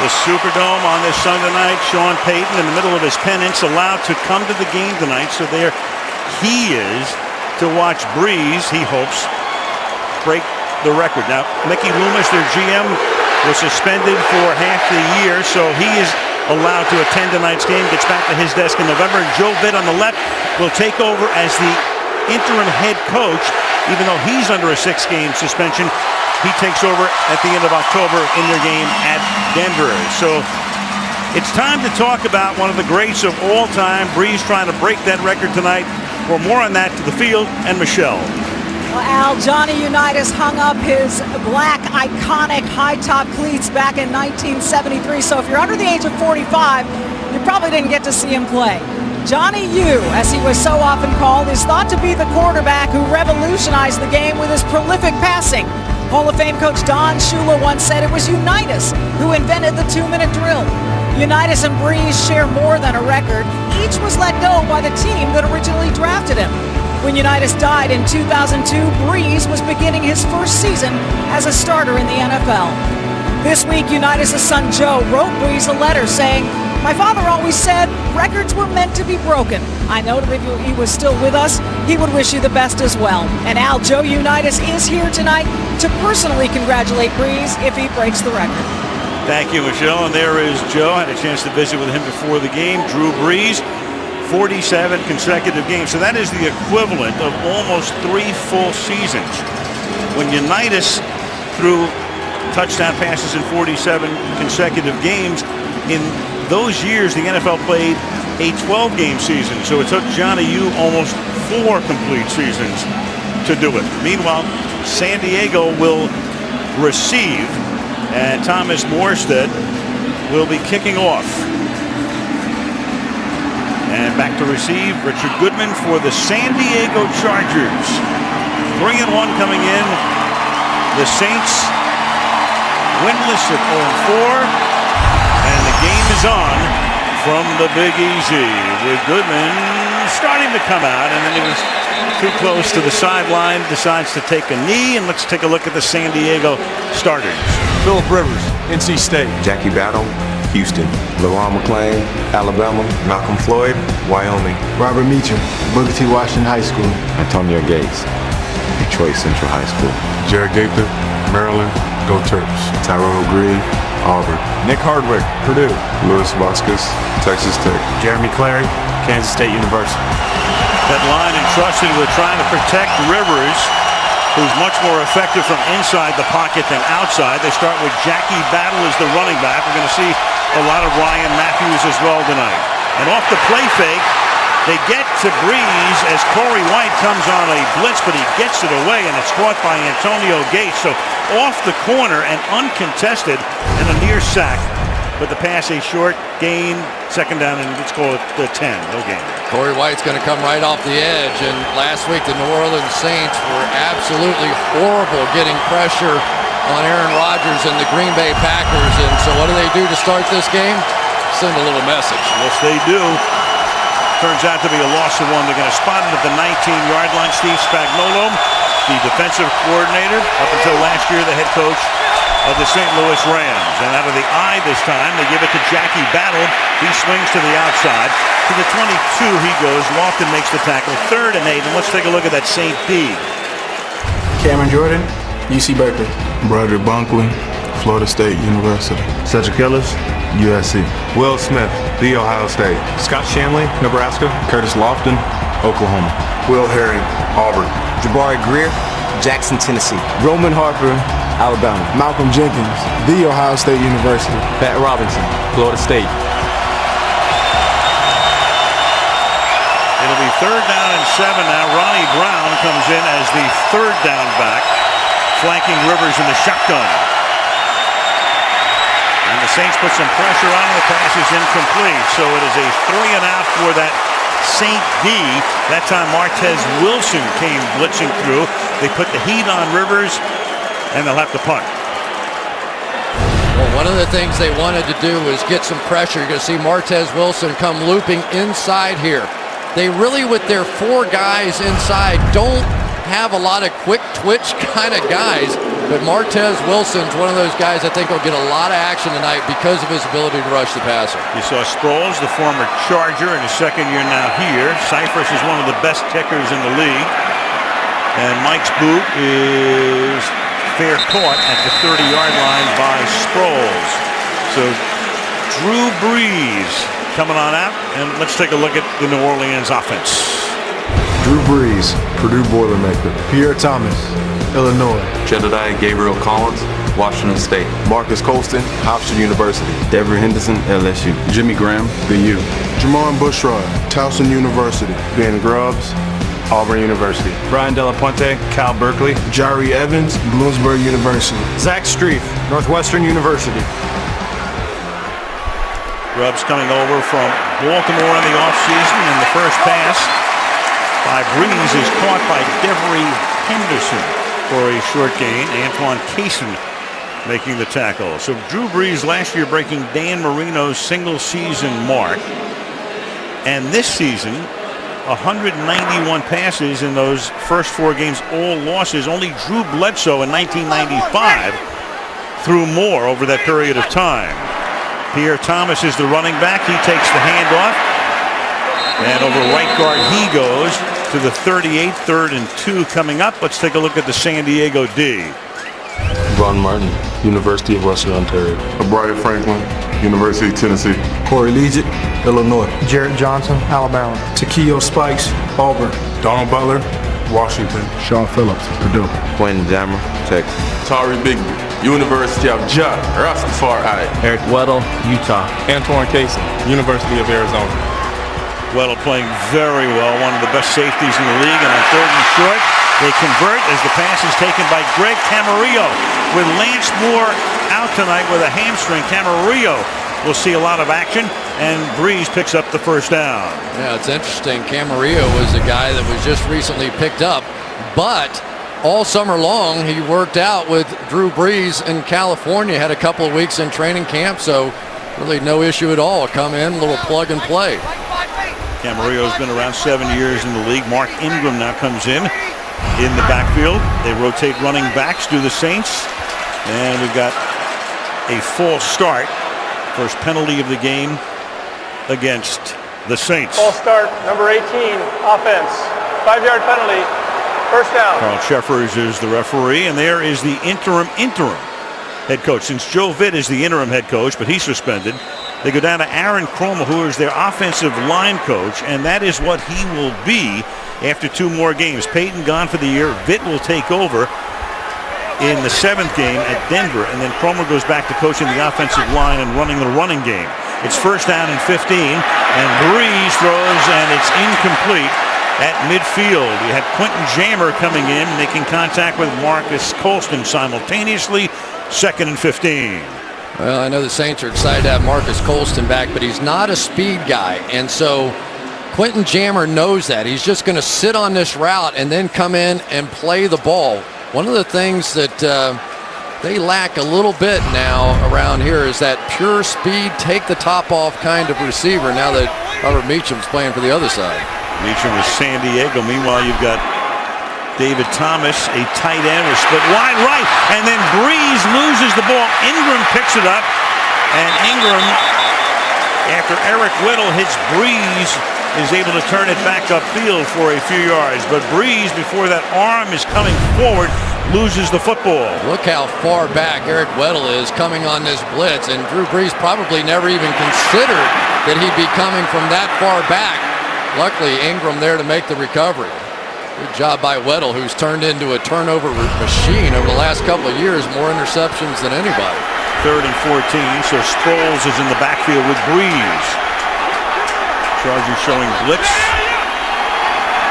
the Superdome on this Sunday night. Sean Payton in the middle of his penance allowed to come to the game tonight. So there he is to watch Breeze, he hopes, break the record. Now, Mickey Loomis, their GM, was suspended for half the year, so he is allowed to attend tonight's game, gets back to his desk in November. And Joe Vitt on the left will take over as the interim head coach, even though he's under a 6-game suspension. He takes over at the end of October in their game at Denver. So it's time to talk about one of the greats of all time. Breeze trying to break that record tonight. For more on that, to the field and Michelle. Well, Al, Johnny Unitas hung up his black iconic high-top cleats back in 1973. So if you're under the age of 45, you probably didn't get to see him play. Johnny U, as he was so often called, is thought to be the quarterback who revolutionized the game with his prolific passing. Hall of Fame coach Don Shula once said it was Unitas who invented the 2-minute drill. Unitas and Breeze share more than a record. Each was let go by the team that originally drafted him. When Unitas died in 2002, Breeze was beginning his first season as a starter in the NFL. This week, Unitas' son Joe wrote Breeze a letter saying, "My father always said records were meant to be broken. I know that if he was still with us, he would wish you the best as well." And Al, Joe Unitas is here tonight to personally congratulate Breeze if he breaks the record. Thank you, Michelle. And there is Joe. I had a chance to visit with him before the game. Drew Brees, 47 consecutive games. So that is the equivalent of almost 3 full seasons. When Unitas threw touchdown passes in 47 consecutive games, in those years the NFL played a 12-game season. So it took Johnny U almost 4 complete seasons to do it. Meanwhile, San Diego will receive, and Thomas Morstead will be kicking off. And back to receive, Richard Goodman for the San Diego Chargers. 3-1 coming in. The Saints winless at 0-4. And the game is on from the Big Easy, with Goodman starting to come out, and then he was too close to the sideline, decides to take a knee. And let's take a look at the San Diego starters. Phillip Rivers, NC State. Jackie Battle, Houston. LaRon McClain, Alabama. Malcolm Floyd, Wyoming. Robert Meacham, Booker T. Washington High School. Antonio Gates, Detroit Central High School. Jared Gaither, Maryland, Go Terps. Tyrone Green, Auburn. Nick Hardwick, Purdue. Louis Vasquez, Texas Tech. Jeremy Clary, Kansas State University. That line entrusted with trying to protect Rivers, who's much more effective from inside the pocket than outside. They start with Jackie Battle as the running back. We're going to see a lot of Ryan Matthews as well tonight. And off the play fake, they get to Breeze as Corey White comes on a blitz, but he gets it away, and it's caught by Antonio Gates. So off the corner and uncontested, and a near sack. But the pass a short gain, second down, and let's call it the 10. No gain. Corey White's going to come right off the edge, and last week the New Orleans Saints were absolutely horrible getting pressure on Aaron Rodgers and the Green Bay Packers. And so what do to start this game? Send a little message. Yes, they do. Turns out to be a loss of 1. They're going to spot it at the 19-yard line. Steve Spagnuolo, the defensive coordinator, up until last year the head coach of the St. Louis Rams. And out of the eye this time, they give it to Jackie Battle. He swings to the outside. To the 22 he goes. Lofton makes the tackle. 3rd and 8. And let's take a look at that St. D. Cameron Jordan, UC Berkeley. Broderick Bonkley, Florida State University. Cedric Ellis, USC. Will Smith, The Ohio State. Scott Shanley, Nebraska. Curtis Lofton, Oklahoma. Will Herring, Auburn. Jabari Greer, Jackson, Tennessee. Roman Harper, Alabama. Malcolm Jenkins, The Ohio State University. Pat Robinson, Florida State. It'll be 3rd down and 7 now. Ronnie Brown comes in as the 3rd down back, flanking Rivers in the shotgun. And the Saints put some pressure on him. The pass is incomplete. So it is a 3-and-out for that St. D. That time Martez Wilson came blitzing through. They put the heat on Rivers, and they'll have to punt. Well, one of the things they wanted to do was get some pressure. You're going to see Martez Wilson come looping inside here. They really, with their 4 guys inside, don't have a lot of quick twitch kind of guys. But Martez Wilson's one of those guys I think will get a lot of action tonight because of his ability to rush the passer. You saw Sproles, the former Charger, in his second year now here. Cypress is one of the best kickers in the league. And Mike's boot is fair caught at the 30-yard line by Sproles. So Drew Brees coming on out, and let's take a look at the New Orleans offense. Drew Brees, Purdue Boilermaker. Pierre Thomas, Illinois. Jedediah Gabriel Collins, Washington State. Marcus Colston, Hofstra University. Devery Henderson, LSU. Jimmy Graham, BU. Jamon Bushrod, Towson University. Ben Grubbs, Auburn University. Brian Della Puente, Cal Berkeley. Jari Evans, Bloomsburg University. Zach Streif, Northwestern University. Grubbs coming over from Baltimore in the offseason, and the first pass by Brees is caught by Devery Henderson for a short gain. Antoine Cason making the tackle. So Drew Brees last year breaking Dan Marino's single season mark, and this season 191 passes in those first 4 games, all losses. Only Drew Bledsoe in 1995 threw more over that period of time. Pierre Thomas is the running back. He takes the handoff, and over right guard he goes to the 38, 3rd and 2 coming up. Let's take a look at the San Diego D. Ron Martin, University of Western Ontario. Brian Franklin, University of Tennessee. Corey Legic, Illinois. Jarrett Johnson, Alabama. Taquillo Spikes, Auburn. Donald Butler, Washington. Sean Phillips, Purdue. Quentin Jammer, Texas. Tari Bigby, University of Jah Rastafari. Eric Weddle, Utah. Antoine Cason, University of Arizona. Weddle playing very well, one of the best safeties in the league, and on 3rd and short, they convert as the pass is taken by Greg Camarillo. With Lance Moore out tonight with a hamstring, Camarillo will see a lot of action, and Brees picks up the first down. Yeah, it's interesting. Camarillo was a guy that was just recently picked up, but all summer long he worked out with Drew Brees in California, had a couple of weeks in training camp, so really no issue at all. Come in, a little plug and play. Camarillo's been around 7 years in the league. Mark Ingram now comes in the backfield. They rotate running backs, do the Saints, and we've got a false start. First penalty of the game against the Saints. False start, number 18, offense. 5-yard penalty, first down. Carl Sheffers is the referee, and there is the interim head coach. Since Joe Vitt is the interim head coach, but he's suspended, they go down to Aaron Kromer, who is their offensive line coach, and that is what he will be after 2 more games. Peyton gone for the year. Vitt will take over in the 7th game at Denver, and then Kromer goes back to coaching the offensive line and running the running game. It's first down and 15, and Brees throws, and it's incomplete at midfield. You had Quentin Jammer coming in, making contact with Marcus Colston simultaneously. 2nd and 15. Well, I know the Saints are excited to have Marcus Colston back, but he's not a speed guy, and so Quentin Jammer knows that. He's just going to sit on this route and then come in and play the ball. One of the things that they lack a little bit now around here is that pure speed, take the top off kind of receiver now that Robert Meacham's playing for the other side. Meacham is San Diego. Meanwhile, you've got David Thomas, a tight end, was split wide right, and then Brees loses the ball. Ingram picks it up, and Ingram, after Eric Weddle hits Brees, is able to turn it back upfield for a few yards. But Brees, before that arm is coming forward, loses the football. Look how far back Eric Weddle is coming on this blitz, and Drew Brees probably never even considered that he'd be coming from that far back. Luckily, Ingram there to make the recovery. Good job by Weddle, who's turned into a turnover machine over the last couple of years, more interceptions than anybody. 3rd and 14, so Sproles is in the backfield with Brees. Chargers showing blitz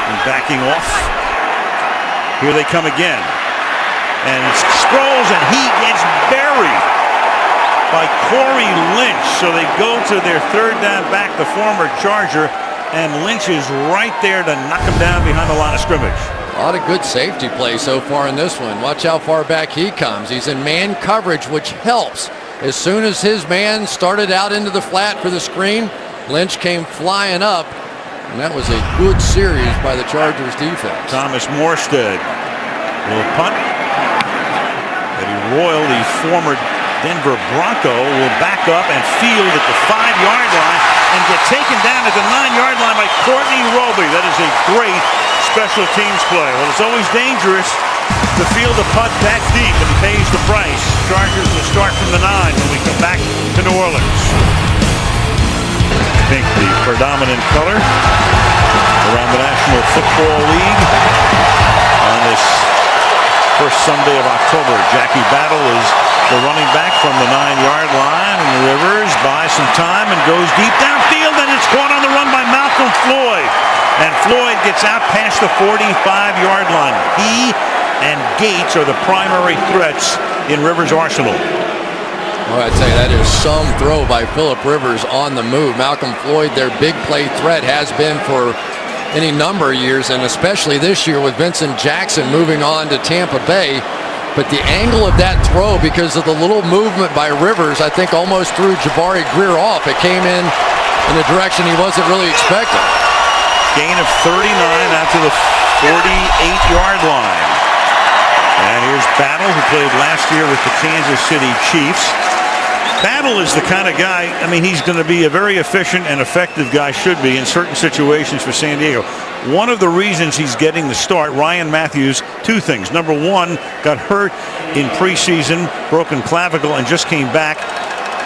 and backing off. Here they come again. And it's Sproles, and he gets buried by Corey Lynch. So they go to their 3rd down back, the former Charger, and Lynch is right there to knock him down behind the line of scrimmage. A lot of good safety play so far in this one. Watch how far back he comes. He's in man coverage, which helps. As soon as his man started out into the flat for the screen, Lynch came flying up, and that was a good series by the Chargers defense. Thomas Morstead will punt. Eddie Royal, the former Denver Bronco, will back up and field at the 5-yard line and get taken down at the 9-yard line by Courtney Roby. That is a great special teams play. Well, it's always dangerous to field a putt that deep, and it pays the price. Chargers will start from the 9 when we come back to New Orleans. Pink, the predominant color around the National Football League on this first Sunday of October. Jackie Battle is the running back from the 9-yard line, and Rivers buys some time and goes deep downfield, and it's caught on the run by Malcolm Floyd. And Floyd gets out past the 45-yard line. He and Gates are the primary threats in Rivers' arsenal. Well, I'd say that is some throw by Phillip Rivers on the move. Malcolm Floyd, their big play threat, has been for any number of years, and especially this year with Vincent Jackson moving on to Tampa Bay. But the angle of that throw, because of the little movement by Rivers, I think almost threw Jabari Greer off. It came in a direction he wasn't really expecting. Gain of 39 out to the 48-yard line. And here's Battle, who played last year with the Kansas City Chiefs. Battle is the kind of guy, I mean, he's going to be a very efficient and effective guy, should be, in certain situations for San Diego. One of the reasons he's getting the start, Ryan Matthews, two things. Number one, got hurt in preseason, broken clavicle, and just came back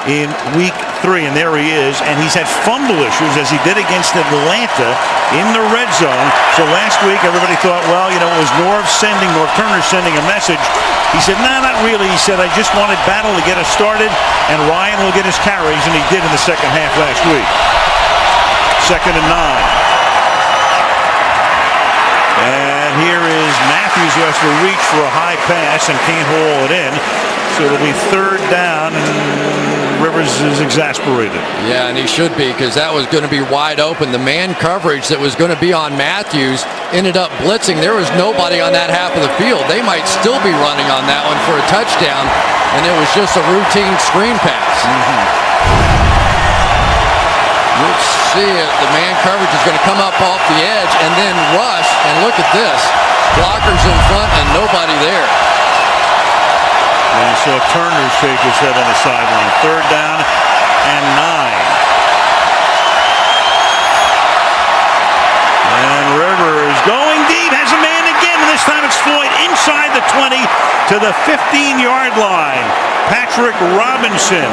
in week 3, and there he is. And he's had fumble issues, as he did against Atlanta in the red zone. So last week, everybody thought, well, you know, it was Norv Turner sending a message. He said, no, not really. He said, I just wanted Battle to get us started, and Ryan will get his carries, and he did in the second half last week. 2nd and 9. And here is Matthews, who has to reach for a high pass and can't haul it in. So it'll be 3rd down, and Rivers is exasperated. Yeah, and he should be, because that was going to be wide open. The man coverage that was going to be on Matthews ended up blitzing. There was nobody on that half of the field. They might still be running on that one for a touchdown, and it was just a routine screen pass. You'll see it. The man coverage is going to come up off the edge and then rush, and look at this. Blockers in front and nobody there. And you saw Turner shake his head on the sideline. 3rd down and 9. And Rivers going deep, has a man again, and this time it's Floyd inside the 20 to the 15-yard line. Patrick Robinson,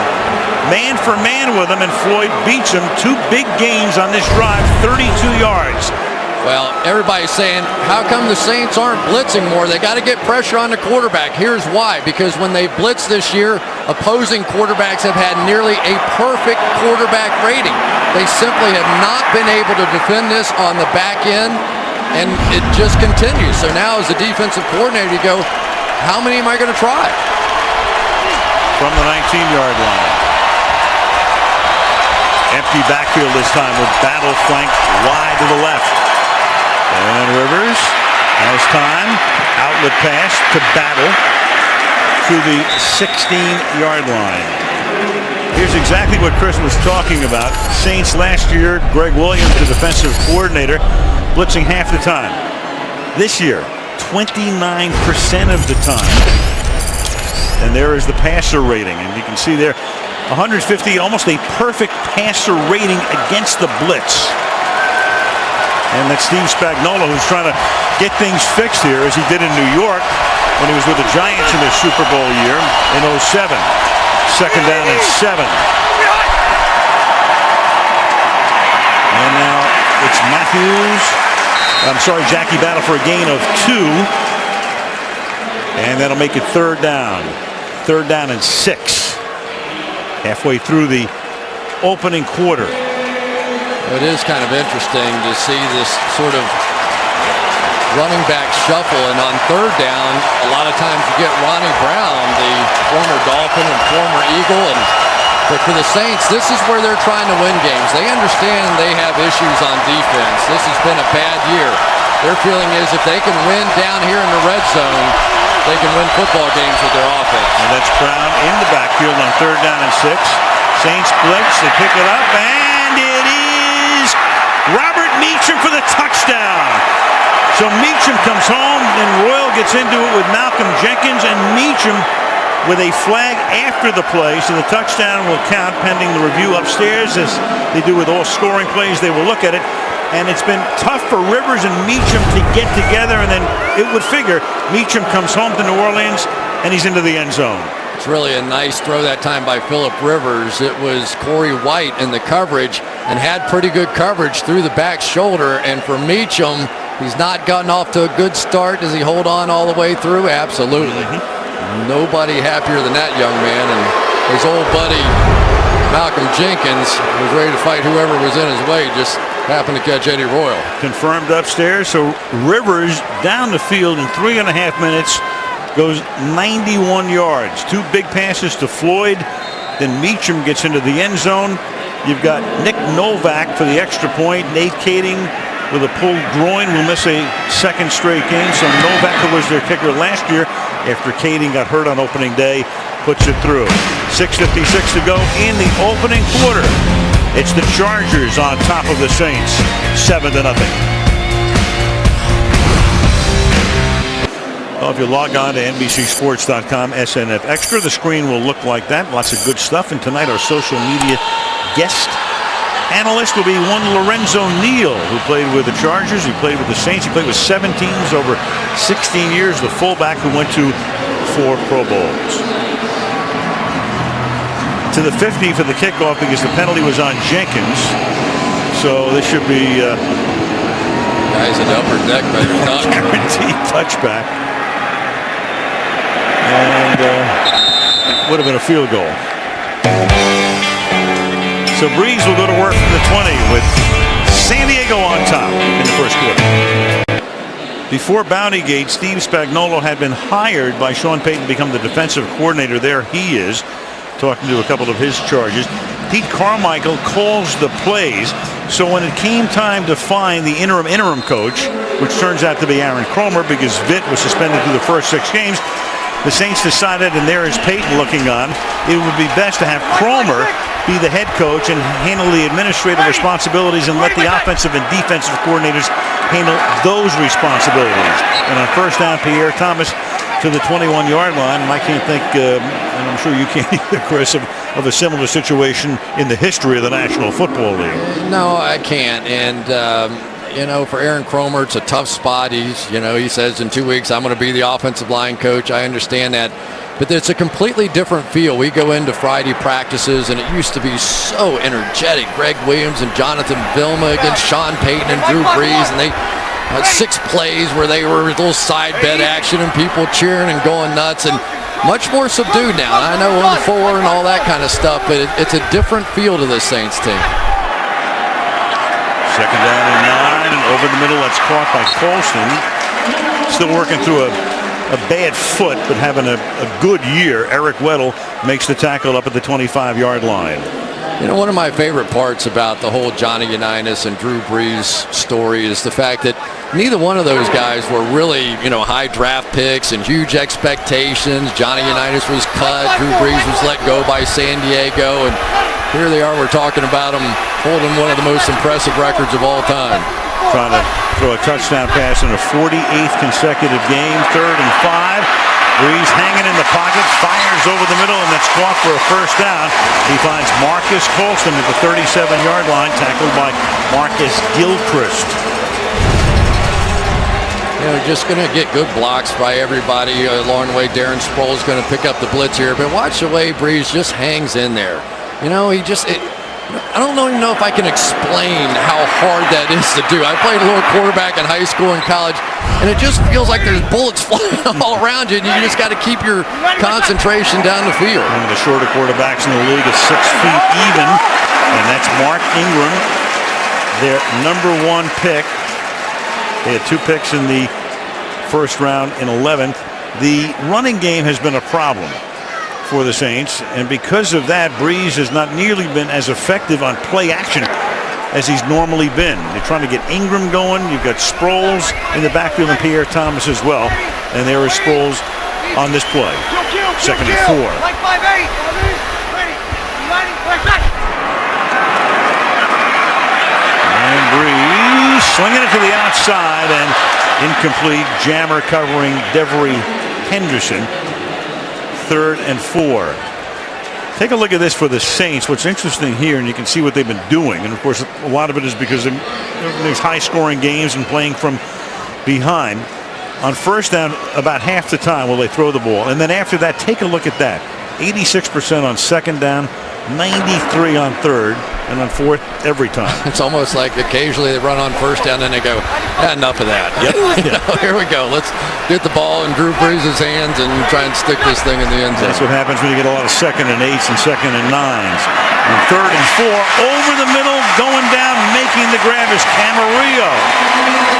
man for man with him, and Floyd beats him. 2 big gains on this drive, 32 yards. Well, everybody's saying, how come the Saints aren't blitzing more? They got to get pressure on the quarterback. Here's why. Because when they blitz this year, opposing quarterbacks have had nearly a perfect quarterback rating. They simply have not been able to defend this on the back end, and it just continues. So now as a defensive coordinator, you go, how many am I going to try? From the 19-yard line. Empty backfield this time with Battle flanked wide to the left. And Rivers has time. Outlet pass to Battle to the 16-yard line. Here's exactly what Chris was talking about. Saints last year, Greg Williams, the defensive coordinator, blitzing half the time. This year, 29% of the time. And there is the passer rating. And you can see there, 150, almost a perfect passer rating against the blitz. And that's Steve Spagnuolo, who's trying to get things fixed here, as he did in New York when he was with the Giants in their Super Bowl year in 07. 2nd down and 7. And now it's Jackie Battle for a gain of 2. And that'll make it 3rd down. 3rd down and 6. Halfway through the opening quarter. It is kind of interesting to see this sort of running back shuffle, and on 3rd down, a lot of times you get Ronnie Brown, the former Dolphin and former Eagle, but for the Saints, this is where they're trying to win games. They understand they have issues on defense. This has been a bad year. Their feeling is if they can win down here in the red zone, they can win football games with their offense. And that's Brown in the backfield on 3rd down and 6. Saints blitz, they pick it up, and it is Robert Meacham for the touchdown. So Meacham comes home, and Royal gets into it with Malcolm Jenkins, and Meacham with a flag after the play, so the touchdown will count pending the review upstairs. As they do with all scoring plays, they will look at it. And it's been tough for Rivers and Meacham to get together, and then it would figure Meacham comes home to New Orleans, and he's into the end zone. It's really a nice throw that time by Phillip Rivers. It was Corey White in the coverage and had pretty good coverage through the back shoulder. And for Meacham, he's not gotten off to a good start. Does he hold on all the way through? Absolutely. Nobody happier than that young man. And his old buddy, Malcolm Jenkins, was ready to fight whoever was in his way. Just happened to catch Eddie Royal. Confirmed upstairs. So Rivers down the field in 3.5 minutes. Goes 91 yards. 2 big passes to Floyd. Then Meacham gets into the end zone. You've got Nick Novak for the extra point. Nate Kading with a pulled groin will miss a second straight game. So Novak, who was their kicker last year after Kading got hurt on opening day, puts it through. 6:56 to go in the opening quarter. It's the Chargers on top of the Saints, 7-0. Well, if you log on to NBCSports.com, SNF Extra, the screen will look like that. Lots of good stuff. And tonight, our social media guest analyst will be one Lorenzo Neal, who played with the Chargers. He played with the Saints. He played with 7 teams over 16 years. The fullback who went to 4 Pro Bowls. To the 50 for the kickoff because the penalty was on Jenkins. So this should be guys in the upper deck better not. Guaranteed touchback. And would have been a field goal. So Breeze will go to work from the 20 with San Diego on top in the first quarter. Before Bountygate, Steve Spagnuolo had been hired by Sean Payton to become the defensive coordinator. There he is, talking to a couple of his Chargers. Pete Carmichael calls the plays. So when it came time to find the interim coach, which turns out to be Aaron Kromer because Vitt was suspended through the first 6 games, the Saints decided, and there is Payton looking on, it would be best to have Kromer be the head coach and handle the administrative responsibilities and let the offensive and defensive coordinators handle those responsibilities. And on first down, Pierre Thomas to the 21-yard line. And I can't think, and I'm sure you can't either, Chris, of a similar situation in the history of the National Football League. No, I can't. And you know, for Aaron Kromer, it's a tough spot. He says in 2 weeks, I'm going to be the offensive line coach. I understand that. But it's a completely different feel. We go into Friday practices, and it used to be so energetic. Greg Williams and Jonathan Vilma against Sean Payton and Drew Brees, and they had 6 plays where they were a little side bet action and people cheering and going nuts, and much more subdued now. I know 1-4 and all that kind of stuff, but it's a different feel to this Saints team. Second down and 9, and over the middle, that's caught by Colston. Still working through a bad foot, but having a good year. Eric Weddle makes the tackle up at the 25-yard line. You know, one of my favorite parts about the whole Johnny Unitas and Drew Brees story is the fact that neither one of those guys were really, high draft picks and huge expectations. Johnny Unitas was cut. Drew Brees was let go by San Diego. And here they are, we're talking about them holding one of the most impressive records of all time. Trying to throw a touchdown pass in a 48th consecutive game. 3rd and 5. Brees hanging in the pocket, fires over the middle, and that's caught for a first down. He finds Marcus Colston at the 37-yard line, tackled by Marcus Gilchrist. Just going to get good blocks by everybody along the way. Darren Sproles going to pick up the blitz here, but watch the way Brees just hangs in there. I don't even know if I can explain how hard that is to do. I played a little quarterback in high school and college, and it just feels like there's bullets flying all around you, and you just got to keep your concentration down the field. One of the shorter quarterbacks in the league is 6 feet even, and that's Mark Ingram, their number 1 pick. They had 2 picks in the first round in 11. The running game has been a problem for the Saints, and because of that, Brees has not nearly been as effective on play action as he's normally been. They're trying to get Ingram going. You've got Sproles in the backfield and Pierre Thomas as well, and there is Sproles on this play. 2nd and 4. And Brees slinging it to the outside, and incomplete. Jammer covering Devery Henderson. 3rd and 4. Take a look at this for the Saints. What's interesting here, and you can see what they've been doing, and of course a lot of it is because of these high-scoring games and playing from behind. On first down, about half the time will they throw the ball, and then after that, take a look at that. 86% on second down, 93 on third, and on fourth every time. It's almost like occasionally they run on first down and they go, enough of that. Yep. Here we go. Let's get the ball in Drew Brees' hands and try and stick this thing in the end zone. That's what happens when you get a lot of 2nd and 8s and 2nd and 9s. And 3rd and 4, over the middle, going down, making the grab is Camarillo.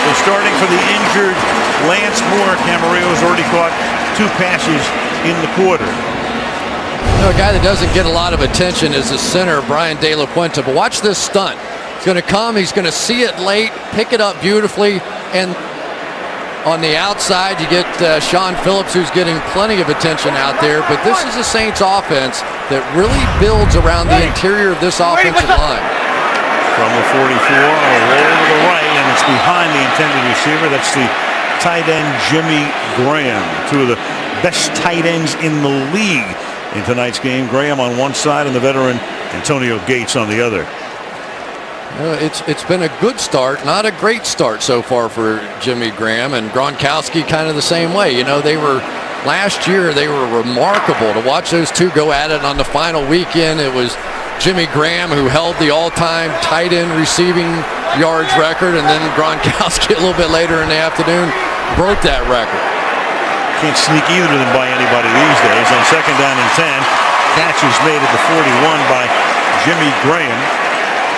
So starting for the injured Lance Moore, Camarillo has already caught 2 passes in the quarter. You know, a guy that doesn't get a lot of attention is the center, Brian De La Puente. But watch this stunt. He's going to come. He's going to see it late, pick it up beautifully. And on the outside, you get Sean Phillips, who's getting plenty of attention out there. But this is a Saints offense that really builds around the interior of this offensive line. From the 44, on a roll to the right, and it's behind the intended receiver. That's the tight end, Jimmy Graham. 2 of the best tight ends in the league in tonight's game. Graham on one side and the veteran Antonio Gates on the other. It's been a good start, not a great start so far for Jimmy Graham, and Gronkowski kind of the same way. You know, last year they were remarkable to watch those two go at it on the final weekend. It was Jimmy Graham who held the all-time tight end receiving yards record, and then Gronkowski a little bit later in the afternoon broke that record. Can't sneak either of them by anybody these days. On 2nd down and 10, catch is made at the 41 by Jimmy Graham.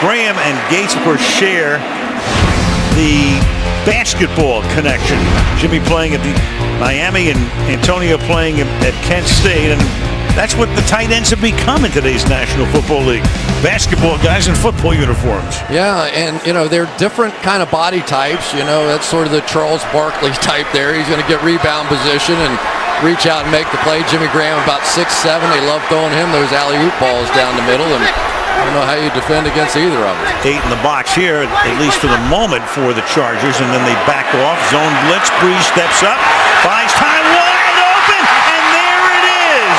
Graham and Gates, of course, share the basketball connection. Jimmy playing at the Miami and Antonio playing at Kent State, and that's what the tight ends have become in today's National Football League. Basketball guys in football uniforms. Yeah, and you know, they're different kind of body types. You know, that's sort of the Charles Barkley type there. He's going to get rebound position and reach out and make the play. Jimmy Graham about 6'7". They love throwing him those alley-oop balls down the middle, and I don't know how you defend against either of them. 8 in the box here, at least for the moment, for the Chargers, and then they back off. Zone blitz. Brees steps up, buys time, wide open, and there it is.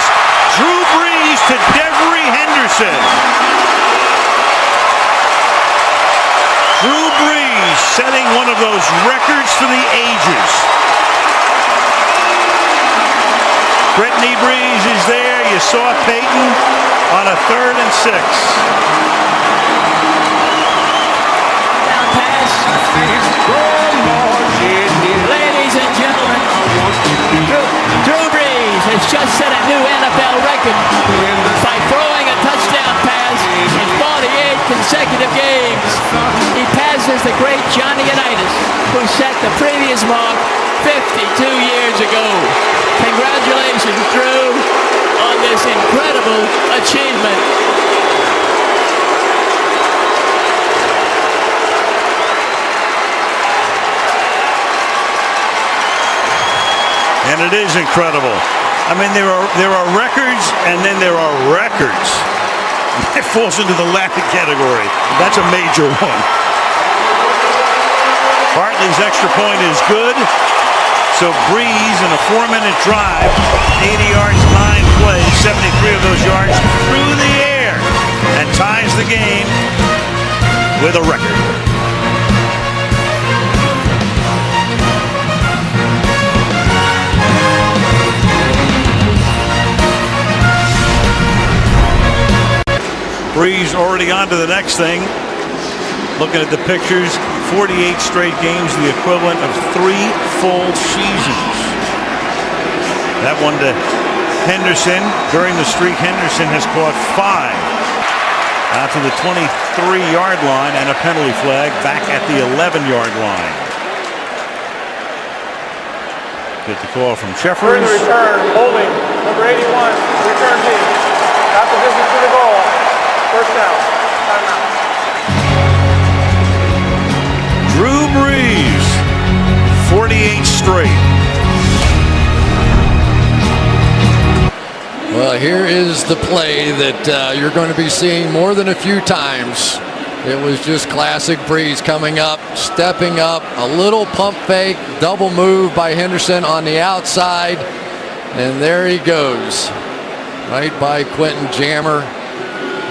Drew Brees to Devery Henderson. Drew Brees setting one of those records for the ages. Brittany Brees is there. You saw Peyton on a 3rd and 6. Ladies and gentlemen, Drew Brees has just set a new NFL record by throwing a touchdown pass in 48 consecutive games. He passes the great Johnny Unitas, who set the previous mark 52 years ago. Congratulations, Drew, on this incredible achievement. And it is incredible. I mean, there are records, and then there are records. That falls into the laughing category. That's a major one. Hartley's extra point is good. So Brees in a 4-minute drive, 80 yards, 9 plays, 73 of those yards through the air, and ties the game with a record. Brees already on to the next thing. Looking at the pictures, 48 straight games, the equivalent of 3 full seasons. That one to Henderson. During the streak, Henderson has caught 5. Out to the 23-yard line and a penalty flag back at the 11-yard line. Get the call from Sheffers. During the return, holding, number 81, return team. Half the distance to the goal. First down. Timeout. Drew Brees, 48 straight. Well, here is the play that you're going to be seeing more than a few times. It was just classic Brees coming up, stepping up, a little pump fake, double move by Henderson on the outside. And there he goes, right by Quentin Jammer.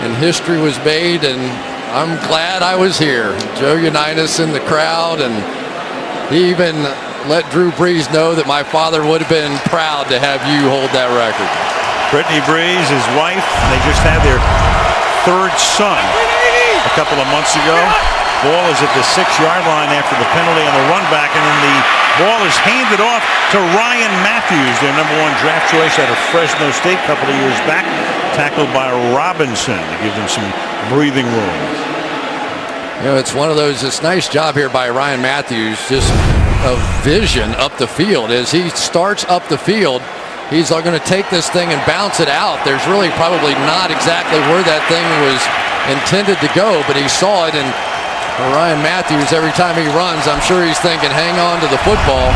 And history was made, and I'm glad I was here. Joe Unitas in the crowd, and he even let Drew Brees know that my father would have been proud to have you hold that record. Brittany Brees, his wife, they just had their third son a couple of months ago. Ball is at the 6-yard line after the penalty on the run back, and then the ball is handed off to Ryan Matthews, their #1 draft choice out of Fresno State a couple of years back, tackled by Robinson to give them some breathing room. You know, it's one of those, it's a nice job here by Ryan Matthews, just of vision up the field. As he starts up the field, he's going to take this thing and bounce it out. There's really probably not exactly where that thing was intended to go, but he saw it, and Ryan Matthews, every time he runs, I'm sure he's thinking, hang on to the football.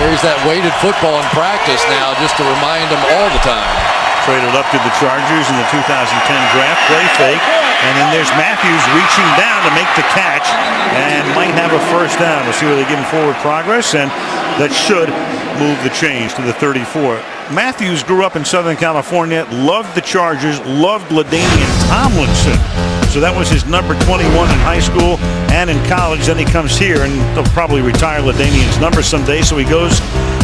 There's that weighted football in practice now just to remind him all the time. Traded up to the Chargers in the 2010 draft, play fake, and then there's Matthews reaching down to make the catch and might have a first down. We'll see where they give him forward progress, and that should move the change to the 34. Matthews grew up in Southern California, loved the Chargers, loved LaDainian Tomlinson. So that was his number 21 in high school and in college. Then he comes here, and they'll probably retire LaDainian's number someday, so he goes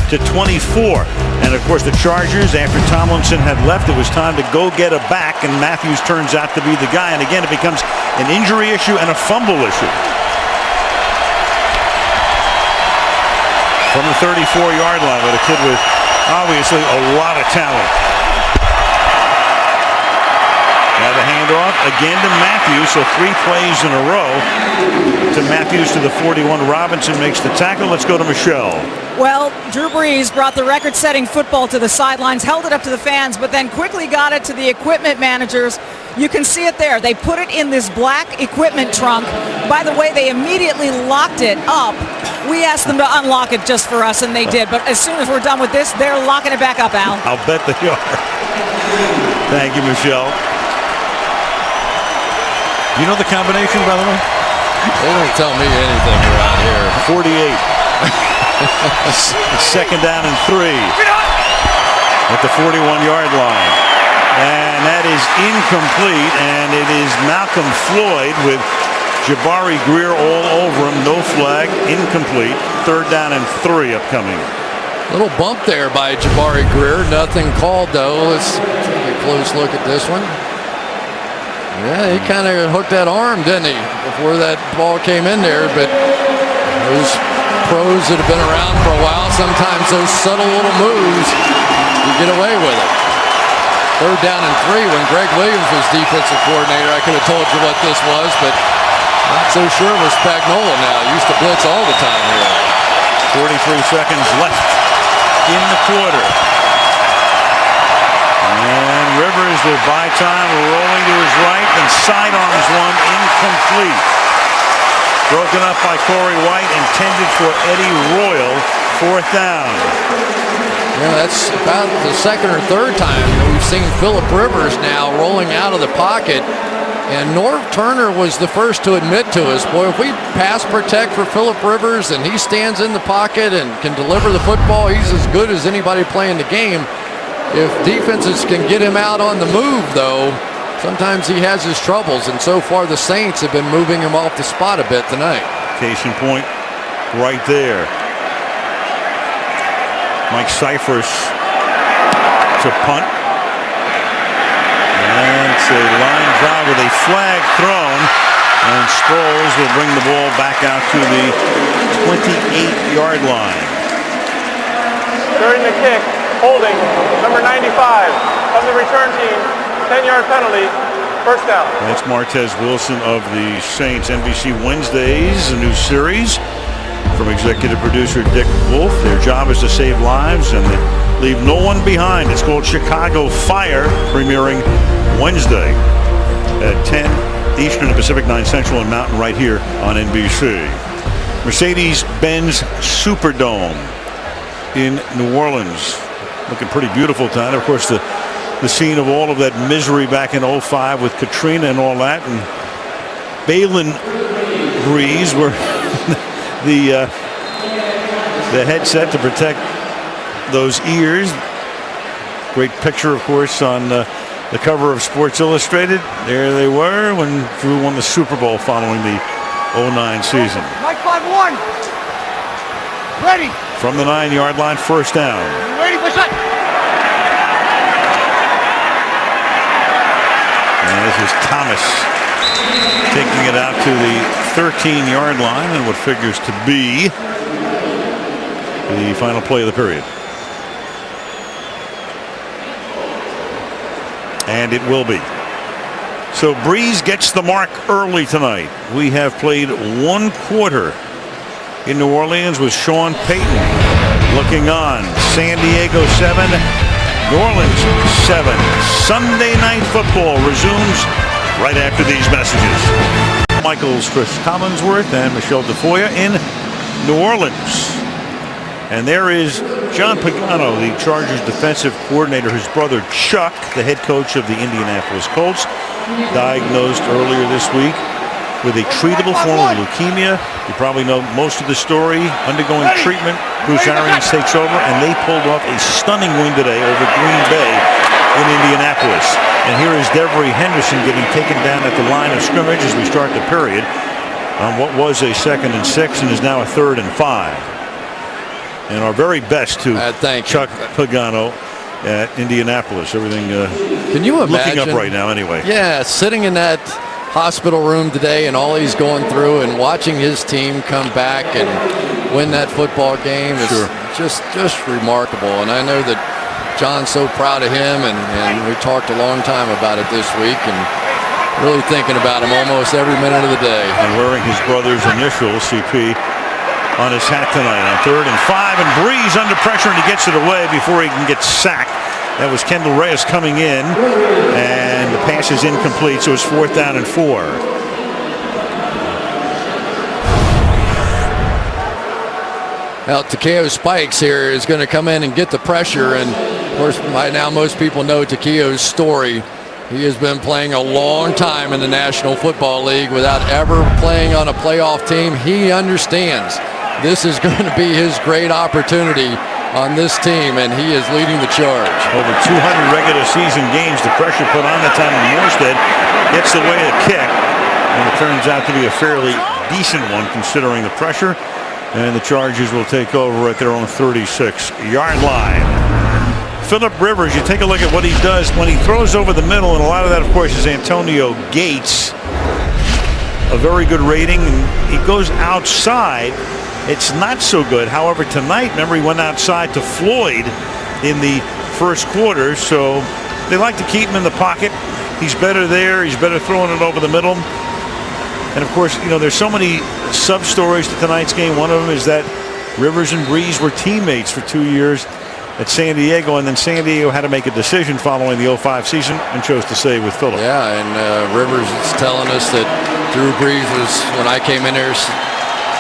to 24. And of course the Chargers, after Tomlinson had left, it was time to go get a back, and Matthews turns out to be the guy. And again, it becomes an injury issue and a fumble issue. From the 34-yard line with a kid with obviously a lot of talent. Now the handoff again to Matthews, so 3 plays in a row to Matthews to the 41. Robinson makes the tackle. Let's go to Michelle. Well, Drew Brees brought the record-setting football to the sidelines, held it up to the fans, but then quickly got it to the equipment managers. You can see it there. They put it in this black equipment trunk. By the way, they immediately locked it up. We asked them to unlock it just for us, and they did. But as soon as we're done with this, they're locking it back up, Al. I'll bet they are. Thank you, Michelle. You know the combination, by the way? They don't tell me anything around here. 48. Second down and 3 at the 41-yard line. And that is incomplete, and it is Malcolm Floyd with Jabari Greer all over him. No flag, incomplete. Third down and 3 upcoming. Little bump there by Jabari Greer. Nothing called, though. Let's take a close look at this one. Yeah, he kind of hooked that arm, didn't he, before that ball came in there. But those pros that have been around for a while, sometimes those subtle little moves, you get away with it. Third down and 3 when Greg Williams was defensive coordinator. I could have told you what this was, but not so sure it was Spagnuolo now. He used to blitz all the time here. 43 seconds left in the quarter. And Rivers will buy time, rolling to his right, and sidearms one, incomplete. Broken up by Corey White, intended for Eddie Royal. Fourth down. Yeah, that's about the second or third time that we've seen Phillip Rivers now rolling out of the pocket. And Norv Turner was the first to admit to us, boy, if we pass protect for Phillip Rivers and he stands in the pocket and can deliver the football, he's as good as anybody playing the game. If defenses can get him out on the move, though, sometimes he has his troubles, and so far the Saints have been moving him off the spot a bit tonight. Case in point, right there. Mike Cyphers to punt. And it's a line drive with a flag thrown, and Sproles will bring the ball back out to the 28-yard line. During the kick, holding number 95 of the return team, 10-yard penalty, first down. That's Martez Wilson of the Saints. NBC Wednesdays, a new series from executive producer Dick Wolf. Their job is to save lives and leave no one behind. It's called Chicago Fire, premiering Wednesday at 10 Eastern and Pacific, 9 Central and Mountain, right here on NBC. Mercedes-Benz Superdome in New Orleans. Looking pretty beautiful tonight. Of course, the scene of all of that misery back in 05 with Katrina and all that. And Balin Breeze were the headset to protect those ears. Great picture, of course, on the cover of Sports Illustrated. There they were when Drew won the Super Bowl following the 09 season. Mike 5-1. Ready. From the 9-yard line, first down. Ready for shot. And this is Thomas taking it out to the 13-yard line and what figures to be the final play of the period. And it will be. So Breeze gets the mark early tonight. We have played 1 quarter in New Orleans with Sean Payton looking on. San Diego 7, New Orleans 7. Sunday Night Football resumes right after these messages. Michaels, Chris Collinsworth, and Michelle DeFoya in New Orleans. And there is John Pagano, the Chargers defensive coordinator. His brother Chuck, the head coach of the Indianapolis Colts, diagnosed earlier this week with a treatable form of leukemia. You probably know most of the story. Undergoing treatment, Bruce Arians takes over, and they pulled off a stunning win today over Green Bay in Indianapolis. And here is Devery Henderson getting taken down at the line of scrimmage as we start the period on what was a 2nd and 6 and is now a 3rd and 5. And our very best to Chuck Pagano at Indianapolis. Everything can you imagine, looking up right now anyway. Yeah, sitting in that hospital room today and all he's going through and watching his team come back and win that football game is just remarkable. And I know that John's so proud of him, and we talked a long time about it this week and really thinking about him almost every minute of the day. And wearing his brother's initials, CP, on his hat tonight on 3rd and 5, and Breeze under pressure, and he gets it away before he can get sacked. That was Kendall Reyes coming in, and the pass is incomplete, so it's 4th down and 4. Now Takeo Spikes here is going to come in and get the pressure, and of course by now most people know Takeo's story. He has been playing a long time in the National Football League without ever playing on a playoff team. He understands this is going to be his great opportunity on this team, and he is leading the charge. Over 200 regular season games, the pressure put on the time in Morstead gets away a kick, and it turns out to be a fairly decent one considering the pressure, and the Chargers will take over at their own 36-yard line. Philip Rivers, you take a look at what he does when he throws over the middle, and a lot of that, of course, is Antonio Gates. A very good rating, and he goes outside. It's not so good. However, tonight, remember, he went outside to Floyd in the first quarter, so they like to keep him in the pocket. He's better there. He's better throwing it over the middle. And, of course, you know, there's so many sub-stories to tonight's game. One of them is that Rivers and Breeze were teammates for 2 years at San Diego, and then San Diego had to make a decision following the 05 season and chose to stay with Philip. Yeah, and Rivers is telling us that Drew Brees was, when I came in there,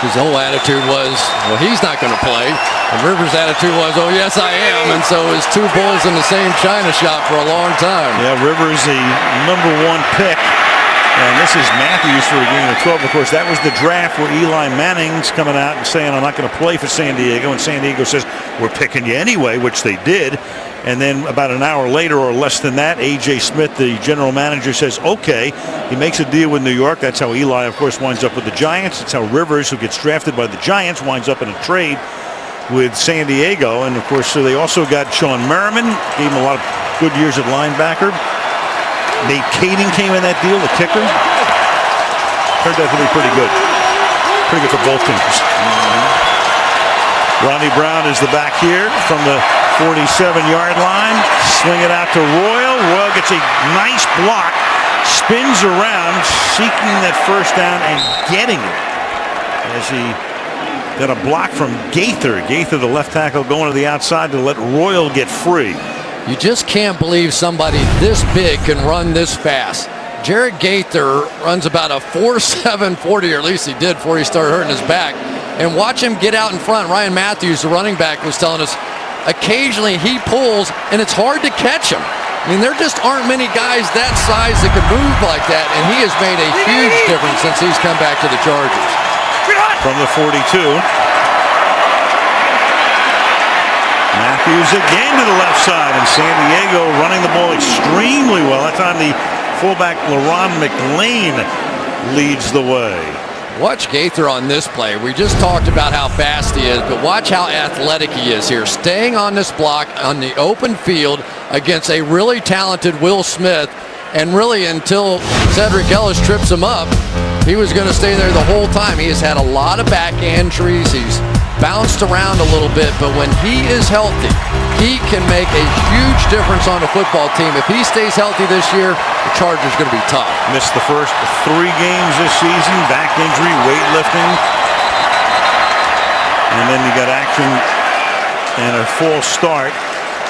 his whole attitude was, well, he's not going to play. And Rivers' attitude was, oh, yes, I am. And so it was two bulls in the same china shop for a long time. Yeah, Rivers, the #1 pick. And this is Matthews for a game of 12. Of course, that was the draft where Eli Manning's coming out and saying, I'm not going to play for San Diego. And San Diego says, we're picking you anyway, which they did. And then about an hour later or less than that, A.J. Smith, the general manager, says, okay. He makes a deal with New York. That's how Eli, of course, winds up with the Giants. It's how Rivers, who gets drafted by the Giants, winds up in a trade with San Diego. And, of course, so they also got Sean Merriman, gave him a lot of good years at linebacker. Nate Kading came in that deal, the kicker. Turned out to be pretty good. Pretty good for both teams. Ronnie Brown is the back here from the 47-yard line. Swing it out to Royal. Royal gets a nice block. Spins around, seeking that first down and getting it. As he got a block from Gaither. Gaither, the left tackle, going to the outside to let Royal get free. You just can't believe somebody this big can run this fast. Jared Gaither runs about a 4.7 40, or at least he did before he started hurting his back. And watch him get out in front. Ryan Matthews, the running back, was telling us occasionally he pulls and it's hard to catch him. I mean, there just aren't many guys that size that can move like that, and he has made a huge difference since he's come back to the Chargers. From the 42. Matthews again to the left side, and San Diego running the ball extremely well. That time the fullback LaRon McLean leads the way. Watch Gaither on this play. We just talked about how fast he is, but watch how athletic he is here. Staying on this block on the open field against a really talented Will Smith, and really until Cedric Ellis trips him up, he was going to stay there the whole time. He has had a lot of back injuries. He's bounced around a little bit, but when he is healthy, he can make a huge difference on a football team. If he stays healthy this year, the Chargers are going to be tough. Missed the first 3 games this season, back injury, weightlifting. And then you got action and a false start.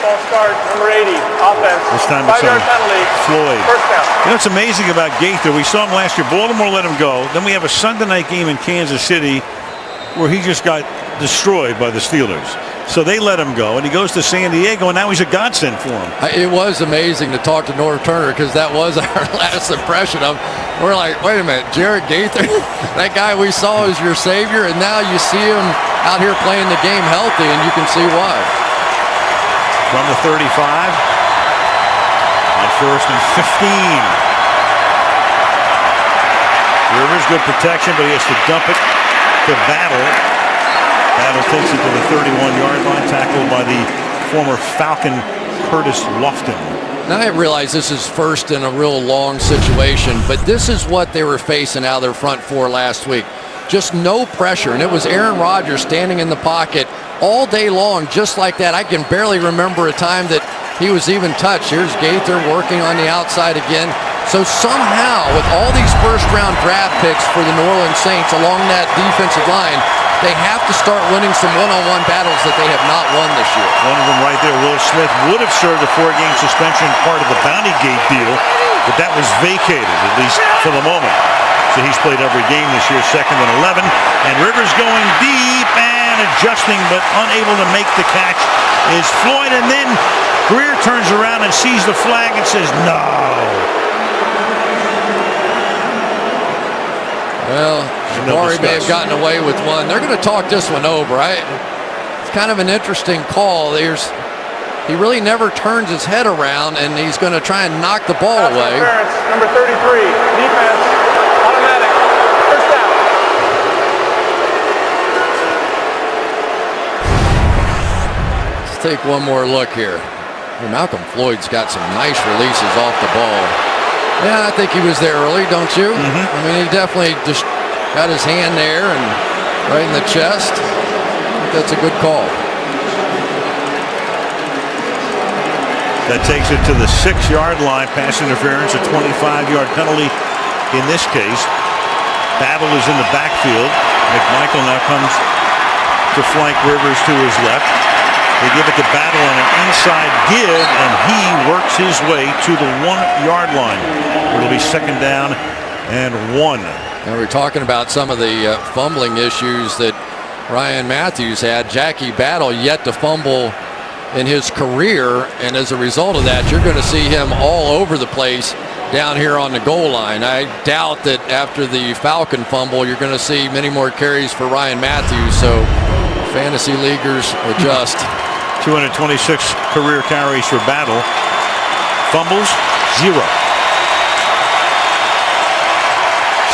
False start, number 80, offense. This time it's 5-yard penalty. Floyd. First down. You know what's amazing about Gaither? We saw him last year. Baltimore let him go. Then we have a Sunday night game in Kansas City where he just got destroyed by the Steelers. So they let him go, and he goes to San Diego, and now he's a godsend for him. It was amazing to talk to Norv Turner, because that was our last impression of. We're like, wait a minute, Jared Gaither, that guy we saw as your savior, and now you see him out here playing the game healthy, and you can see why. From the 35, on 1st and 15. Rivers, good protection, but he has to dump it to Battle. Battle takes it to the 31-yard line, tackled by the former Falcon Curtis Lofton. Now I realize this is first in a real long situation, but this is what they were facing out of their front four last week. Just no pressure, and it was Aaron Rodgers standing in the pocket all day long just like that. I can barely remember a time that he was even touched. Here's Gaither working on the outside again. So somehow, with all these first-round draft picks for the New Orleans Saints along that defensive line, they have to start winning some one-on-one battles that they have not won this year. One of them right there, Will Smith, would have served a 4-game suspension, part of the Bounty Gate deal, but that was vacated, at least for the moment. So he's played every game this year, 2nd and 11. And Rivers going deep and adjusting, but unable to make the catch is Floyd. And then Greer turns around and sees the flag and says, no. Well, Jabari may have gotten away with one. They're going to talk this one over. It's kind of an interesting call. He really never turns his head around, and he's going to try and knock the ball away. Number 33, defense, automatic, first down. Let's take one more look here. Malcolm Floyd's got some nice releases off the ball. Yeah, I think he was there early, don't you? I mean, he definitely just got his hand there and right in the chest. I think that's a good call. That takes it to the 6-yard line. Pass interference, a 25-yard penalty in this case. Battle is in the backfield. McMichael now comes to flank Rivers to his left. They give it to Battle on an inside give, and he works his way to the 1-yard line. It'll be 2nd down and 1. And we're talking about some of the fumbling issues that Ryan Matthews had. Jackie Battle yet to fumble in his career, and as a result of that, you're going to see him all over the place down here on the goal line. I doubt that after the Falcon fumble, you're going to see many more carries for Ryan Matthews, so fantasy leaguers adjust. 226 career carries for Battle. Fumbles, 0.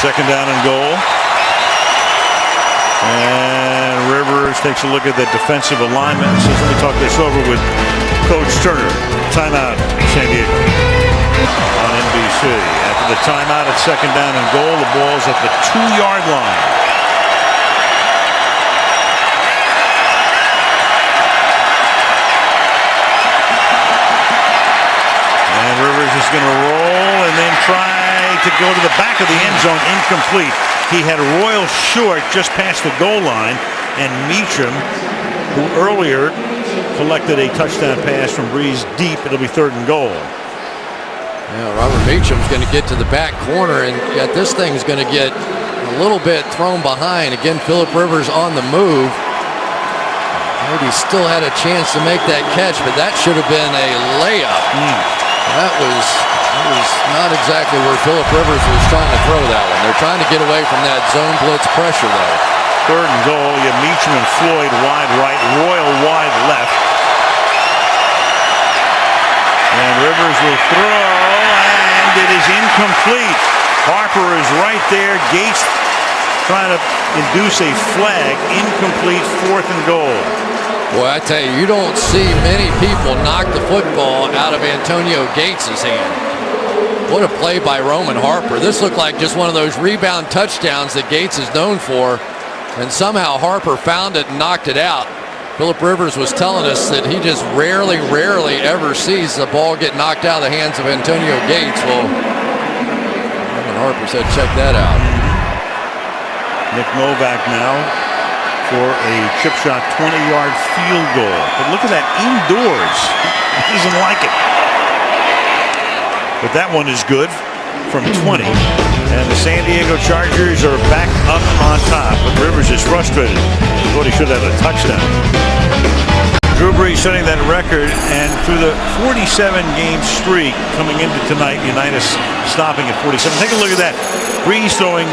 2nd down and goal. And Rivers takes a look at the defensive alignment and says, let me talk this over with Coach Turner. Timeout, San Diego on NBC. After the timeout at 2nd down and goal, the ball's at the 2-yard line. Rivers is going to roll and then try to go to the back of the end zone. Incomplete. He had Royal short just past the goal line, and Meacham, who earlier collected a touchdown pass from Breeze deep, it'll be 3rd and goal. Yeah, Robert Meacham's going to get to the back corner, and yet this thing's going to get a little bit thrown behind. Again, Phillip Rivers on the move. Maybe still had a chance to make that catch, but that should have been a layup. That was not exactly where Phillip Rivers was trying to throw that one. They're trying to get away from that zone blitz pressure, though. 3rd and goal. You have Meacham and Floyd wide right, Royal wide left. And Rivers will throw, and it is incomplete. Harper is right there. Gates trying to induce a flag. Incomplete, 4th and goal. Boy, I tell you, you don't see many people knock the football out of Antonio Gates' hand. What a play by Roman Harper. This looked like just one of those rebound touchdowns that Gates is known for, and somehow Harper found it and knocked it out. Philip Rivers was telling us that he just rarely ever sees the ball get knocked out of the hands of Antonio Gates. Well, Roman Harper said, check that out. Nick Novak now for a chip shot 20-yard field goal. But look at that indoors. He doesn't like it. But that one is good from 20. And the San Diego Chargers are back up on top. But Rivers is frustrated. He thought he should have had a touchdown. Drew Brees setting that record, and through the 47-game streak coming into tonight, Unitas stopping at 47. Take a look at that. Brees throwing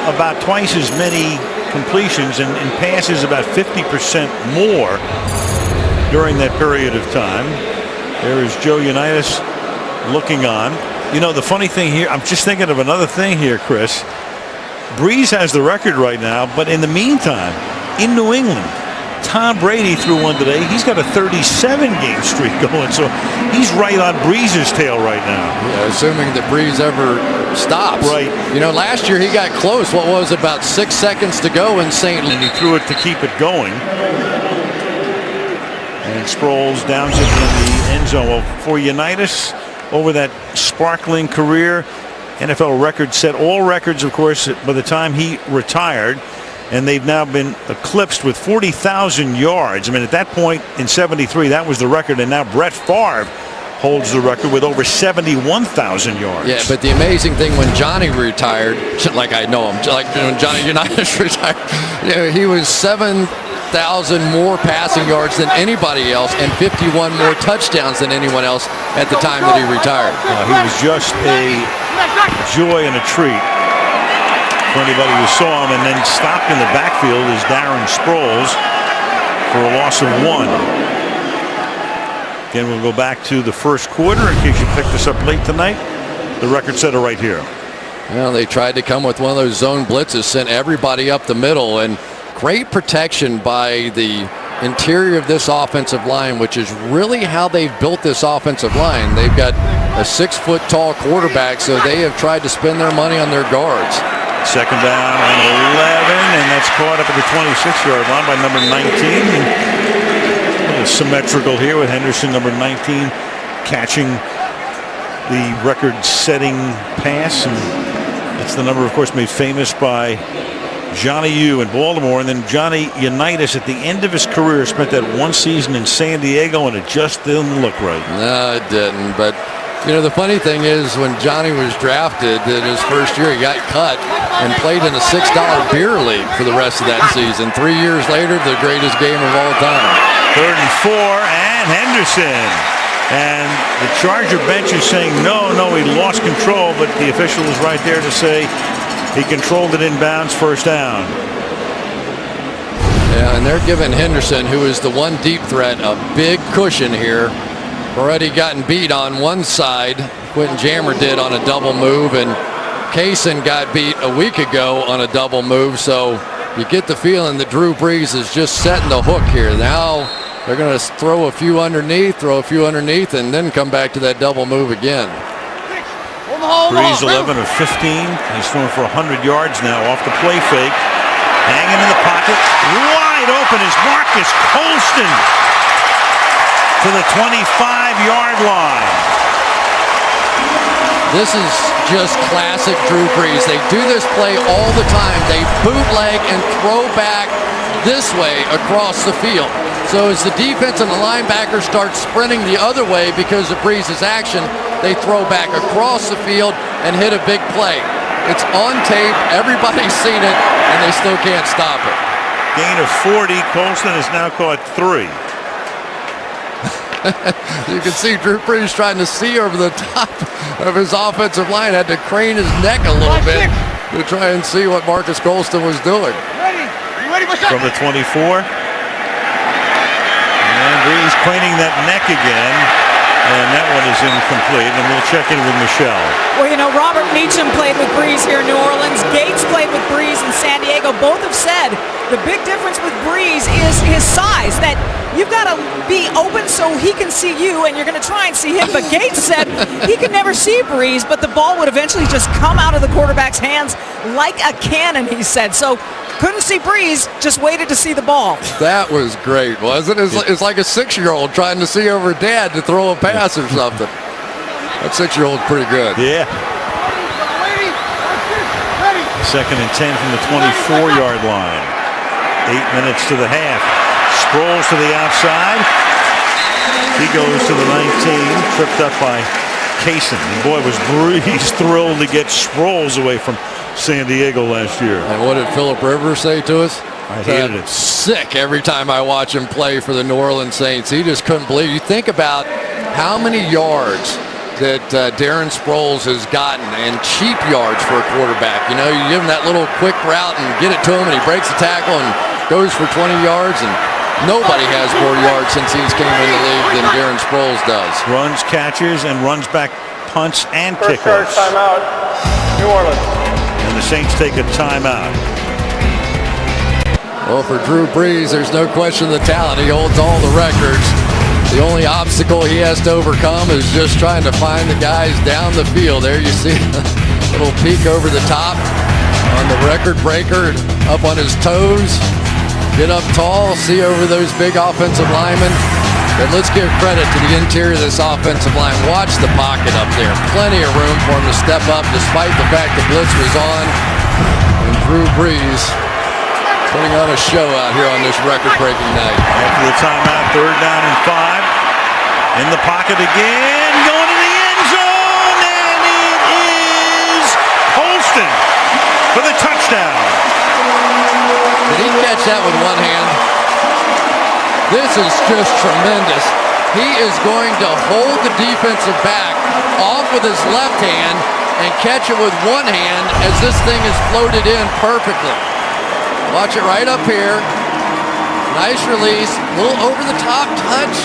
about twice as many completions and passes about 50% more during that period of time. There is Joe Unitas looking on. You know, the funny thing here, I'm just thinking of another thing here, Chris. Brees has the record right now, but in the meantime, in New England, Tom Brady threw one today. He's got a 37-game streak going, so he's right on Brees' tail right now. Yeah, assuming that Brees ever stops. Right. You know, last year he got close. What was it, about 6 seconds to go in St. Louis? And he threw it to keep it going. And Sproles downs it in the end zone. Well, for Unitas, over that sparkling career, NFL record set all records, of course, by the time he retired. And they've now been eclipsed with 40,000 yards. I mean, at that point in 73, that was the record. And now Brett Favre holds the record with over 71,000 yards. Yeah, but the amazing thing, when Johnny retired, like I know him, like when Johnny Unitas retired, you know, he was 7,000 more passing yards than anybody else and 51 more touchdowns than anyone else at the time that he retired. He was just a joy and a treat for anybody who saw him. And then stopped in the backfield is Darren Sproles for a loss of 1. Again, we'll go back to the first quarter in case you picked this up late tonight. The record setter right here. Well, they tried to come with one of those zone blitzes, sent everybody up the middle, and great protection by the interior of this offensive line, which is really how they've built this offensive line. They've got a 6-foot-tall quarterback, so they have tried to spend their money on their guards. Second down and 11, and that's caught up at the 26-yard line by number 19. A little symmetrical here with Henderson, number 19, catching the record-setting pass, and that's the number, of course, made famous by Johnny U in Baltimore. And then Johnny Unitas at the end of his career spent that one season in San Diego, and it just didn't look right. No, it didn't. But you know, the funny thing is, when Johnny was drafted in his first year, he got cut and played in a $6 beer league for the rest of that season. 3 years later, the greatest game of all time. 3rd and 4, and Henderson. And the Charger bench is saying, no, he lost control, but the official is right there to say he controlled it inbounds, first down. Yeah, and they're giving Henderson, who is the one deep threat, a big cushion here. Already gotten beat on one side. Quentin Jammer did on a double move, and Kaysen got beat a week ago on a double move. So you get the feeling that Drew Brees is just setting the hook here. Now they're going to throw a few underneath, and then come back to that double move again. Brees 11 of 15. He's throwing for 100 yards now off the play fake. Hanging in the pocket. Wide open is Marcus Colston to the 25-yard line. This is just classic Drew Brees. They do this play all the time. They bootleg and throw back this way across the field. So as the defense and the linebackers start sprinting the other way because of Brees' action, they throw back across the field and hit a big play. It's on tape. Everybody's seen it, and they still can't stop it. Gain of 40. Colston has now caught 3. You can see Drew Brees trying to see over the top of his offensive line. Had to crane his neck a little bit to try and see what Marcus Colston was doing. From the 24. And Brees craning that neck again. And that one is incomplete, and we'll check in with Michelle. Well, you know, Robert Meacham played with Breeze here in New Orleans. Gates played with Breeze in San Diego. Both have said the big difference with Breeze is his size, that you've got to be open so he can see you, and you're going to try and see him. But Gates said he could never see Breeze, but the ball would eventually just come out of the quarterback's hands like a cannon, he said. So couldn't see Breeze, just waited to see the ball. That was great, wasn't it? It's like a 6-year-old trying to see over dad to throw a pass or something. That 6-year-old's pretty good. Yeah. Second and 10 from the 24-yard line. 8 minutes to the half. Sproles to the outside. He goes to the 19, tripped up by Kaysen. And boy, was Breeze thrilled to get Sproles away from San Diego last year. And what did Philip Rivers say to us? I hated it. Sick every time I watch him play for the New Orleans Saints. He just couldn't believe. You think about how many yards that Darren Sproles has gotten, and cheap yards for a quarterback. You know, you give him that little quick route and get it to him, and he breaks the tackle and goes for 20 yards, and nobody has more yards since he's came in the league than Darren Sproles does. Runs, catches, and runs back punts and First kickoffs. charge timeout, New Orleans. And the Saints take a timeout. Well, for Drew Brees, there's no question the talent. He holds all the records. The only obstacle he has to overcome is just trying to find the guys down the field. There you see a little peek over the top on the record breaker, up on his toes. Get up tall, see over those big offensive linemen. But let's give credit to the interior of this offensive line. Watch the pocket up there. Plenty of room for him to step up despite the fact the blitz was on. And Drew Brees putting on a show out here on this record-breaking night. After the timeout, 3rd down and 5. In the pocket again, going to the end zone, and it is Holston for the touchdown. Did he catch that with one hand? This is just tremendous. He is going to hold the defensive back off with his left hand and catch it with one hand as this thing is floated in perfectly. Watch it right up here. Nice release, a little over the top touch.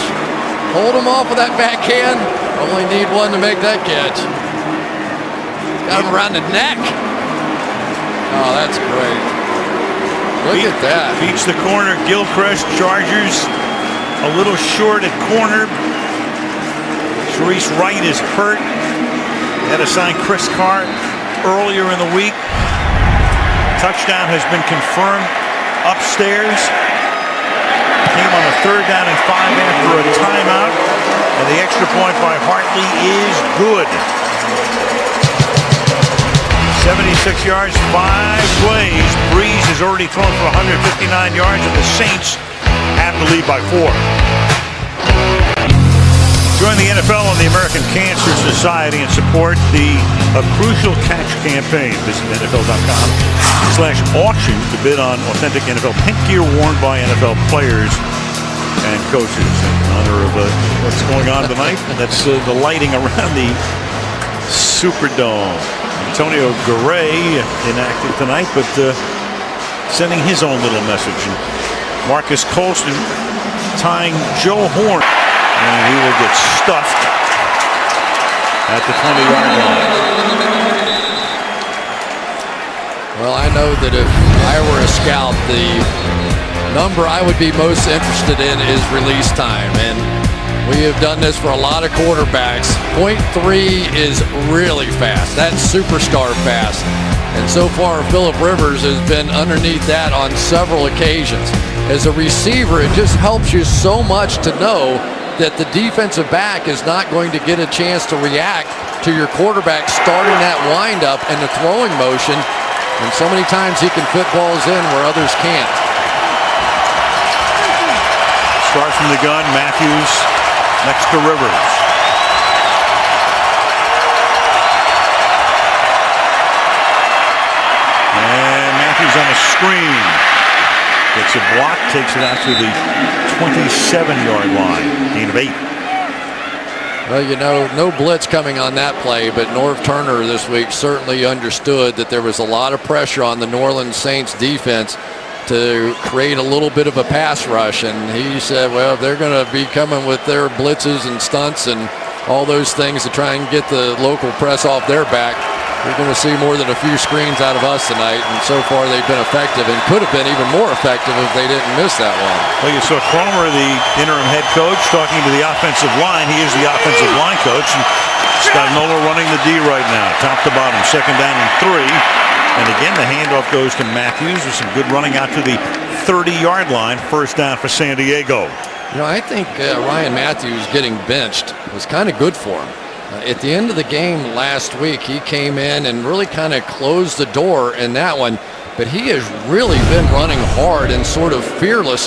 Hold him off with that backhand. Only need one to make that catch. Got him around the neck. Oh, that's great. Look at that. Beats the corner. Gilchrist, Chargers a little short at corner. Sharice Wright is hurt. Had to sign Chris Carr earlier in the week. Touchdown has been confirmed upstairs. Came on a 3rd down and 5 after a timeout. And the extra point by Hartley is good. 76 yards, 5 plays. Breeze has already thrown for 159 yards, and the Saints have the lead by 4. Join the NFL and the American Cancer Society and support the A Crucial Catch campaign. Visit NFL.com/auction to bid on authentic NFL pink gear worn by NFL players and coaches. In honor of what's going on tonight, that's the lighting around the Superdome. Antonio Garay inactive tonight, but sending his own little message. And Marcus Colston tying Joe Horn. And he will get stuffed at the 20-yard line. Well, I know that if I were a scout, the number I would be most interested in is release time. And we have done this for a lot of quarterbacks. 0.3 is really fast. That's superstar fast. And so far, Philip Rivers has been underneath that on several occasions. As a receiver, it just helps you so much to know that the defensive back is not going to get a chance to react to your quarterback starting that windup and the throwing motion. And so many times he can fit balls in where others can't. Start from the gun, Matthews next to Rivers. And Matthews on a screen. Gets a block, takes it out to the 27-yard line. Gain of 8. Well, you know, no blitz coming on that play, but Norv Turner this week certainly understood that there was a lot of pressure on the New Orleans Saints defense to create a little bit of a pass rush. And he said, well, they're going to be coming with their blitzes and stunts, and all those things to try and get the local press off their back. You're going to see more than a few screens out of us tonight, and so far they've been effective and could have been even more effective if they didn't miss that one. Well, you saw Cromer, the interim head coach, talking to the offensive line. He is the offensive line coach, and Spagnuolo running the D right now, top to bottom, 2nd down and 3. And again, the handoff goes to Matthews with some good running out to the 30-yard line, 1st down for San Diego. You know, I think Ryan Matthews getting benched was kind of good for him. At the end of the game last week, he came in and really kind of closed the door in that one. But he has really been running hard and sort of fearless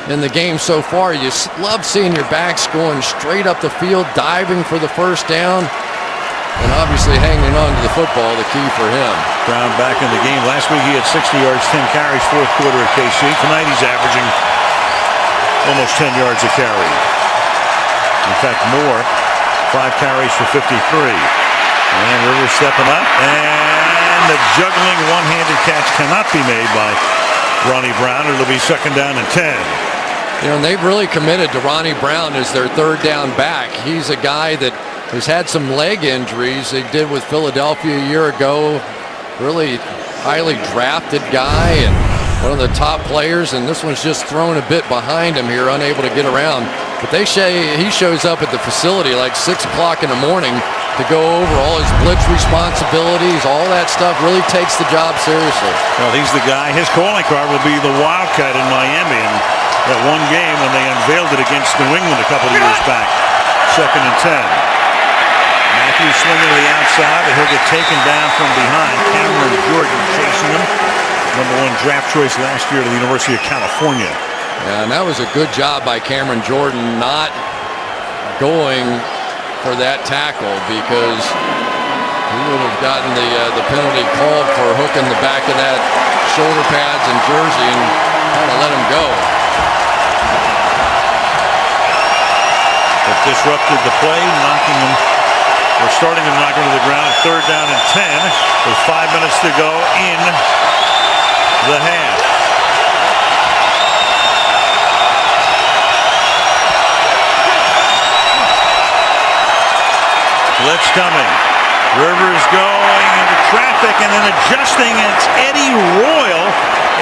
in the game so far. You love seeing your backs going straight up the field, diving for the 1st down, and obviously hanging on to the football, the key for him. Brown back in the game. Last week he had 60 yards, 10 carries, 4th quarter at KC. Tonight he's averaging almost 10 yards a carry. In fact, more. 5 carries for 53. And Rivers stepping up. And the juggling one-handed catch cannot be made by Ronnie Brown. It'll be 2nd down and 10. You know, and they've really committed to Ronnie Brown as their 3rd down back. He's a guy that has had some leg injuries. They did with Philadelphia a year ago. Really highly drafted guy and one of the top players, and this one's just thrown a bit behind him here, unable to get around. But he shows up at the facility like 6 o'clock in the morning to go over all his blitz responsibilities. All that stuff really takes the job seriously. Well, he's the guy. His calling card will be the Wildcat in Miami in that one game when they unveiled it against New England a couple of years back. 2nd and 10. Matthews swinging to the outside, but he'll get taken down from behind. Cameron Jordan chasing him. #1 draft choice last year to the University of California. Yeah, and that was a good job by Cameron Jordan not going for that tackle, because he would have gotten the penalty called for hooking the back of that shoulder pads and jersey and kind of let him go. It disrupted the play, knocking him. We're starting to knock him to the ground. 3rd down and 10 with 5 minutes to go in the half. Blitz coming. Rivers going into traffic and then adjusting. And it's Eddie Royal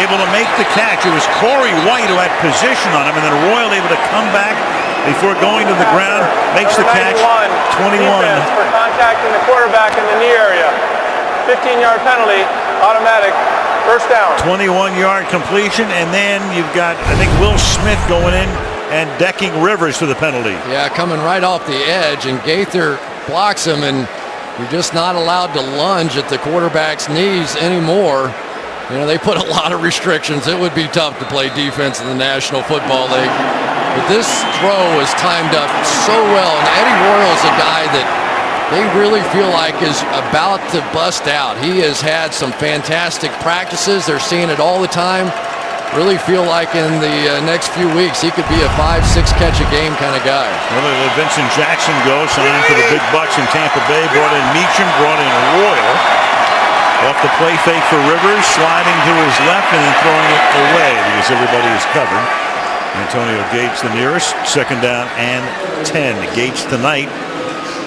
able to make the catch. It was Corey White who had position on him, and then Royal able to come back before going to the ground. Makes the catch. 21. For contacting the quarterback in the knee area. 15-yard penalty, automatic. 1st down. 21-yard completion, and then you've got, I think, Will Smith going in and decking Rivers for the penalty. Yeah, coming right off the edge, and Gaither blocks him, and you're just not allowed to lunge at the quarterback's knees anymore. You know, they put a lot of restrictions. It would be tough to play defense in the National Football League. But this throw is timed up so well, and Eddie Royal is a guy that they really feel like is about to bust out. He has had some fantastic practices. They're seeing it all the time. Really feel like in the next few weeks he could be a 5-6 catch a game kind of guy. Well, they let Vincent Jackson go, signed for the big bucks in Tampa Bay. Brought in Meacham, brought in Royal. Off the play fake for Rivers, sliding to his left and then throwing it away because everybody is covered. Antonio Gates the nearest. 2nd down and 10. Gates tonight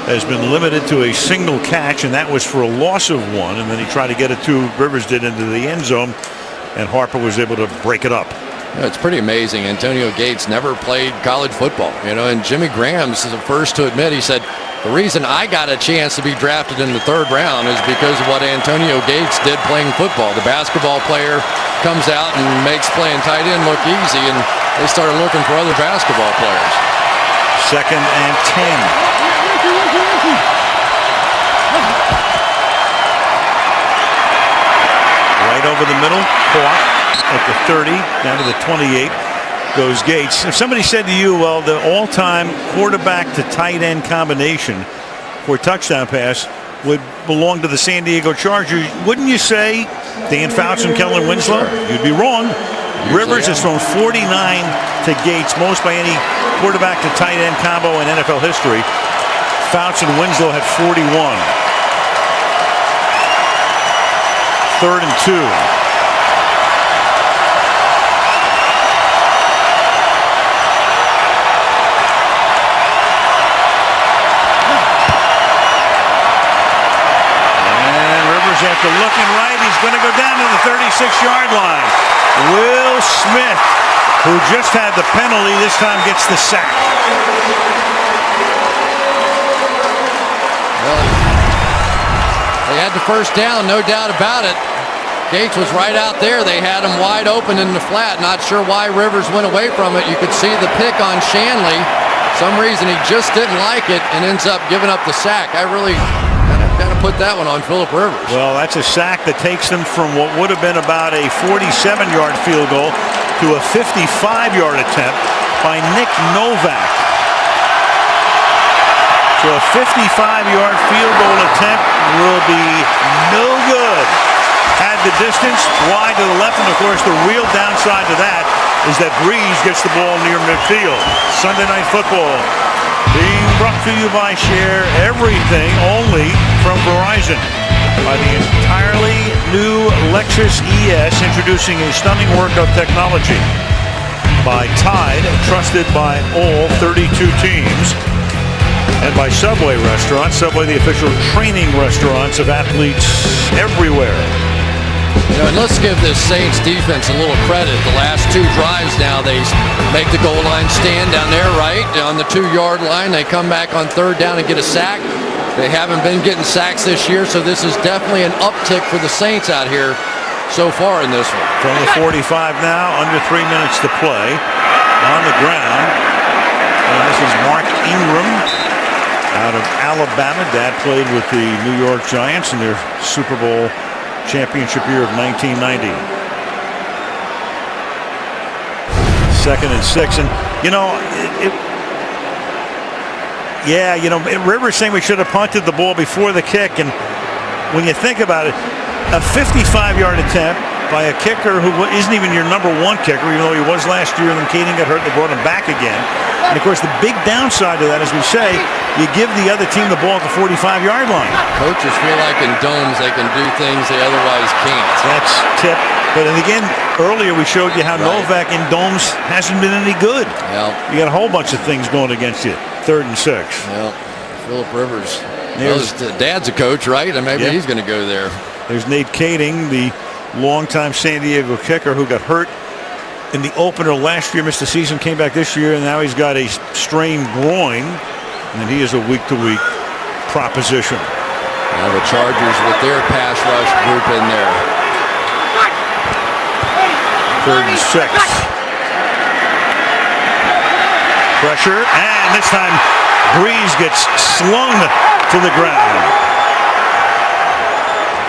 has been limited to a single catch, and that was for a loss of 1, and then he tried to get it to, Rivers did, into the end zone, and Harper was able to break it up. Yeah, it's pretty amazing. Antonio Gates never played college football, you know, and Jimmy Graham's the first to admit, he said, the reason I got a chance to be drafted in the 3rd round is because of what Antonio Gates did playing football. The basketball player comes out and makes playing tight end look easy, and they started looking for other basketball players. 2nd and 10. Right over the middle, caught at the 30, down to the 28 goes Gates. If somebody said to you, well, the all-time quarterback to tight end combination for a touchdown pass would belong to the San Diego Chargers, wouldn't you say Dan Fouts and Kellen Winslow? You'd be wrong. Rivers has thrown 49 to Gates, most by any quarterback to tight end combo in NFL history. Fouts and Winslow had 41. 3rd and 2. Tucker looking right. He's going to go down to the 36-yard line. Will Smith, who just had the penalty, this time gets the sack. Well, they had the first down, no doubt about it. Gates was right out there. They had him wide open in the flat. Not sure why Rivers went away from it. You could see the pick on Shanley. Some reason he just didn't like it and ends up giving up the sack. I really got to put that one on Philip Rivers. Well, that's a sack that takes them from what would have been about a 47-yard field goal to a 55-yard attempt by Nick Novak. So a 55-yard field goal attempt will be no good. Had the distance wide to the left, and of course the real downside to that is that Breeze gets the ball near midfield. Sunday Night Football being brought to you by Share Everything, only from Verizon. By the entirely new Lexus ES, introducing a stunning work of technology. By Tide, trusted by all 32 teams. And by Subway Restaurants, Subway the official training restaurants of athletes everywhere. You know, and let's give this Saints defense a little credit. The last two drives now, they make the goal line stand down there, right? On the 2-yard line, they come back on third down and get a sack. They haven't been getting sacks this year, so this is definitely an uptick for the Saints out here so far in this one. From the 45 now, under 3 minutes to play. On the ground. And this is Mark Ingram out of Alabama. Dad played with the New York Giants in their Super Bowl championship year of 1990. 2nd and 6, and Rivers saying we should have punted the ball before the kick, and when you think about it, a 55-yard attempt by a kicker who isn't even your number one kicker, even though he was last year, and then Kading got hurt, they brought him back again. And of course, the big downside to that, as we say, you give the other team the ball at the 45-yard line. Coaches feel like in domes they can do things they otherwise can't. That's tip. But and again, earlier we showed you how Novak in domes hasn't been any good. Well, you got a whole bunch of things going against you. 3rd and 6. Well, Philip Rivers. Dad's a coach, right? And maybe he's going to go there. There's Nate Kading, the longtime San Diego kicker who got hurt in the opener last year, missed the season, came back this year, and now he's got a strained groin, and he is a week-to-week proposition. Now the Chargers with their pass rush group in there. 3rd and 6. Pressure, and this time Breeze gets slung to the ground.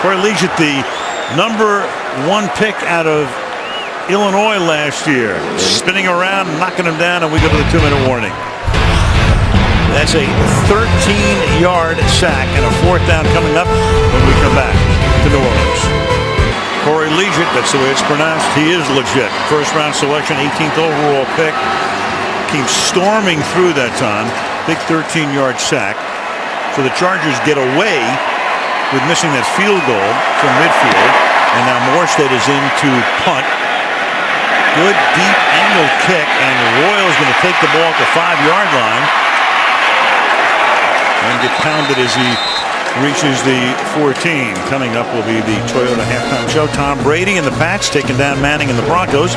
Corey Liuget, the number 1 pick out of Illinois last year, spinning around, knocking him down, and we go to the 2-minute warning. That's a 13-yard sack and a 4th down coming up when we come back to New Orleans. Corey Liuget, that's the way it's pronounced. He is legit. 1st-round selection, 18th overall pick. Came storming through that time. Big 13-yard sack. So the Chargers get away with missing that field goal from midfield. And now Morstead is in to punt. Good deep angle kick, and Royal's going to take the ball at the 5-yard line and get pounded as he reaches the 14. Coming up will be the Toyota halftime show. Tom Brady and the Pats taking down Manning and the Broncos.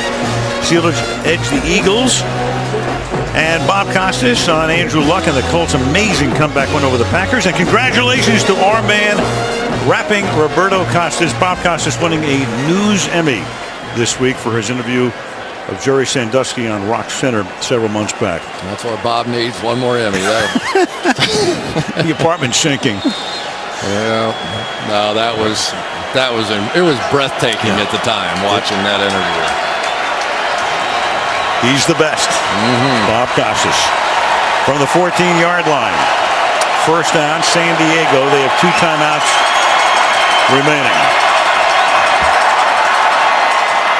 Steelers edge the Eagles. And Bob Costas on Andrew Luck and the Colts' amazing comeback win over the Packers. And congratulations to our man rapping Roberto Costas. Bob Costas winning a News Emmy this week for his interview of Jerry Sandusky on Rock Center several months back. That's why Bob needs one more Emmy. The apartment's sinking. Yeah, no, it was breathtaking at the time watching that interview. He's the best. Bob Costas from the 14-yard line. 1st down, San Diego. They have 2 timeouts remaining.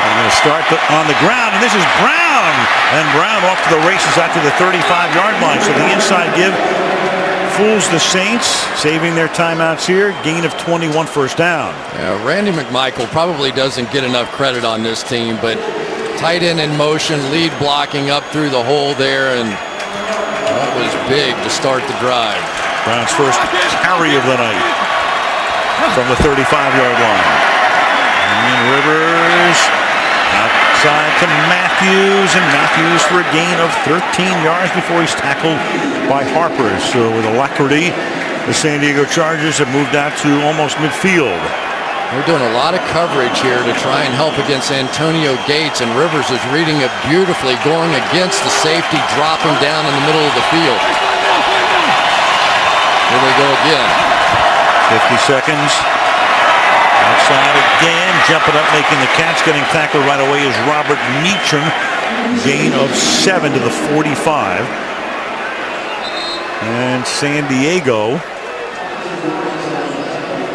I'm going to start on the ground, and this is Brown. And Brown off to the races out to the 35-yard line. So the inside give fools the Saints, saving their timeouts here. Gain of 21, 1st down. Yeah, Randy McMichael probably doesn't get enough credit on this team, but tight end in motion, lead blocking up through the hole there, and that was big to start the drive. Brown's first carry of the night. from the 35-yard line. And Rivers outside to Matthews, and Matthews for a gain of 13 yards before he's tackled by Harper. So with alacrity, the San Diego Chargers have moved out to almost midfield. They're doing a lot of coverage here to try and help against Antonio Gates, and Rivers is reading it beautifully, going against the safety, dropping down in the middle of the field. Here they go again. 50 seconds. Outside again, jumping up, making the catch, getting tackled right away is Robert Meacham. Gain of 7 to the 45. And San Diego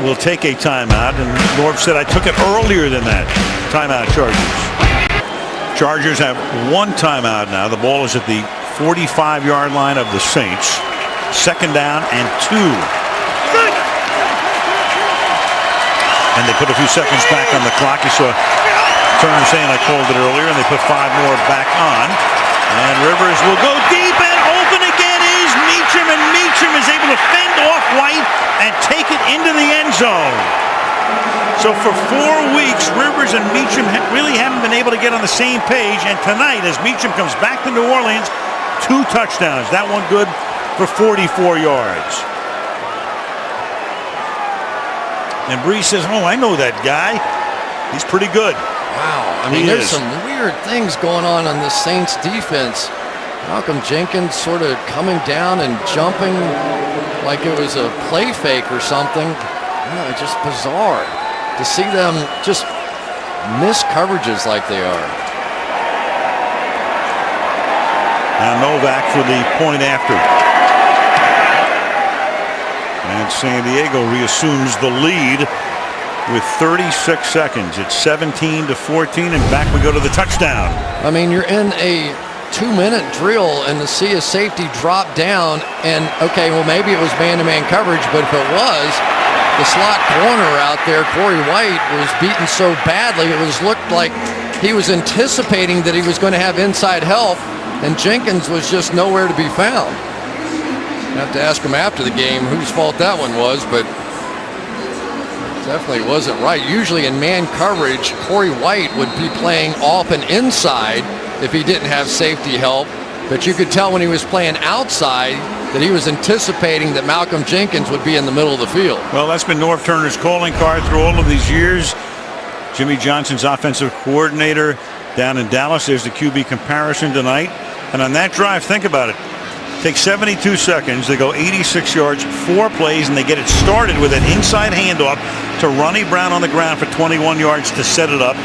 will take a timeout, and Norv said I took it earlier than that. Timeout, Chargers. Chargers have 1 timeout now. The ball is at the 45-yard line of the Saints. 2nd down and 2. And they put a few seconds back on the clock. You saw Turner saying I called it earlier, and they put 5 more back on. And Rivers will go deep, and open again is Meacham, and Meacham is able to fend off White and take it into the end zone. So for 4 weeks, Rivers and Meacham really haven't been able to get on the same page. And tonight, as Meacham comes back to New Orleans, 2 touchdowns. That one good for 44 yards. And Brees says, oh, I know that guy. He's pretty good. Wow. I mean, there's some weird things going on the Saints defense. Malcolm Jenkins sort of coming down and jumping like it was a play fake or something. Just bizarre to see them just miss coverages like they are. Now Novak for the point after. And San Diego reassumes the lead with 36 seconds. It's 17-14, and back we go to the touchdown. I mean, you're in a 2-minute drill and to see a safety drop down, and okay, well, maybe it was man-to-man coverage, but if it was, the slot corner out there, Corey White, was beaten so badly it looked like he was anticipating that he was going to have inside help, and Jenkins was just nowhere to be found. Have to ask him after the game whose fault that one was, but definitely wasn't right. Usually in man coverage, Corey White would be playing off and inside if he didn't have safety help, but you could tell when he was playing outside that he was anticipating that Malcolm Jenkins would be in the middle of the field. Well, that's been Norv Turner's calling card through all of these years. Jimmy Johnson's offensive coordinator down in Dallas. There's the QB comparison tonight. And on that drive, think about it. Take 72 seconds. They go 86 yards, 4 plays, and they get it started with an inside handoff to Ronnie Brown on the ground for 21 yards to set it up.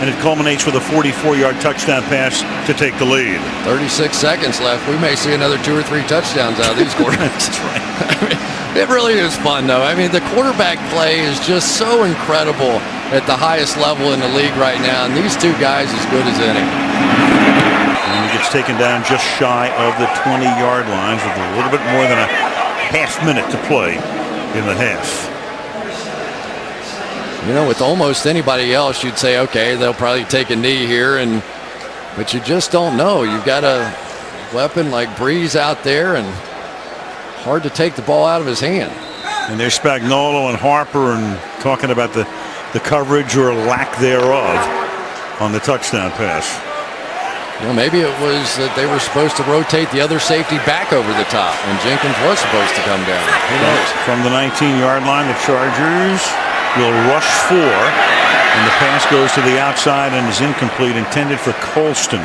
And it culminates with a 44-yard touchdown pass to take the lead. 36 seconds left. We may see another 2 or 3 touchdowns out of these quarterbacks. That's right. I mean, it really is fun, though. I mean, the quarterback play is just so incredible at the highest level in the league right now, and these 2 guys as good as any. And he gets taken down just shy of the 20-yard lines with a little bit more than a half minute to play in the half. You know, with almost anybody else, you'd say, okay, they'll probably take a knee here, but you just don't know. You've got a weapon like Brees out there, and hard to take the ball out of his hand. And there's Spagnuolo and Harper and talking about the coverage or lack thereof on the touchdown pass. You know, maybe it was that they were supposed to rotate the other safety back over the top, and Jenkins was supposed to come down. Who knows? From the 19-yard line, the Chargers will rush 4, and the pass goes to the outside and is incomplete, intended for Colston.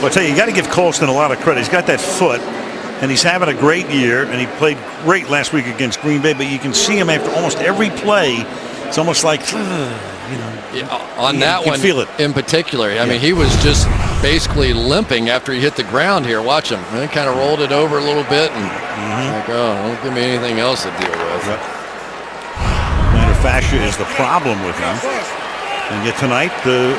Well, I tell you, you got to give Colston a lot of credit. He's got that foot, and he's having a great year, and he played great last week against Green Bay, but you can see him after almost every play. It's almost like, on that one feel it. In particular, I mean, he was just basically limping after he hit the ground here. Watch him. And he kind of rolled it over a little bit, and like, oh, don't give me anything else to deal with. Plantar fascia is the problem with him. And yet tonight, a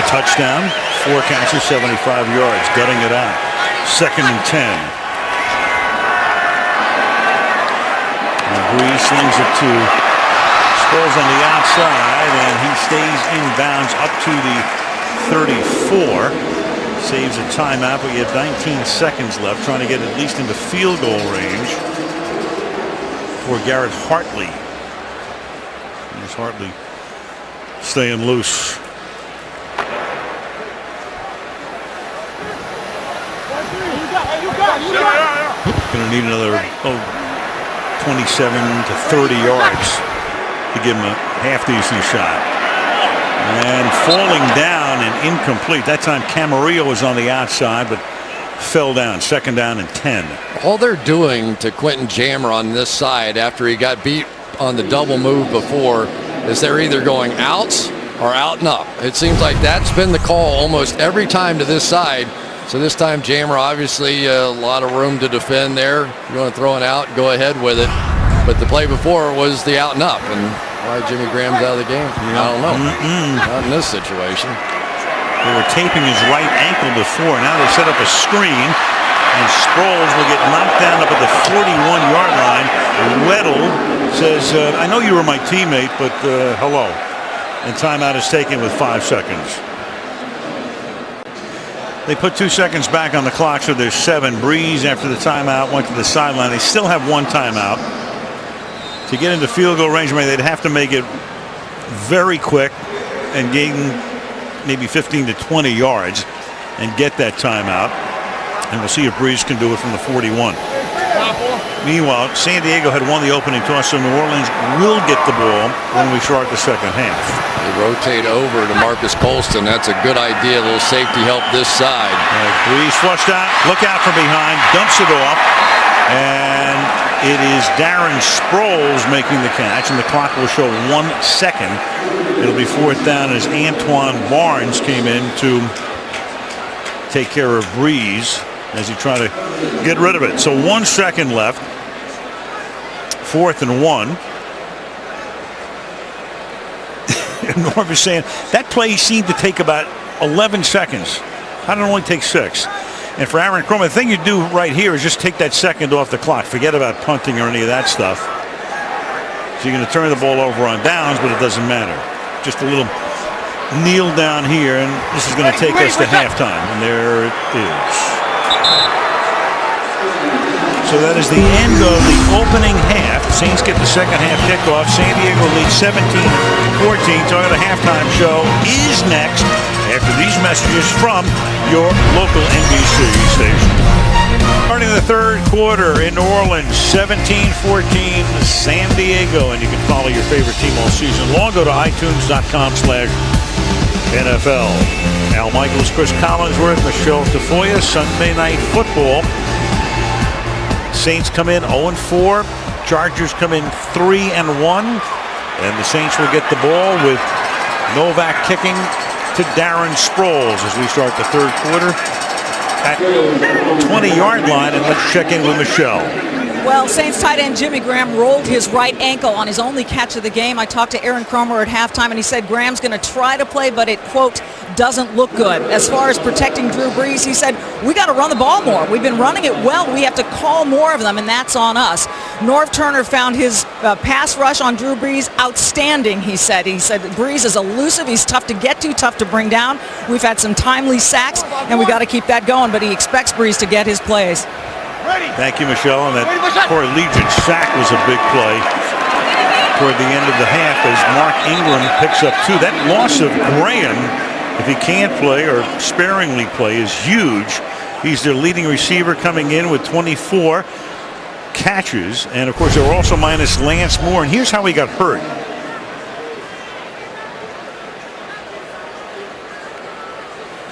touchdown, 4 catches, 75 yards, gutting it out. 2nd and 10. And Brees slings it to Sproles on the outside, and he stays in bounds up to the 34. Saves a timeout, but you have 19 seconds left, trying to get at least into field goal range. for Garrett Hartley. Here's Hartley staying loose. Going to need another 27 to 30 yards to give him a half decent shot. And falling down and incomplete. That time Camarillo was on the outside, but fell down. Second down and 10. All they're doing to Quentin Jammer on this side after he got beat on the double move before is they're either going outs or out and up. It seems like that's been the call almost every time to this side. So this time Jammer, obviously a lot of room to defend there. You want to throw it out, go ahead with it. But the play before was the out and up, and why Jimmy Graham's out of the game, I don't know. Not in this situation. They were taping his right ankle before. Now they set up a screen, and Sproles will get knocked down up at the 41-yard line. Weddle says, I know you were my teammate, but hello. And timeout is taken with 5 seconds. They put 2 seconds back on the clock, so there's 7. Breeze, after the timeout, went to the sideline. They still have 1 timeout. To get into field goal range, they'd have to make it very quick and gain maybe 15 to 20 yards and get that timeout. And we'll see if Breeze can do it from the 41. Meanwhile, San Diego had won the opening toss, so New Orleans will get the ball when we start the second half. They rotate over to Marcus Colston. That's a good idea. A little safety help this side. Breeze flushed out. Look out from behind. Dumps it off. And it is Darren Sproles making the catch, and the clock will show 1 second. It'll be 4th down as Antoine Barnes came in to take care of Breeze as he tried to get rid of it. So 1 second left. 4th and 1. And Norv is saying that play seemed to take about 11 seconds. How did it only take 6? And for Aaron Kromer, the thing you do right here is just take that second off the clock. Forget about punting or any of that stuff. So you're going to turn the ball over on downs, but it doesn't matter. Just a little kneel down here, and this is going to take us to halftime. And there it is. So that is the end of the opening half. Saints get the second half kickoff. San Diego leads 17-14. Talking the halftime show is next after these messages from your local NBC station. Starting the third quarter in New Orleans, 17-14 San Diego, and you can follow your favorite team all season long. Go to iTunes.com/NFL. Al Michaels, Chris Collinsworth, Michelle Tafoya. Sunday Night Football. Saints come in 0-4. Chargers come in 3-1. And the Saints will get the ball with Novak kicking to Darren Sproles as we start the third quarter at 20-yard line. And let's check in with Michelle. Well, Saints tight end Jimmy Graham rolled his right ankle on his only catch of the game. I talked to Aaron Kromer at halftime, and he said Graham's going to try to play, but it, quote, doesn't look good. As far as protecting Drew Brees, he said, we got to run the ball more. We've been running it well. We have to call more of them, and that's on us. Norv Turner found his pass rush on Drew Brees outstanding, he said. He said Brees is elusive. He's tough to get to, tough to bring down. We've had some timely sacks, and we got to keep that going, but he expects Brees to get his plays. Thank you, Michelle. And that Corey Legion sack was a big play toward the end of the half as Mark Ingram picks up 2. That loss of Graham, if he can't play or sparingly play, is huge. He's their leading receiver coming in with 24 catches. And, of course, they were also minus Lance Moore. And here's how he got hurt.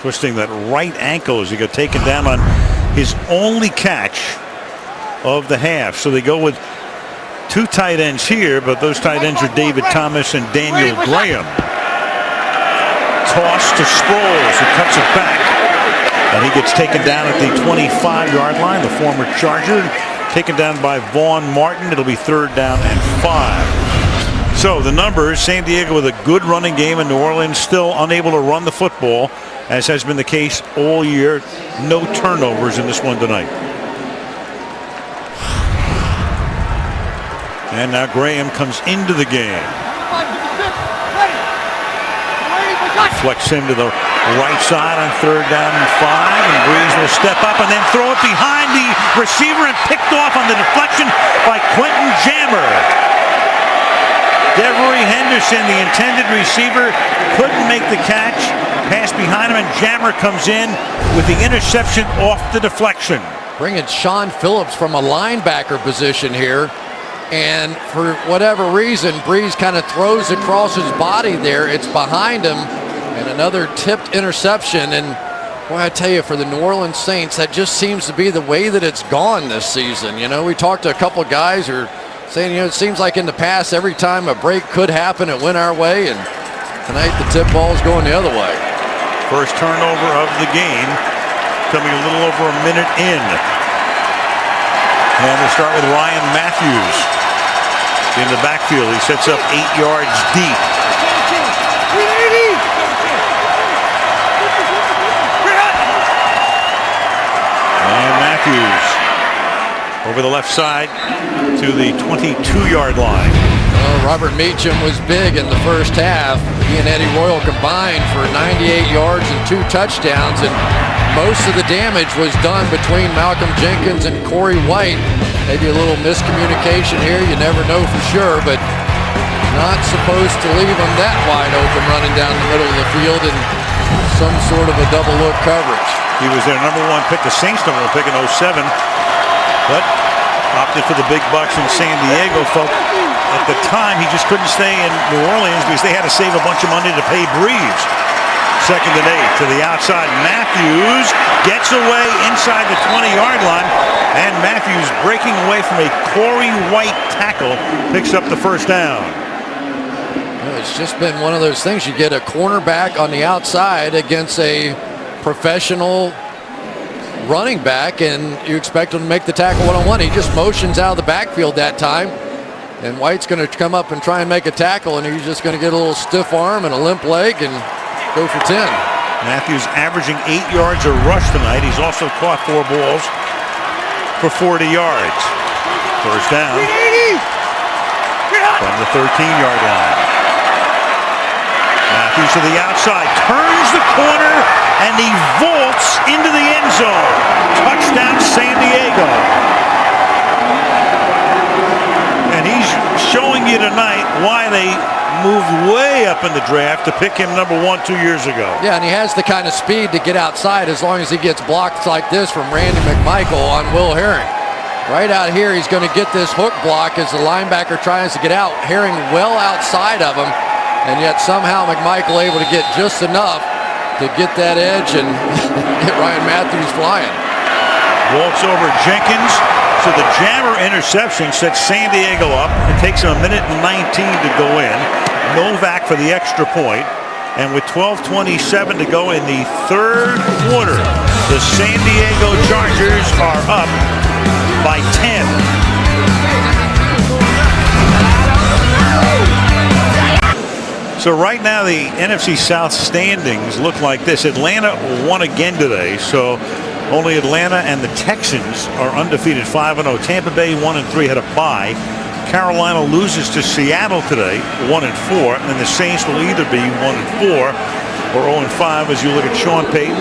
Twisting that right ankle as he got taken down on his only catch of the half. So they go with 2 tight ends here, but those tight ends are David Thomas and Daniel Graham. Toss to Sproles, who cuts it back. And he gets taken down at the 25-yard line, the former Charger. Taken down by Vaughn Martin. It'll be 3rd down and 5. So the numbers, San Diego with a good running game, and New Orleans still unable to run the football, as has been the case all year. No turnovers in this one tonight. And now Graham comes into the game. Flex him to the right side on 3rd down and 5, and Breeze will step up and then throw it behind the receiver and picked off on the deflection by Quentin Jammer. Devery Henderson, the intended receiver, couldn't make the catch. Pass behind him, and Jammer comes in with the interception off the deflection. Bringing Sean Phillips from a linebacker position here. And for whatever reason, Breeze kind of throws across his body there. It's behind him. And another tipped interception. And boy, I tell you, for the New Orleans Saints, that just seems to be the way that it's gone this season. You know, we talked to a couple guys who are saying, you know, it seems like in the past, every time a break could happen, it went our way. And tonight, the tip ball is going the other way. First turnover of the game, coming a little over a minute in. And we'll start with Ryan Matthews in the backfield. He sets up 8 yards deep. And Matthews over the left side to the 22-yard line. Well, Robert Meacham was big in the first half. He and Eddie Royal combined for 98 yards and 2 touchdowns, and most of the damage was done between Malcolm Jenkins and Corey White. Maybe a little miscommunication here. You never know for sure, but not supposed to leave him that wide open running down the middle of the field in some sort of a double look coverage. He was their number 1 pick, the Saints number 1 pick in 07, but opted for the big bucks in San Diego. Felt at the time he just couldn't stay in New Orleans because they had to save a bunch of money to pay Breeze. 2nd and 8 to the outside. Matthews gets away inside the 20-yard line, and Matthews, breaking away from a Corey White tackle, picks up the first down. It's just been one of those things. You get a cornerback on the outside against a professional running back, and you expect him to make the tackle one-on-one. He just motions out of the backfield that time, and White's going to come up and try and make a tackle, and he's just going to get a little stiff arm and a limp leg and go for 10. Matthews averaging 8 yards a rush tonight. He's also caught 4 balls for 40 yards. First down from the 13-yard line. Matthews to the outside, turns the corner, and he vaults into the end zone. Touchdown, San Diego. And he's showing you tonight why they moved way up in the draft to pick him number 1 2 years ago. Yeah, and he has the kind of speed to get outside as long as he gets blocks like this from Randy McMichael on Will Herring. Right out here, he's going to get this hook block as the linebacker tries to get out. Herring well outside of him, and yet somehow McMichael able to get just enough to get that edge and get Ryan Matthews flying. Walks over Jenkins. So the Jammer interception sets San Diego up. It takes him a minute and 19 to go in. Novak for the extra point. And with 12:27 to go in the 3rd quarter, the San Diego Chargers are up by 10. So right now the NFC South standings look like this. Atlanta won again today, so only Atlanta and the Texans are undefeated 5-0. Tampa Bay 1-3 had a bye. Carolina loses to Seattle today 1-4, and the Saints will either be 1-4 or 0-5 as you look at Sean Payton,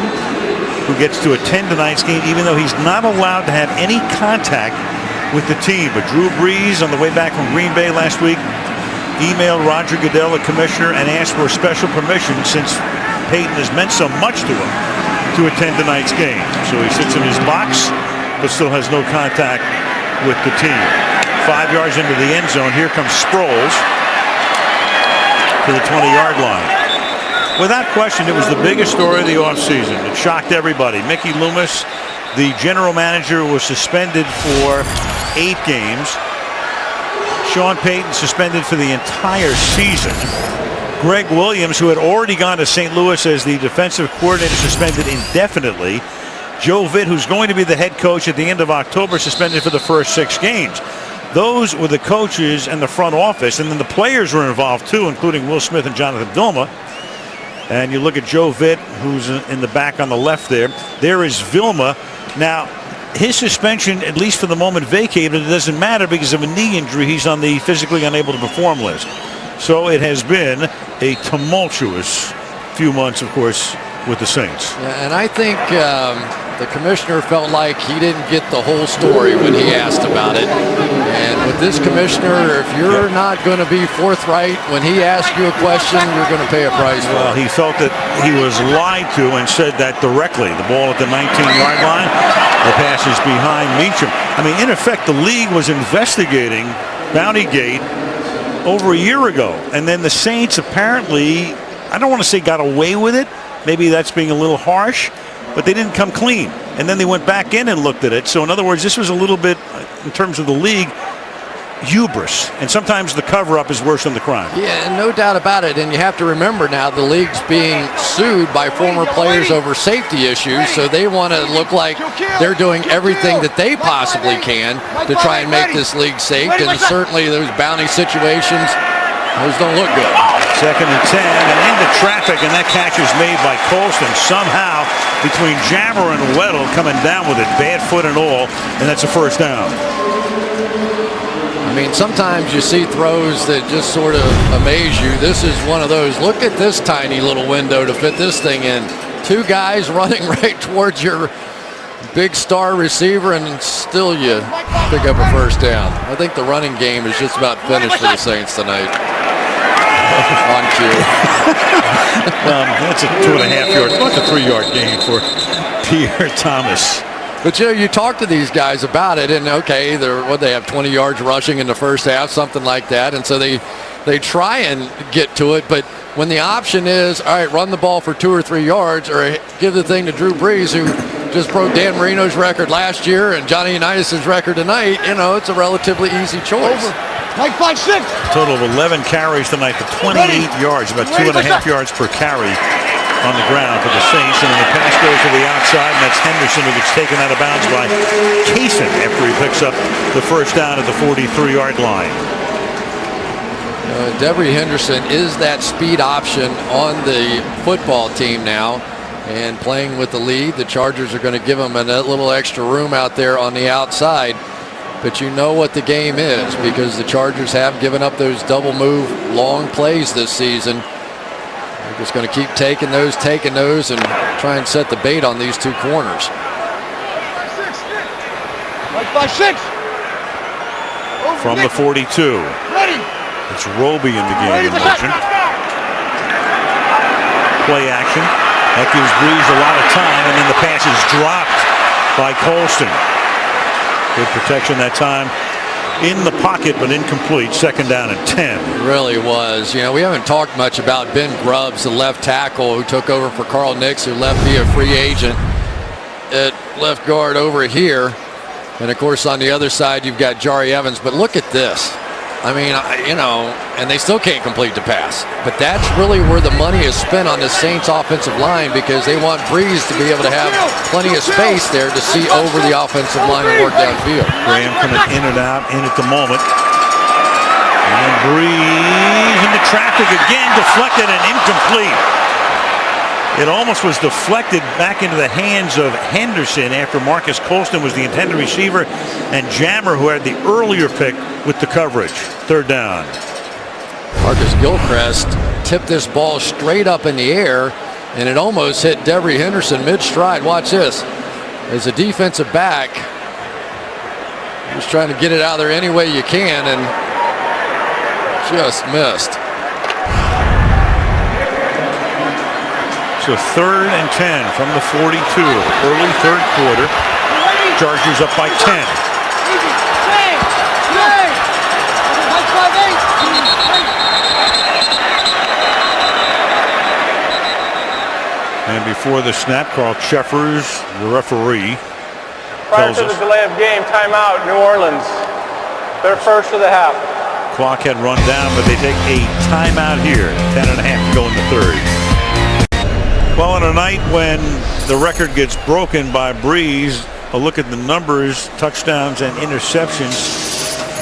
who gets to attend tonight's game even though he's not allowed to have any contact with the team. But Drew Brees, on the way back from Green Bay last week, emailed Roger Goodell, the commissioner, and asked for special permission since Payton has meant so much to him to attend tonight's game. So he sits in his box but still has no contact with the team. 5 yards into the end zone, here comes Sproles to the 20-yard line. Without question, it was the biggest story of the offseason. It shocked everybody. Mickey Loomis, the general manager, was suspended for 8 games. Sean Payton suspended for the entire season. Greg Williams, who had already gone to St. Louis as the defensive coordinator, suspended indefinitely. Joe Vitt, who's going to be the head coach at the end of October, suspended for the first 6 games. Those were the coaches and the front office, and then the players were involved too, including Will Smith and Jonathan Vilma. And you look at Joe Vitt, who's in the back on the left there. There is Vilma. Now, his suspension, at least for the moment, vacated. It doesn't matter because of a knee injury. He's on the physically unable to perform list. So it has been a tumultuous few months, of course, with the Saints. Yeah, and I think the commissioner felt like he didn't get the whole story when he asked about it. And with this commissioner, if you're not going to be forthright when he asks you a question, you're going to pay a price for Well, it. he felt that he was lied to and said that directly. The ball at the 19-yard line, the pass is behind Meacham. I mean, in effect, the league was investigating Bountygate over a year ago. And then the Saints apparently, I don't want to say got away with it. Maybe that's being a little harsh, but they didn't come clean. And then they went back in and looked at it. So in other words, this was a little bit, in terms of the league, hubris. And sometimes the cover-up is worse than the crime. Yeah, no doubt about it. And you have to remember now the league's being sued by former players over safety issues, so they want to look like they're doing everything that they possibly can to try and make this league safe. And certainly those bounty situations, those don't look good. 2nd and 10, and into traffic, and that catch is made by Colston somehow between Jammer and Weddle, coming down with it, bad foot and all, and that's a first down. I mean, sometimes you see throws that just sort of amaze you. This is one of those. Look at this tiny little window to fit this thing in. 2 guys running right towards your big star receiver, and still you pick up a first down. I think the running game is just about finished for the Saints tonight. On cue. That's a 2.5-yard, it's a 3-yard gain for Pierre Thomas. But you talk to these guys about it, and okay, they have 20 yards rushing in the first half, something like that, and so they try and get to it. But when the option is, all right, run the ball for 2 or 3 yards, or give the thing to Drew Brees, who just broke Dan Marino's record last year and Johnny Unitas' record tonight, it's a relatively easy choice. Mike 5-6. Total of 11 carries tonight for 28 yards, about 2.5 yards per carry on the ground for the Saints. And then the pass goes to the outside, and that's Henderson who gets taken out of bounds by Kaysen after he picks up the first down at the 43-yard line. Devery Henderson is that speed option on the football team now, and playing with the lead, the Chargers are going to give him a little extra room out there on the outside. But you know what the game is, because the Chargers have given up those double move long plays this season. They're just going to keep taking those, and try and set the bait on these 2 corners. Mike 5-6. From the 42. Ready. It's Roby in the game in motion. Play action. That gives Brees a lot of time, and then the pass is dropped by Colston. Good protection that time in the pocket, but incomplete. 2nd down and 10. It really was. We haven't talked much about Ben Grubbs, the left tackle who took over for Carl Nix, who left via free agent at left guard over here. And of course on the other side you've got Jari Evans. But look at this. I mean, and they still can't complete the pass. But that's really where the money is spent on the Saints offensive line, because they want Brees to be able to have plenty of space there to see over the offensive line and work downfield. Graham coming in and out in at the moment. And Brees into traffic again, deflected and incomplete. It almost was deflected back into the hands of Henderson after Marcus Colston was the intended receiver, and Jammer, who had the earlier pick, with the coverage. 3rd down. Marcus Gilchrist tipped this ball straight up in the air, and it almost hit Devery Henderson mid-stride. Watch this. As a defensive back, just trying to get it out there any way you can, and just missed. So 3rd and 10 from the 42. Early 3rd quarter. Chargers up by 10. And before the snap, Carl Cheffers, the referee, Prior to the delay of game, timeout, New Orleans. Their first of the half. Clock had run down, but they take a timeout here. 10.5 to go in the 3rd. Well, on a night when the record gets broken by Brees, a look at the numbers, touchdowns and interceptions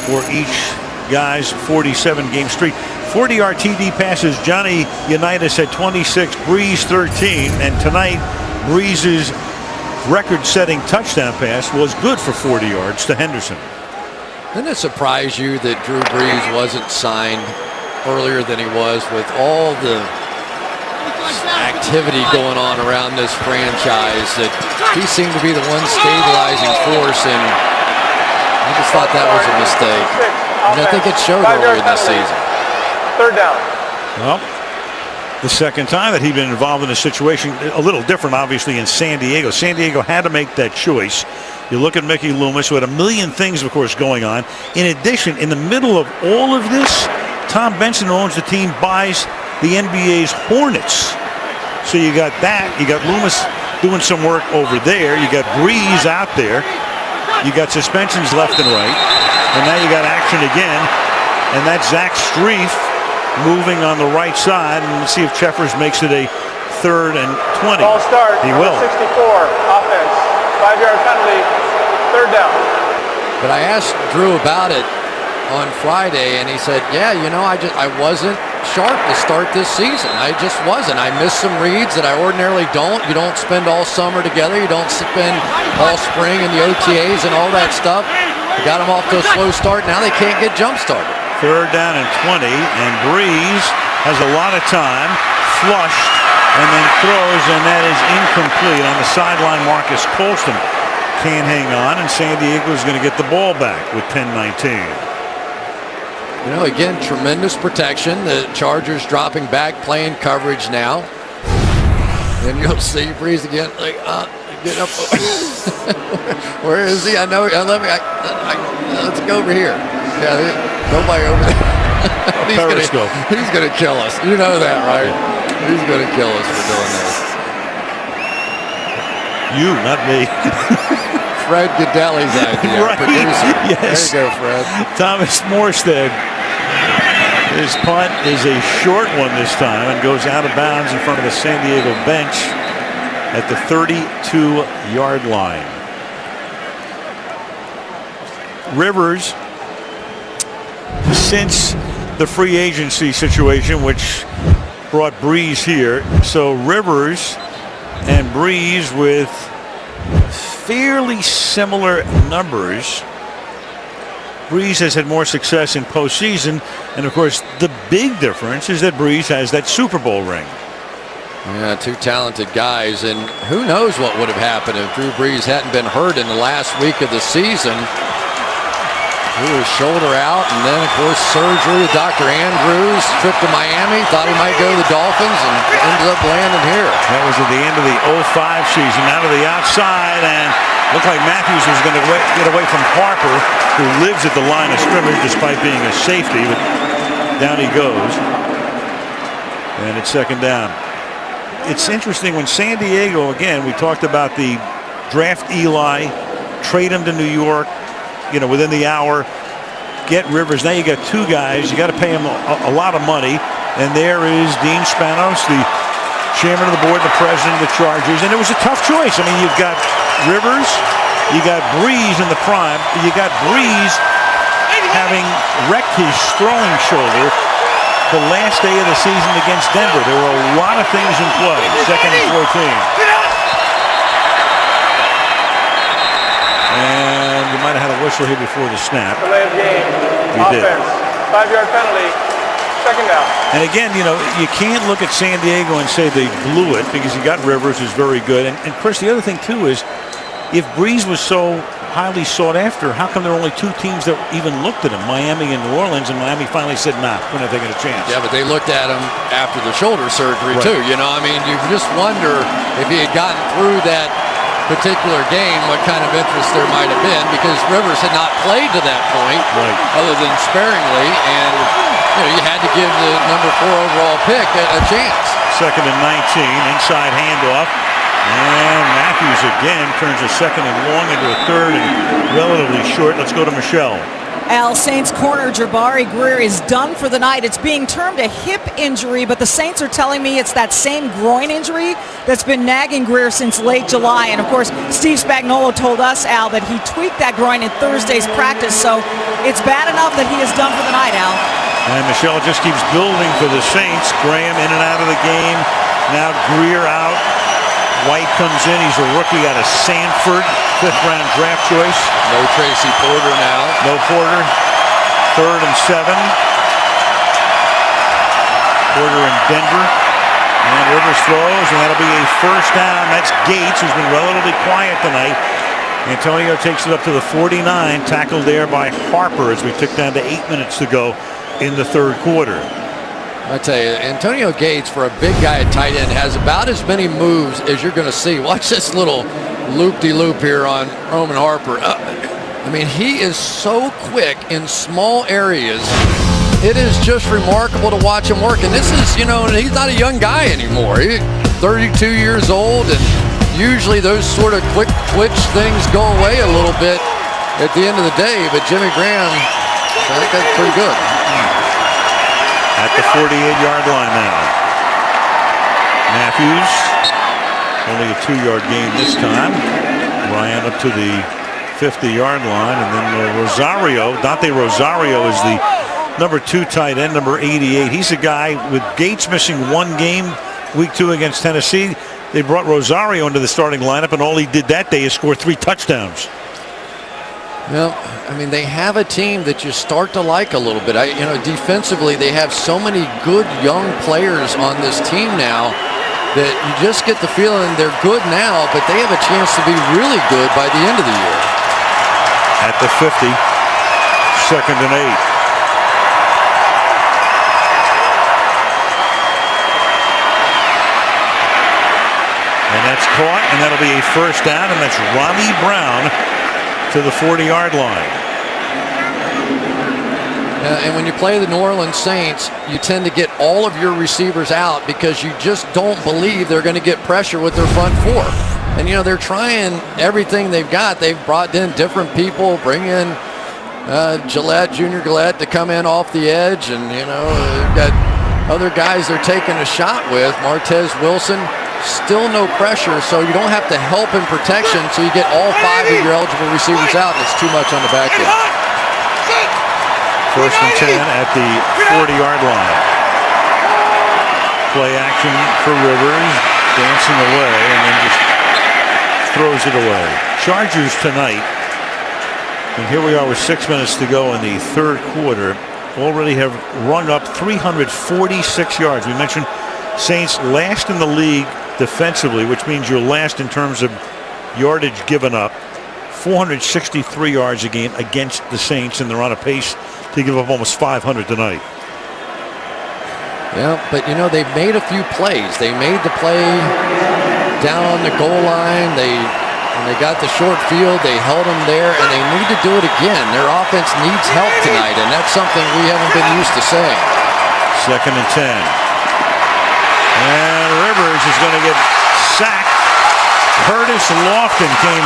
for each guy's 47-game streak. 40 RTD passes. Johnny Unitas had 26, Brees 13, and tonight Brees' record-setting touchdown pass was good for 40 yards to Henderson. Didn't it surprise you that Drew Brees wasn't signed earlier than he was, with all the activity going on around this franchise that he seemed to be the one stabilizing force, and I just thought that was a mistake. And I think it showed earlier this season. Third down. Well, the second time that he'd been involved in a situation, a little different obviously in San Diego. San Diego had to make that choice. You look at Mickey Loomis, who had a million things, of course, going on. In addition, in the middle of all of this, Tom Benson, who owns the team, buys the NBA's Hornets. So you got that. You got Loomis doing some work over there. You got Breeze out there. You got suspensions left and right. And now you got action again. And that's Zach Strief moving on the right side. And let's see if Cheffers makes it a 3rd and 20. Ball start. He will. 64. Offense. 5-yard penalty. 3rd down. But I asked Drew about it on Friday, and he said, yeah, you know, I wasn't sharp to start this season. I just wasn't. I missed some reads that I ordinarily don't. You don't spend all summer together. You don't spend all spring in the OTAs and all that stuff. I got them off to a slow start. Now they can't get jump started. 3rd down and 20, and Breeze has a lot of time, flushed, and then throws, and that is incomplete. On the sideline, Marcus Colston can't hang on, and San Diego is going to get the ball back with 10:19. You know, again, tremendous protection. The Chargers dropping back, playing coverage now. And you'll see Breeze again, like, get up. Where is he? I know. Let's go over here. Yeah, nobody over there. he's gonna kill us. You know that, right? He's gonna kill us for doing this. You, not me. Fred Goodell's idea, right. Producer. Yes. There you go, Fred. Thomas Morstead. His punt is a short one this time and goes out of bounds in front of the San Diego bench at the 32-yard line. Rivers, since the free agency situation, which brought Breeze here, so Rivers and Breeze with fairly similar numbers. Breeze has had more success in postseason, and of course the big difference is that Breeze has that Super Bowl ring. Yeah, two talented guys, and who knows what would have happened if Drew Brees hadn't been hurt in the last week of the season. He was shoulder out, and then of course surgery. Dr. Andrews trip to Miami, thought he might go to the Dolphins, and ended up landing here. That was at the end of the 05 season. Out of the outside, and looked like Matthews was going to get away from Harper, who lives at the line of scrimmage despite being a safety, but down he goes. And it's 2nd down. It's interesting when San Diego, again, we talked about the draft Eli, trade him to New York, you know, within the hour, get Rivers. Now you got two guys. You got to pay him a lot of money. And there is Dean Spanos, the chairman of the board, the president of the Chargers. And it was a tough choice. I mean, you've got Rivers, you got Breeze in the prime. You got Breeze having wrecked his throwing shoulder the last day of the season against Denver. There were a lot of things in play. 2nd and 14. And you might have had a whistle here before the snap. Delay of game. We did. Offense. 5-yard penalty. 2nd down. And again, you know, you can't look at San Diego and say they blew it because you got Rivers, who's very good. And Chris, the other thing too is, if Breeze was so highly sought after, how come there are only two teams that even looked at him, Miami and New Orleans, and Miami finally said, nah, we're not taking a chance. Yeah, but they looked at him after the shoulder surgery too. You know, I mean, you just wonder if he had gotten through that particular game, what kind of interest there might have been, because Rivers had not played to that point, other than sparingly, and you know, you had to give the number 4 overall pick a chance. 2nd and 19, inside handoff. And Matthews again turns a 2nd and long into a 3rd and relatively short. Let's go to Michelle. Al, Saints corner Jabari Greer is done for the night. It's being termed a hip injury, but the Saints are telling me it's that same groin injury that's been nagging Greer since late July. And of course, Steve Spagnuolo told us, Al, that he tweaked that groin in Thursday's practice. So it's bad enough that he is done for the night, Al. And Michelle just keeps building for the Saints. Graham in and out of the game. Now Greer out. White comes in. He's a rookie out of Sanford, 5th-round draft choice. No Tracy Porter now. No Porter. 3rd and 7. Porter in Denver. And Rivers throws, and that'll be a first down. That's Gates, who's been relatively quiet tonight. Antonio takes it up to the 49, tackled there by Harper as we tick down to 8 minutes to go in the third quarter. I tell you, Antonio Gates, for a big guy at tight end, has about as many moves as you're going to see. Watch this little loop-de-loop here on Roman Harper. I mean, he is so quick in small areas. It is just remarkable to watch him work. And this is, you know, he's not a young guy anymore. He's 32 years old, and usually those sort of quick twitch things go away a little bit at the end of the day. But Jimmy Graham, I think that's pretty good. At the 48-yard line now. Matthews, only a 2-yard gain this time. Ryan up to the 50-yard line, and then Rosario, Dante Rosario is the number 2 tight end, number 88. He's a guy with Gates missing 1 game, week 2 against Tennessee. They brought Rosario into the starting lineup, and all he did that day is score 3 touchdowns. Well, I mean, they have a team that you start to like a little bit. You know, defensively, they have so many good young players on this team now that you just get the feeling they're good now, but they have a chance to be really good by the end of the year. At the 50, 2nd and 8. And that's caught, and that'll be a first down, and that's Ronnie Brown to the 40-yard line. And when you play the New Orleans Saints, you tend to get all of your receivers out because you just don't believe they're going to get pressure with their front 4. And, you know, they're trying everything they've got. They've brought in different people, bring in Gillette, Junior Gillette, to come in off the edge. And, you know, they've got other guys they're taking a shot with. Martez Wilson. Still no pressure, so you don't have to help in protection, so you get all 5 of your eligible receivers out, and it's too much on the back end. 1st and 10 at the 40-yard line. Play action for Rivers, dancing away, and then just throws it away. Chargers tonight, and here we are with 6 minutes to go in the third quarter, already have rung up 346 yards. We mentioned Saints last in the league defensively, which means you're last in terms of yardage given up. 463 yards a game against the Saints, and they're on a pace to give up almost 500 tonight. Yeah, but you know, they've made a few plays. They made the play down on the goal line. When they got the short field, they held them there, and they need to do it again. Their offense needs help tonight, and that's something we haven't been used to saying. 2nd and 10. And Rivers is going to get sacked. Curtis Lofton came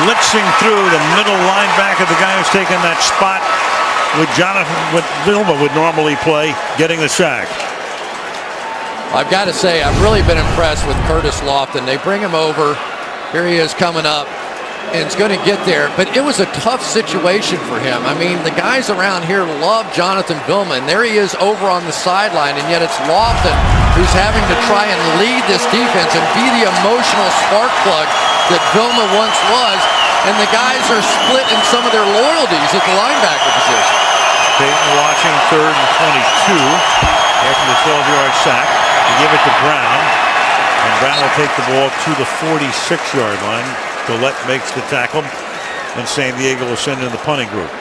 blitzing through the middle linebacker, the guy who's taken that spot with Jonathan, what Vilma would normally play, getting the sack. I've got to say, I've really been impressed with Curtis Lofton. They bring him over. Here he is coming up, and it's going to get there. But it was a tough situation for him. I mean, the guys around here love Jonathan Vilma, and there he is over on the sideline, and yet it's Lofton who's having to try and lead this defense and be the emotional spark plug that Vilma once was, and the guys are split in some of their loyalties at the linebacker position. Peyton watching 3rd and 22 after the 12-yard sack. They give it to Brown, and Brown will take the ball to the 46-yard line. Gillette makes the tackle, and San Diego will send in the punting group.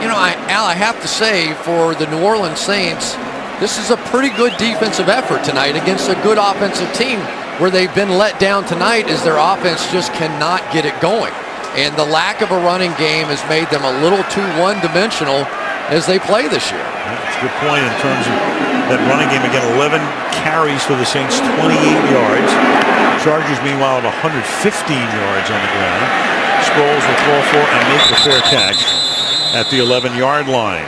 You know, Al, I have to say, for the New Orleans Saints, this is a pretty good defensive effort tonight against a good offensive team. Where they've been let down tonight is their offense just cannot get it going. And the lack of a running game has made them a little too one-dimensional as they play this year. That's a good point in terms of that running game. Again, 11 carries for the Saints, 28 yards. Chargers, meanwhile, have 115 yards on the ground. Sproles will call for and make the fair catch at the 11-yard line.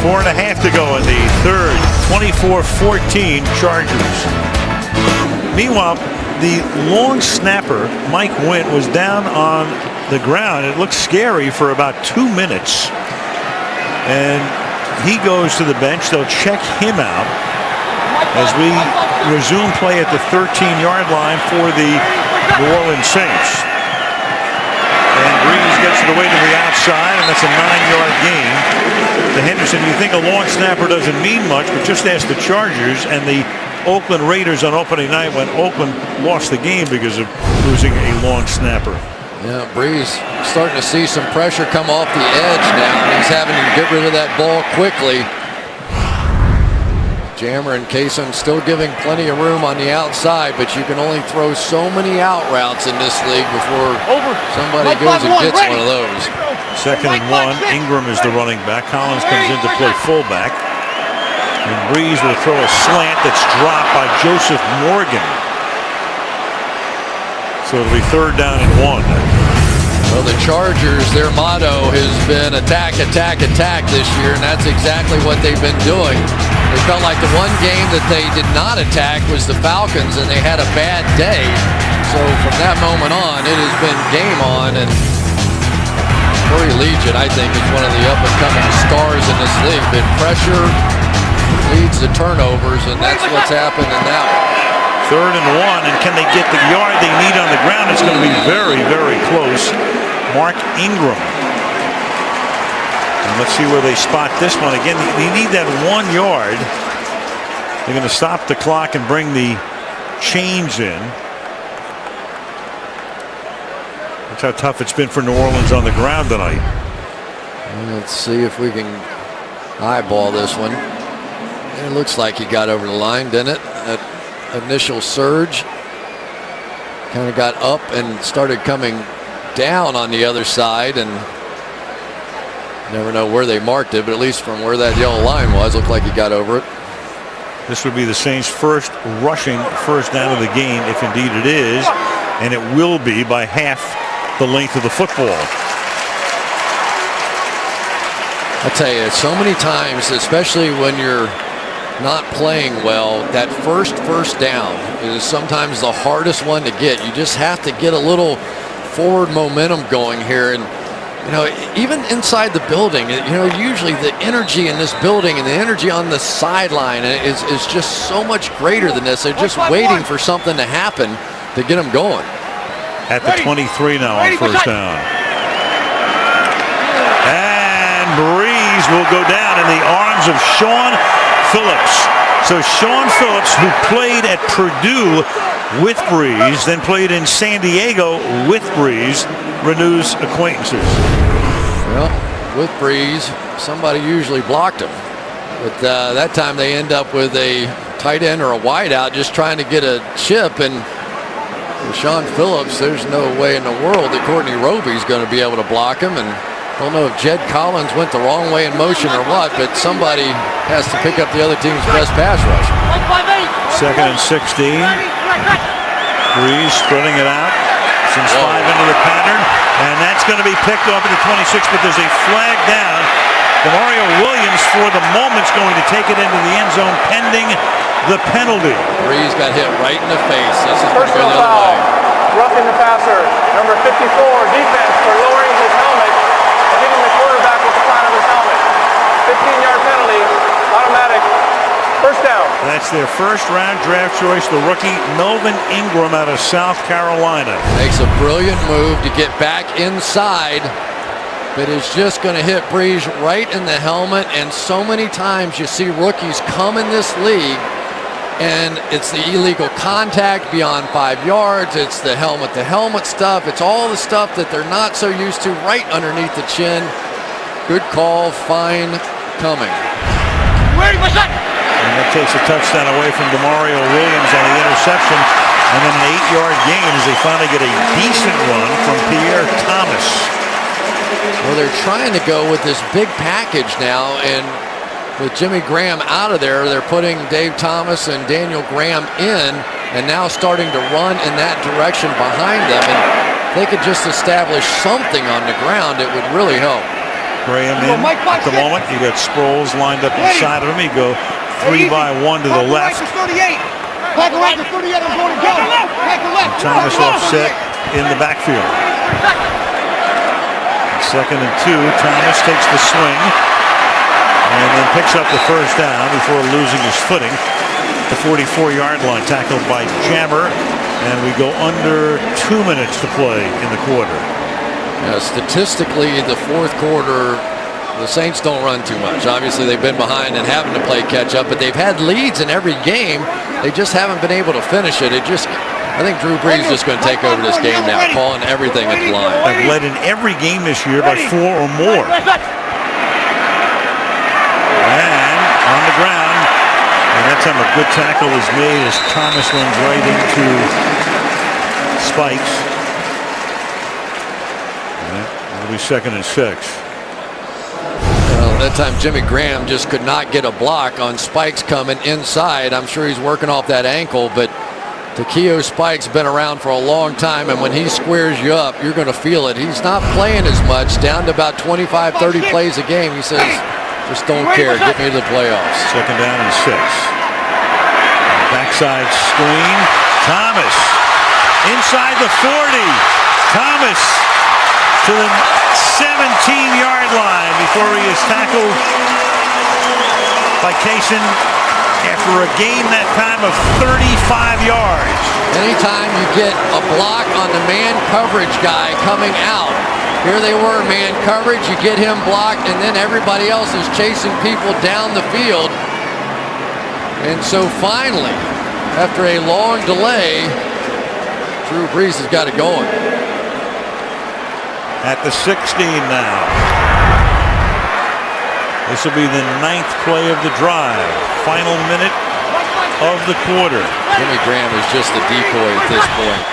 4.5 to go in the third. 24-14 Chargers. Meanwhile, the long snapper, Mike Wint, was down on the ground. It looked scary for about 2 minutes. And he goes to the bench. They'll check him out as we resume play at the 13-yard line for the New Orleans Saints. And Breeze gets it away to the outside, and that's a 9-yard gain. to Henderson. You think a long snapper doesn't mean much, but just ask the Chargers and the Oakland Raiders on opening night when Oakland lost the game because of losing a long snapper. Yeah, Breeze starting to see some pressure come off the edge now. He's having to get rid of that ball quickly. Jammer and Kaysen still giving plenty of room on the outside, but you can only throw so many out routes in this league before somebody goes and gets one of those. 2nd and 1. Ingram is the running back. Collins comes in to play fullback. And Breeze will throw a slant that's dropped by Joseph Morgan. So it'll be 3rd down and 1. Well, the Chargers, their motto has been attack, attack, attack this year, and that's exactly what they've been doing. It felt like the one game that they did not attack was the Falcons, and they had a bad day. So from that moment on, it has been game on, and Corey Liuget, I think, is one of the up-and-coming stars in this league. But pressure leads to turnovers, and that's what's happened in that one. 3rd and 1, and can they get the yard they need on the ground? It's going to be very, very close. Mark Ingram. And let's see where they spot this one. Again, they need that 1 yard. They're going to stop the clock and bring the chains in. That's how tough it's been for New Orleans on the ground tonight. Let's see if we can eyeball this one. It looks like he got over the line, didn't it? That initial surge kind of got up and started coming down on the other side, and never know where they marked it, but at least from where that yellow line was, looked like he got over it. This would be the Saints' first rushing first down of the game, if indeed it is, and it will be by half the length of the football. I tell you, so many times, especially when you're not playing well, that first down is sometimes the hardest one to get. You just have to get a little forward momentum going here, and you know, even inside the building, you know, usually the energy in this building and the energy on the sideline is just so much greater than this. They're just waiting for something to happen to get them going. At the 23 now on first down. And Breeze will go down in the arms of Sean Phillips. So Sean Phillips, who played at Purdue with Breeze, then played in San Diego with Breeze, renews acquaintances. Well, with Breeze, somebody usually blocked him. But that time they end up with a tight end or a wide out just trying to get a chip. And with Sean Phillips, there's no way in the world that Courtney Roby's going to be able to block him. And I don't know if Jed Collins went the wrong way in motion or what, but somebody has to pick up the other team's best pass rush. 2nd and 16. Breeze spreading it out. Sends 5 into the pattern, and that's going to be picked off at the 26, but there's a flag down. Demario Williams, for the moment, is going to take it into the end zone pending the penalty. Breeze got hit right in the face. This is going to go Personal the other foul. way. Roughing the passer. Number 54, defense for lowering his helmet and hitting the quarterback with the crown of his helmet. 15-yard penalty, automatic. First down. That's their first round draft choice, the rookie Melvin Ingram out of South Carolina. Makes a brilliant move to get back inside, but is just going to hit Breeze right in the helmet. And so many times you see rookies come in this league, and it's the illegal contact beyond 5 yards. It's the helmet-to-helmet stuff. It's all the stuff that they're not so used to right underneath the chin. Good call, fine coming. And that takes a touchdown away from Demario Williams on the interception. And then an 8-yard gain as they finally get a decent run from Pierre Thomas. Well, they're trying to go with this big package now, and with Jimmy Graham out of there, they're putting Dave Thomas and Daniel Graham in, and now starting to run in that direction behind them. And if they could just establish something on the ground, it would really help. Graham in at the moment. You got Sproles lined up inside of him. He go 3 by 1 to the left. Thomas offset in the backfield. 2nd and 2. Thomas takes the swing and then picks up the first down before losing his footing. The 44-yard line, tackled by Jammer, and we go under 2 minutes to play in the quarter. Statistically, the fourth quarter The Saints don't run too much. Obviously, they've been behind and having to play catch up, but they've had leads in every game. They just haven't been able to finish it. I think Drew Brees is just going to take over this game now, calling everything at the line. They've led in every game this year by 4 or more. And on the ground, and that time a good tackle is made as Thomas runs right into Spikes. It'll be 2nd and 6. That time Jimmy Graham just could not get a block on Spikes coming inside. I'm sure he's working off that ankle, but Takeo Spikes been around for a long time, and when he squares you up, you're going to feel it. He's not playing as much, down to about 25, 30 plays a game. He says, just don't care, get me to the playoffs. 2nd down and 6. Backside screen. Thomas inside the 40. Thomas to the 17-yard line before he is tackled by Kaysen after a gain that time of 35 yards. Anytime you get a block on the man coverage guy coming out, here they were, man coverage, you get him blocked, and then everybody else is chasing people down the field. And so finally, after a long delay, Drew Brees has got it going. At the 16 now. This will be the 9th play of the drive. Final minute of the quarter. Jimmy Graham is just a decoy at this point.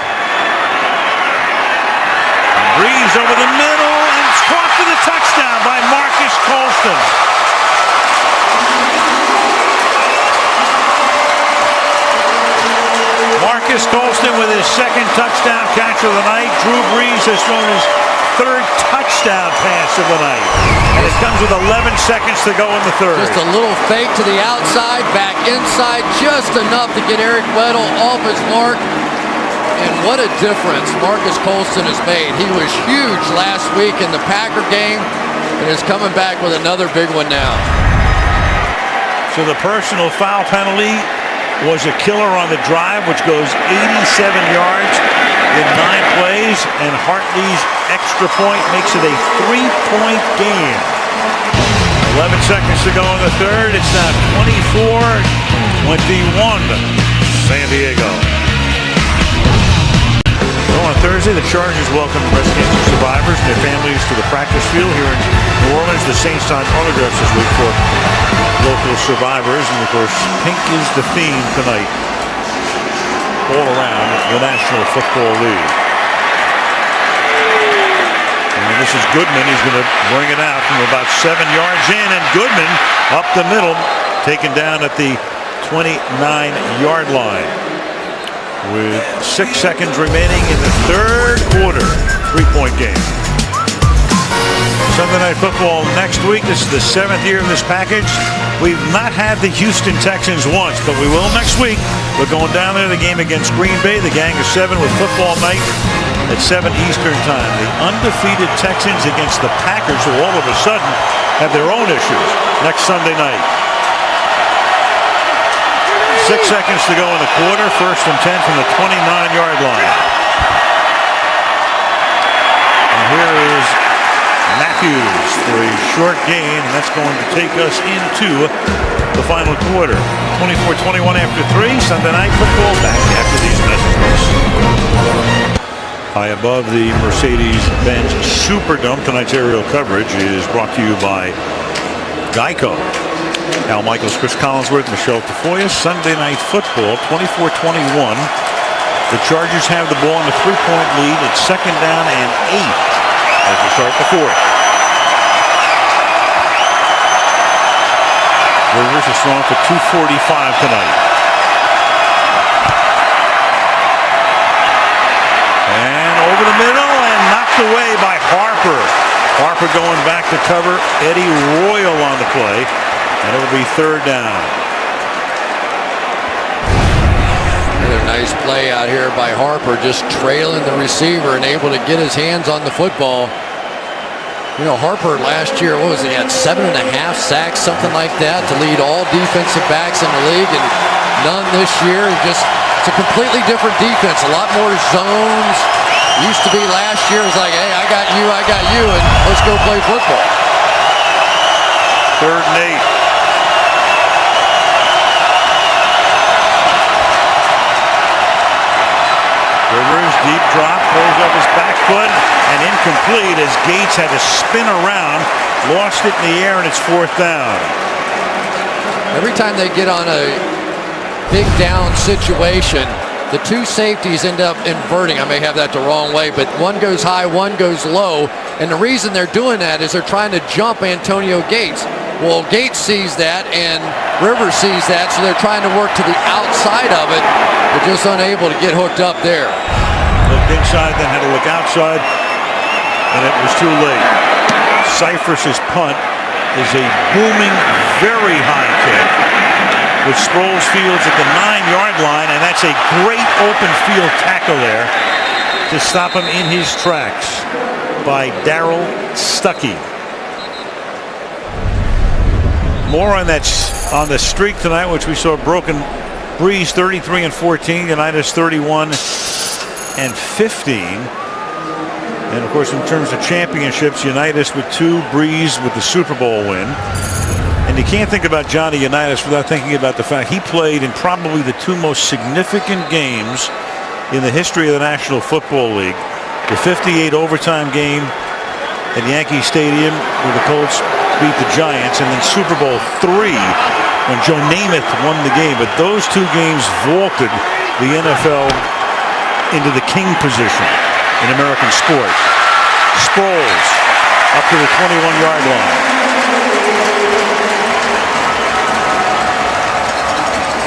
Brees over the middle and it's caught for the touchdown by Marcus Colston. Marcus Colston with his 2nd touchdown catch of the night. Drew Brees has thrown his 3rd touchdown pass of the night. And it comes with 11 seconds to go in the 3rd. Just a little fake to the outside, back inside, just enough to get Eric Weddle off his mark. And what a difference Marcus Colston has made. He was huge last week in the Packer game and is coming back with another big one now. So the personal foul penalty was a killer on the drive, which goes 87 yards in 9 plays, and Hartley's extra point makes it a 3-point game. 11 seconds to go in the 3rd. It's now 24-21 San Diego. Well, on Thursday, the Chargers welcome breast cancer survivors and their families to the practice field here in New Orleans. The Saints signed autographs this week for local survivors, and of course, pink is the theme tonight all around the National Football League. And this is Goodman. He's going to bring it out from about 7 yards in, and Goodman up the middle, taken down at the 29-yard line. With 6 seconds remaining in the 3rd quarter. 3-point game. Sunday Night Football next week. This is the 7th year of this package. We've not had the Houston Texans once, but we will next week. We're going down there, the game against Green Bay. The Gang of 7 with football night at 7 Eastern time. The undefeated Texans against the Packers, who all of a sudden have their own issues next Sunday night. 6 seconds to go in the quarter. 1st and 10 from the 29-yard line. And here is Matthews for a short gain, and that's going to take us into the final quarter. 24-21 after 3. Sunday Night Football back after these messages. High above the Mercedes-Benz Superdome, tonight's aerial coverage is brought to you by Geico. Al Michaels, Chris Collinsworth, Michelle Tafoya. Sunday Night Football, 24-21. The Chargers have the ball in a 3-point lead. It's 2nd down and 8 as we start the 4th. Rivers is throwing for 245 tonight. And over the middle and knocked away by Harper. Harper going back to cover Eddie Royal on the play. And it'll be 3rd down. Another nice play out here by Harper, just trailing the receiver and able to get his hands on the football. You know, Harper last year, what was he, had 7.5 sacks, something like that, to lead all defensive backs in the league, and none this year. It's a completely different defense, a lot more zones. Used to be last year, it was like, hey, I got you, and let's go play football. 3rd and 8. Rivers, deep drop, throws up his back foot, and incomplete as Gates had to spin around, lost it in the air, and it's 4th down. Every time they get on a big down situation, the two safeties end up inverting. I may have that the wrong way, but one goes high, one goes low. And the reason they're doing that is they're trying to jump Antonio Gates. Well, Gates sees that and Rivers sees that, so they're trying to work to the outside of it. They're just unable to get hooked up there. Looked inside, then had to look outside, and it was too late. Cyphers' punt is a booming, very high kick, with Sproles Fields at the 9-yard line, and that's a great open field tackle there to stop him in his tracks by Darrell Stuckey. More on that on the streak tonight, which we saw broken. Breeze 33-14, Unitas 31-15, and of course in terms of championships, Unitas with 2, Breeze with the Super Bowl win. And you can't think about Johnny Unitas without thinking about the fact he played in probably the 2 most significant games in the history of the National Football League. The 58 overtime game at Yankee Stadium where the Colts beat the Giants, and then Super Bowl III when Joe Namath won the game. But those 2 games vaulted the NFL into the king position in American sport. Sproles up to the 21-yard line.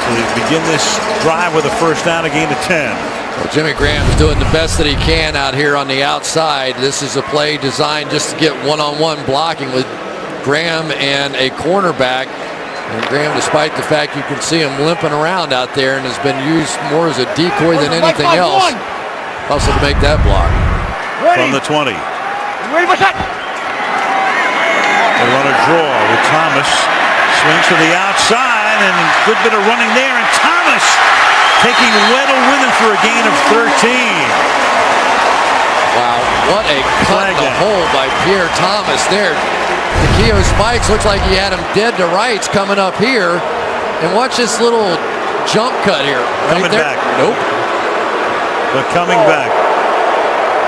So they begin this drive with a 1st down, a gain of 10. Well, Jimmy Graham's doing the best that he can out here on the outside. This is a play designed just to get one-on-one blocking with Graham and a cornerback. And Graham, despite the fact you can see him limping around out there and has been used more as a decoy than anything else, also to make that block. From the 20. Ready for shot. They run a draw with Thomas. Swings to the outside, and a good bit of running there, and Thomas taking Weddle with him for a gain of 13. Wow, what a cut in the hole by Pierre Thomas there. Takeo Spikes looks like he had him dead to rights coming up here. And watch this little jump cut here. Right coming there. Back. Nope. But coming back.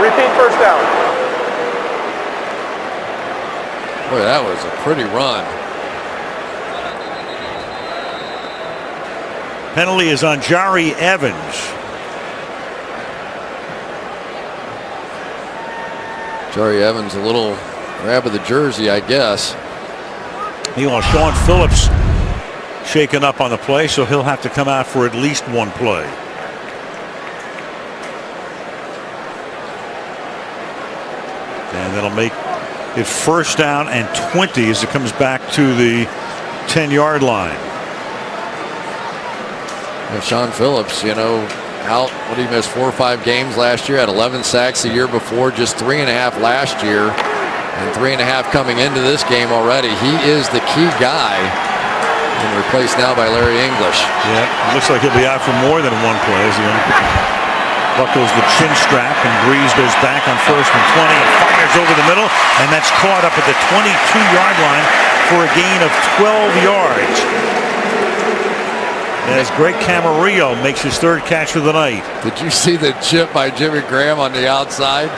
Repeat 1st down. Boy, that was a pretty run. Penalty is on Jari Evans. Jari Evans, a little grab of the jersey, I guess. Meanwhile, Sean Phillips shaken up on the play, so he'll have to come out for at least 1 play. And that'll make it 1st down and 20 as it comes back to the 10-yard line. And Sean Phillips, you know, out, what did he miss, 4 or 5 games last year, had 11 sacks the year before, just 3.5 last year, and 3.5 coming into this game already. He is the key guy, and replaced now by Larry English. Yeah, it looks like he'll be out for more than 1 play as he buckles the chin strap, and Breeze goes back on 1st and 20 and fires over the middle, and that's caught up at the 22-yard line for a gain of 12 yards. As Greg Camarillo makes his 3rd catch of the night. Did you see the chip by Jimmy Graham on the outside?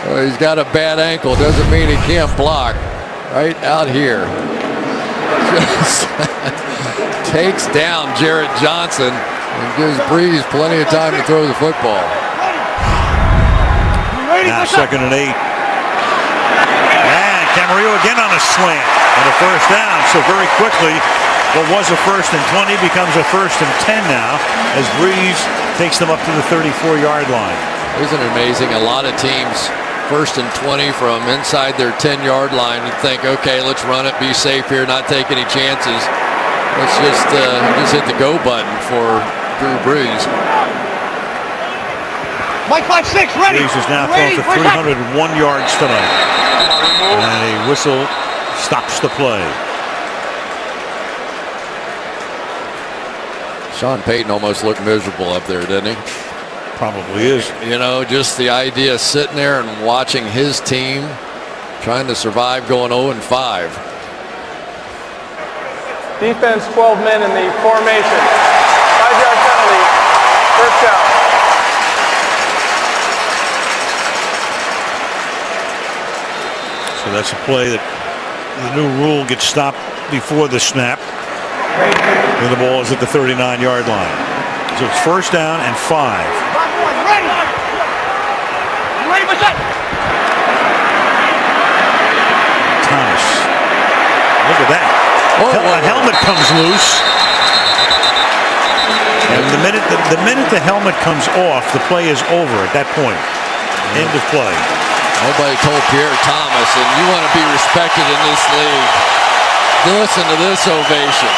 Oh, he's got a bad ankle. Doesn't mean he can't block. Right out here. Just takes down Jarrett Johnson and gives Breeze plenty of time to throw the football. Now 2nd and 8. And Camarillo again on a slant and a 1st down. So very quickly, what was a 1st and 20 becomes a 1st and 10 now as Breeze takes them up to the 34-yard line. Isn't it amazing? A lot of teams 1st and 20 from inside their 10-yard line and think, okay, let's run it, be safe here, not take any chances. Let's just hit the go button for Drew Brees. Mike 5-6, ready. Breeze is now thrown for 301 yards tonight. And a whistle stops the play. Sean Payton almost looked miserable up there, didn't he? Probably is. You know, just the idea of sitting there and watching his team trying to survive going 0-5. Defense 12 men in the formation. 5-yard penalty. First down. So that's a play that the new rule gets stopped before the snap. And the ball is at the 39-yard line. So it's first down and 5. Ready. You ready for set? Thomas. Look at that. A helmet comes loose. And the minute the helmet comes off, the play is over at that point. End of play. Nobody told Pierre Thomas, and you want to be respected in this league. Listen to this ovation.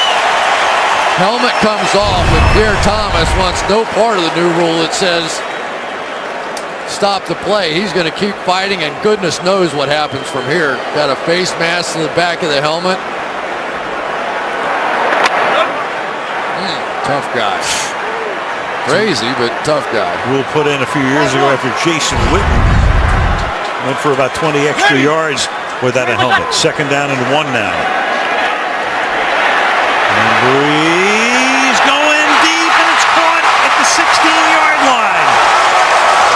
Helmet comes off, and Pierre Thomas wants no part of the new rule that says stop the play. He's going to keep fighting, and goodness knows what happens from here. Got a face mask to the back of the helmet. Tough guy. Crazy, but tough guy. Rule put in a few years ago after Jason Witten went for about 20 extra yards without a helmet. Second down and 1 now. And Breeze going deep, and it's caught at the 16-yard line.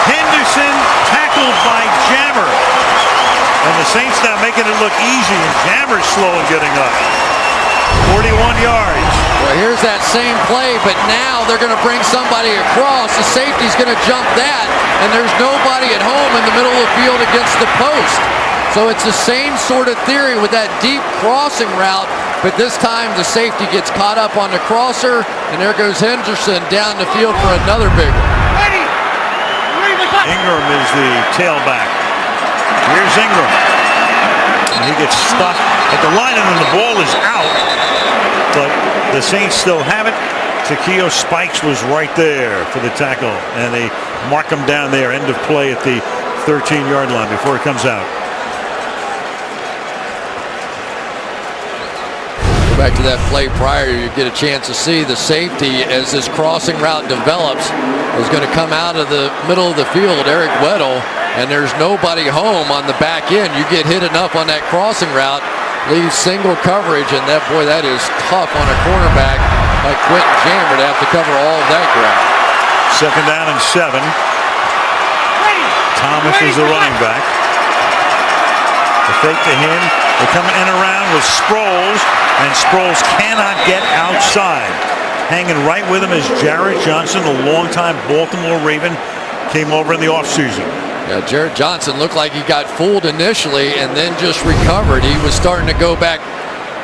Henderson tackled by Jammer. And the Saints now making it look easy, and Jammer's slow in getting up. 41 yards. Well, here's that same play, but now they're going to bring somebody across. The safety's going to jump that, and there's nobody at home in the middle of the field against the post. So it's the same sort of theory with that deep crossing route, but this time the safety gets caught up on the crosser, and there goes Henderson down the field for another big one. Ready. Ingram is the tailback. Here's Ingram. And he gets stuck at the line, and then the ball is out. But the Saints still have it. Takeo Spikes was right there for the tackle, and they mark him down there. End of play at the 13-yard line before it comes out. Go back to that play prior, you get a chance to see the safety as this crossing route develops is going to come out of the middle of the field, Eric Weddle, and there's nobody home on the back end. You get hit enough on that crossing route, leaves single coverage, and that is tough on a cornerback like Quentin Jammer to have to cover all of that ground. Second down and 7. Thomas is the running back. The fake to him. They come in around with Sproles, and Sproles cannot get outside. Hanging right with him is Jarrett Johnson, a longtime Baltimore Raven, came over in the offseason. Yeah, Jarrett Johnson looked like he got fooled initially and then just recovered. He was starting to go back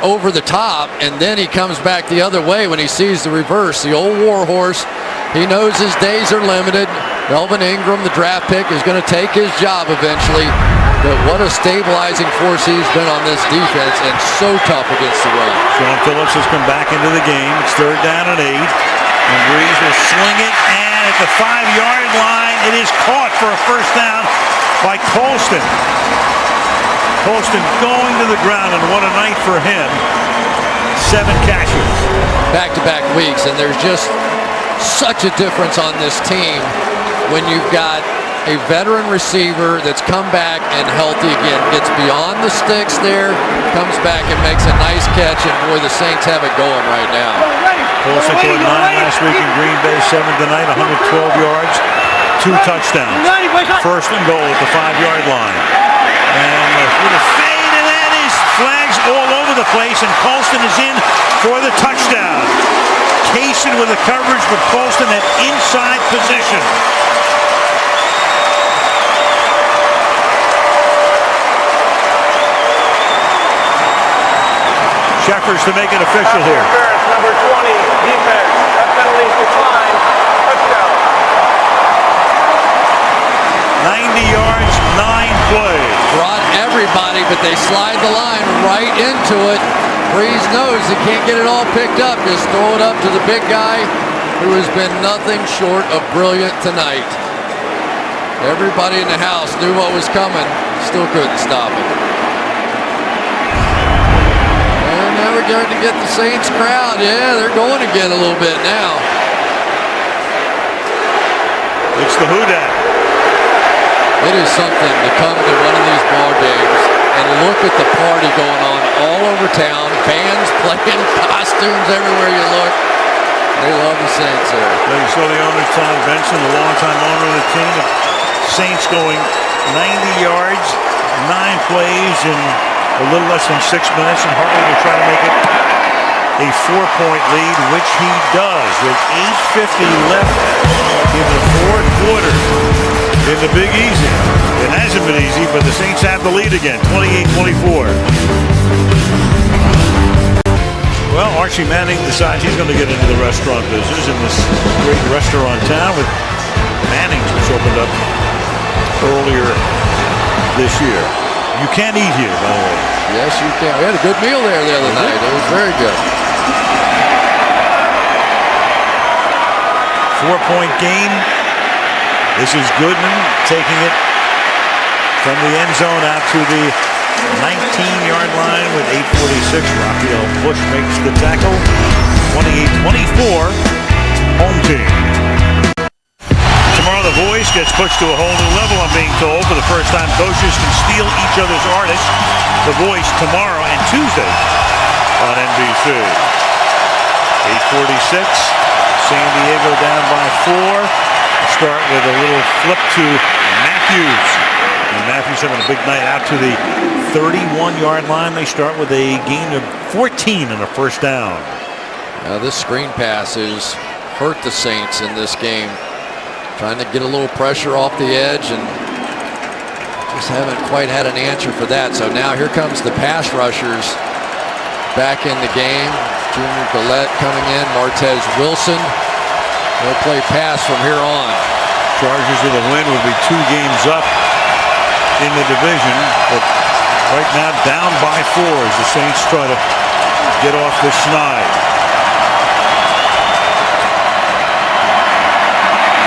over the top, and then he comes back the other way when he sees the reverse. The old warhorse, he knows his days are limited. Melvin Ingram, the draft pick, is going to take his job eventually. But what a stabilizing force he's been on this defense, and so tough against the run. Sean Phillips has come back into the game. It's third down and 8. And Breeze will sling it, and at the 5-yard line, it is caught for a first down by Colston. Colston going to the ground, and what a night for him. 7 catches. Back-to-back weeks, and there's just such a difference on this team when you've got a veteran receiver that's come back and healthy again, gets beyond the sticks there, comes back and makes a nice catch, and boy, the Saints have it going right now. Colston scored 9 last week in Green Bay, 7 tonight, 112 yards, 2 touchdowns. First and goal at the 5-yard line. And with a fade, and that is flags all over the place, and Colston is in for the touchdown. Kaysen with the coverage, but Colston at inside position. Sheffers to make it official here. Number 20, defense. That penalty declined. Touchdown. 90 yards, 9 plays. Brought everybody, but they slide the line right into it. Breeze knows he can't get it all picked up. Just throw it up to the big guy who has been nothing short of brilliant tonight. Everybody in the house knew what was coming. Still couldn't stop it. And now we're going to get the Saints crowd. Yeah, they're going again a little bit now. It's the Houdat. It is something to come to one of these ball games and look at the party going on all over town. Bands playing, costumes everywhere you look. They love the Saints there. Well, you saw the owner, Tom Benson, the longtime owner of the team. The Saints going 90 yards, 9 plays in a little less than 6 minutes, and Hartley will try to make it a 4-point lead, which he does with 8:50 left in the fourth quarter in the Big Easy. It hasn't been easy, but the Saints have the lead again, 28-24. Well, Archie Manning decides he's going to get into the restaurant business in this great restaurant town with Manning's, which opened up earlier this year. You can eat here, by the way. Yes, you can. We had a good meal there the other night. It was very good. 4-point game. This is Goodman taking it from the end zone out to the 19-yard line with 8:46. Raphael Bush makes the tackle. 28-24, home team. Tomorrow the voice gets pushed to a whole new level, I'm being told. For the first time, coaches can steal each other's artists. The voice tomorrow and Tuesday on NBC. 8:46. San Diego down by 4. Start with a little flip to Matthews. And Matthews having a big night out to the 31-yard line. They start with a gain of 14 and a first down. Now this screen pass has hurt the Saints in this game. Trying to get a little pressure off the edge and just haven't quite had an answer for that. So now here comes the pass rushers back in the game. Junior Gillette coming in, Martez Wilson. They'll play pass from here on. Chargers with a win would be 2 games up in the division, but right now down by 4 as the Saints try to get off this snide.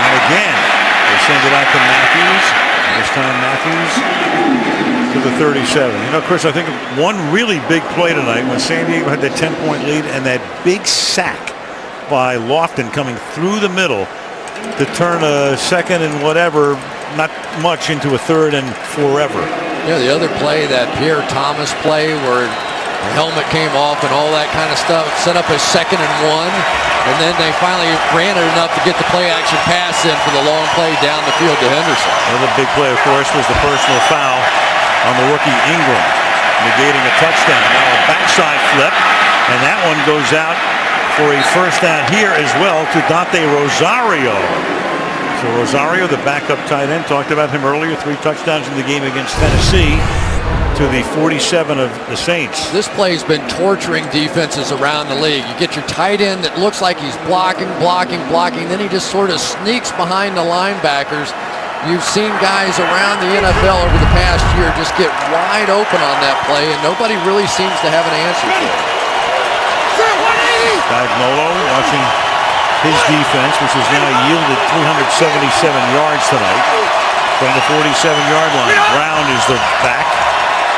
And again, they send it out to Matthews. This time Matthews to the 37. You know, Chris, I think one really big play tonight when San Diego had that 10-point lead and that big sack by Lofton coming through the middle to turn a second and whatever, not much, into a third and forever. Yeah, the other play, that Pierre Thomas play where the helmet came off and all that kind of stuff, set up a 2nd and 1, and then they finally ran it enough to get the play action pass in for the long play down the field to Henderson. Another big play, of course, was the personal foul on the rookie Ingram, negating a touchdown. Now a backside flip, and that one goes out for a first down here as well to Dante Rosario. So Rosario, the backup tight end, talked about him earlier, 3 touchdowns in the game against Tennessee to the 47 of the Saints. This play's been torturing defenses around the league. You get your tight end that looks like he's blocking, then he just sort of sneaks behind the linebackers. You've seen guys around the NFL over the past year just get wide open on that play, and nobody really seems to have an answer for it. Spagnolo watching his defense, which has now yielded 377 yards tonight from the 47-yard line. Brown is the back.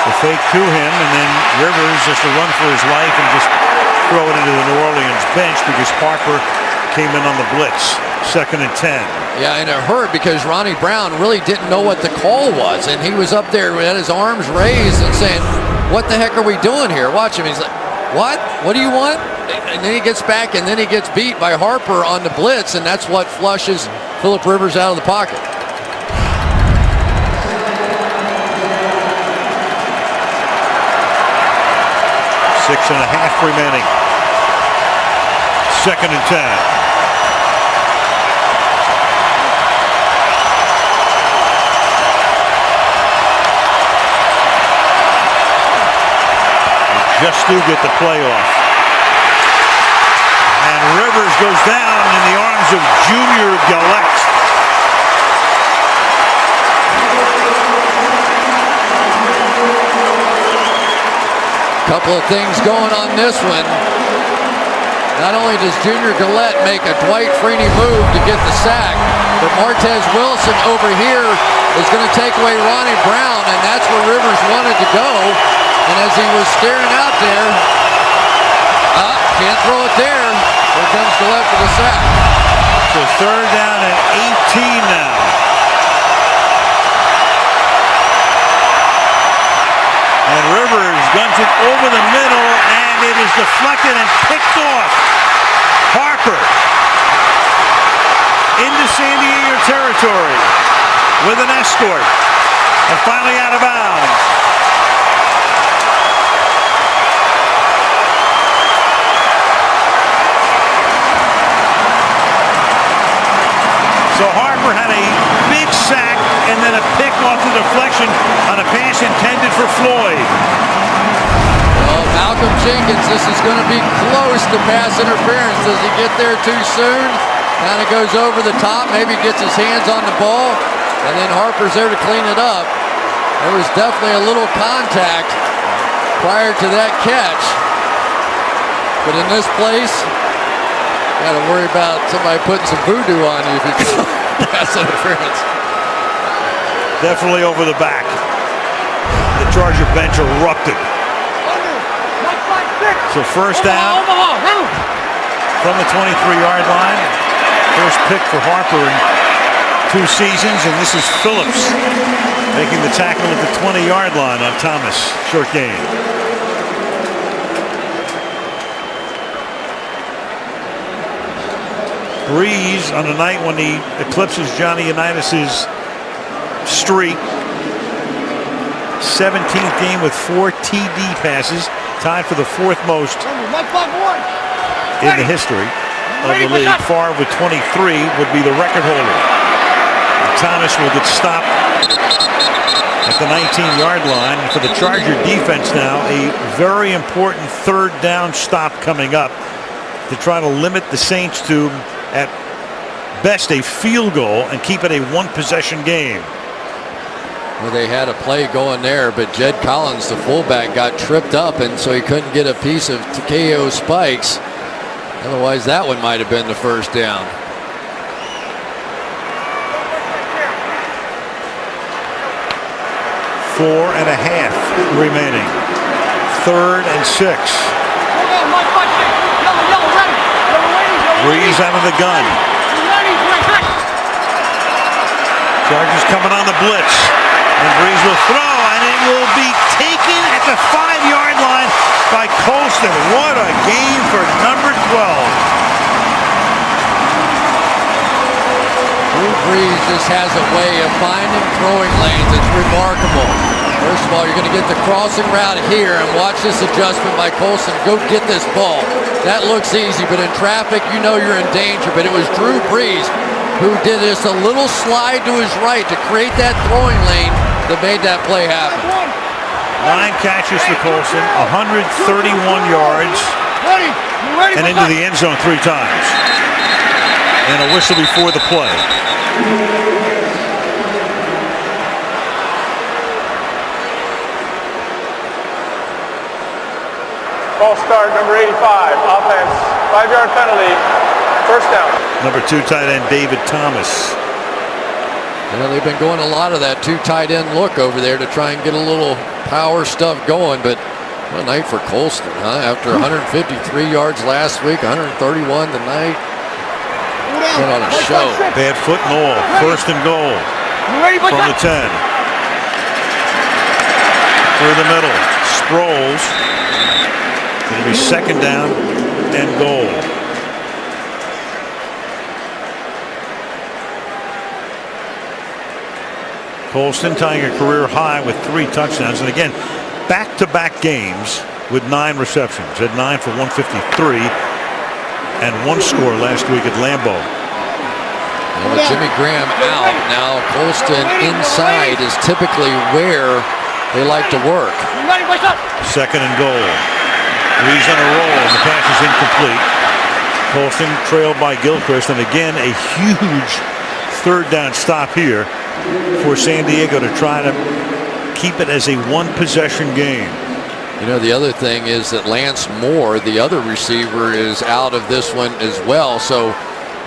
The fake to him, and then Rivers just to run for his life and just throw it into the New Orleans bench because Parker came in on the blitz. 2nd and 10. Yeah, and it hurt because Ronnie Brown really didn't know what the call was, and he was up there with his arms raised and saying, "What the heck are we doing here?" Watch him. He's like, "What? What do you want?" And then he gets back, and then he gets beat by Harper on the blitz, and that's what flushes Phillip Rivers out of the pocket. Six and a half remaining. 2nd and 10. Just do get the playoff. And Rivers goes down in the arms of Junior Gillette. Couple of things going on this one. Not only does Junior Gillette make a Dwight Freeney move to get the sack, but Martez Wilson over here is going to take away Ronnie Brown, and that's where Rivers wanted to go. And as he was staring out there, can't throw it there. Here comes Gillette for the sack. So 3rd down and 18 now. And Rivers Guns it over the middle, and it is deflected and picked off. Harper into San Diego territory with an escort, and finally out of bounds. So Harper had a big sack and then a pick off the deflection on a pass intended for Floyd. Well, Malcolm Jenkins, this is going to be close to pass interference. Does he get there too soon? Kind of goes over the top, maybe gets his hands on the ball, and then Harper's there to clean it up. There was definitely a little contact prior to that catch. But in this place, got to worry about somebody putting some voodoo on you if you pass interference. Definitely over the back. The Charger bench erupted. So first down from the 23-yard line. First pick for Harper in 2 seasons, and this is Phillips making the tackle at the 20-yard line on Thomas. Short gain. Breeze on a night when he eclipses Johnny Unitas' streak. 17th game with 4 TD passes, tied for the 4th most in the history of the league. Favre with 23 would be the record holder. And Thomas will get stopped at the 19-yard line. And for the Charger defense now, a very important 3rd down stop coming up to try to limit the Saints to, at best, a field goal and keep it a 1-possession game. Well, they had a play going there, but Jed Collins, the fullback, got tripped up, and so he couldn't get a piece of Takeo Spikes. Otherwise, that one might have been the first down. Four and a half remaining. 3rd and 6. Breeze out of the gun. Chargers coming on the blitz. And Breeze will throw, and it will be taken at the 5-yard line by Colston. What a game for number 12. Drew Brees just has a way of finding throwing lanes. It's remarkable. First of all, you're going to get the crossing route here, and watch this adjustment by Colston. Go get this ball. That looks easy, but in traffic, you know you're in danger. But it was Drew Brees who did this a little slide to his right to create that throwing lane that made that play happen. 9 catches for Colston, 131 yards, and into the end zone 3 times. And a whistle before the play. False start, number 85, offense, 5-yard penalty, first down. Number 2 tight end David Thomas. You know, they've been going a lot of that 2 tight end look over there to try and get a little power stuff going, but what a night for Colston, huh? After 153 yards last week, 131 tonight. Put on a show. Bad foot and all. First and goal from the 10. Through the middle. Sproles. It'll be 2nd down and goal. Colston tying a career high with 3 touchdowns. And again, back-to-back games with 9 receptions. Had 9 for 153 and 1 score last week at Lambeau. Well, with Jimmy Graham out, now Colston inside is typically where they like to work. 2nd and goal. Breeze on a roll, and the pass is incomplete. Colston trailed by Gilchrist, and again a huge 3rd down stop here for San Diego to try to keep it as a 1-possession game. You know, the other thing is that Lance Moore, the other receiver, is out of this one as well. So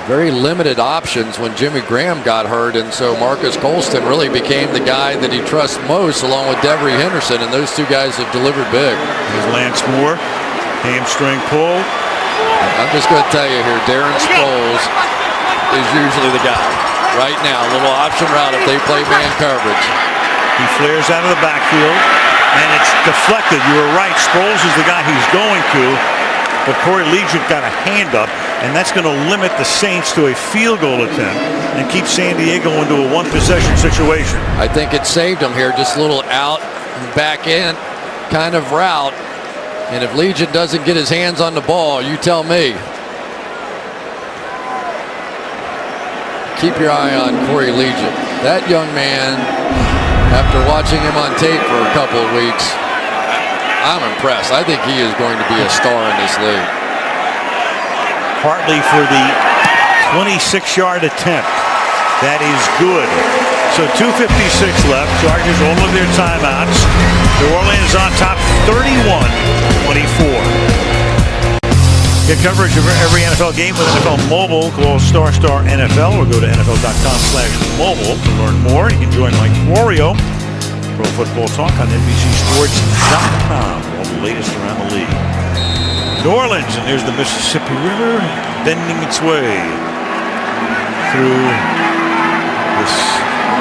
very limited options when Jimmy Graham got hurt. And so Marcus Colston really became the guy that he trusts most, along with Devery Henderson. And those 2 guys have delivered big. There's Lance Moore, hamstring pull. I'm just going to tell you here, Darren Sproles is usually the guy. Right now, a little option route if they play man coverage. He flares out of the backfield. And it's deflected. You were right. Sproles is the guy he's going to. But Corey Liuget got a hand up, and that's going to limit the Saints to a field goal attempt and keep San Diego into a one-possession situation. I think it saved him here. Just a little out and back in kind of route. And if Liuget doesn't get his hands on the ball, you tell me. Keep your eye on Corey Liuget. That young man, after watching him on tape for a couple of weeks, I'm impressed. I think he is going to be a star in this league. Partly for the 26-yard attempt. That is good. So 2:56 left. Chargers all of their timeouts. New Orleans on top 31-24. Get coverage of every NFL game with NFL Mobile. Call Star NFL or go to NFL.com/mobile to learn more. You can join Mike Florio. Pro Football Talk on NBCSports.com. All the latest around the league. New Orleans, and there's the Mississippi River bending its way through this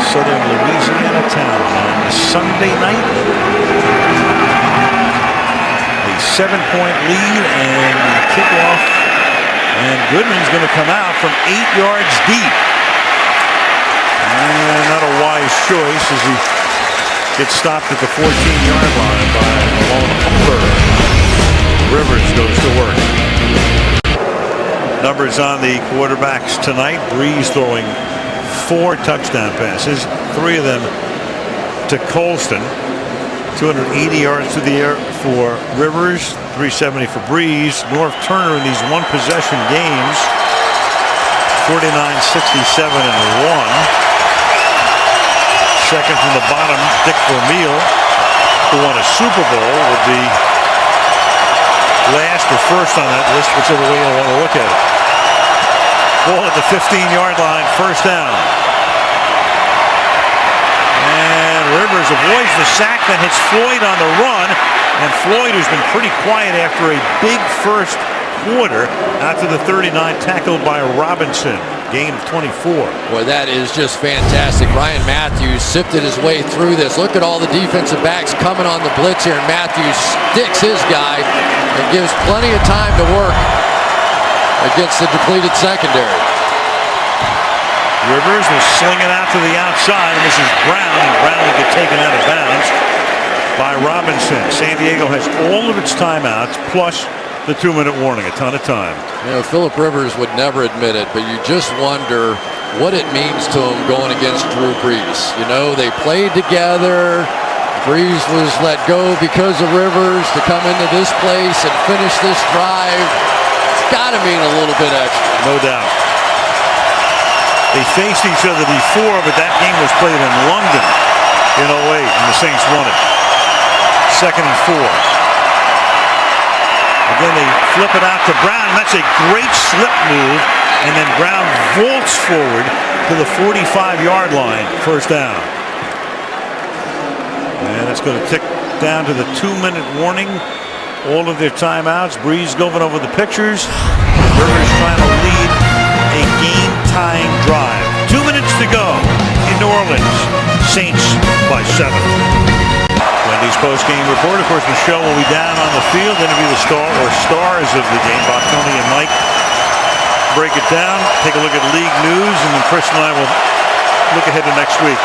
southern Louisiana town on a Sunday night. A 7-point lead and kickoff. And Goodman's going to come out from 8 yards deep. And not a wise choice as he gets stopped at the 14-yard line by Malone Hooper. Rivers goes to work. Numbers on the quarterbacks tonight. Breeze throwing 4 touchdown passes, 3 of them to Colston. 280 yards through the air for Rivers, 370 for Breeze. North Turner in these one-possession games, 49-67 and 1. Second from the bottom, Dick Vermeil, who won a Super Bowl, would be last or first on that list, whichever way you want to look at it. Ball at the 15-yard line, first down. And Rivers avoids the sack that hits Floyd on the run, and Floyd, who's been pretty quiet after a big first quarter, out to the 39, tackled by Robinson. Gain of 24. Boy, that is just fantastic. Ryan Matthews sifted his way through this. Look at all the defensive backs coming on the blitz here, and Matthews sticks his guy and gives plenty of time to work against the depleted secondary. Rivers will sling it out to the outside, and this is Brown, and Brown will get taken out of bounds by Robinson. San Diego has all of its timeouts, plus the 2-minute warning, a ton of time. You know, Phillip Rivers would never admit it, but you just wonder what it means to him going against Drew Brees. You know, they played together. Brees was let go because of Rivers to come into this place and finish this drive. It's got to mean a little bit extra. No doubt. They faced each other before, but that game was played in London in 08, and the Saints won it. 2nd and 4. Again, they flip it out to Brown, and that's a great slip move, and then Brown vaults forward to the 45-yard line, first down. And it's going to tick down to the 2-minute warning. All of their timeouts. Breeze going over the pictures. Rivers trying to lead a game-tying drive. 2 minutes to go in New Orleans. Saints by 7. Wendy's post-game report. Of course, Michelle will be down on the field, interview the star or stars of the game. Bob, Tony, and Mike break it down, take a look at league news, and then Chris and I will look ahead to next week.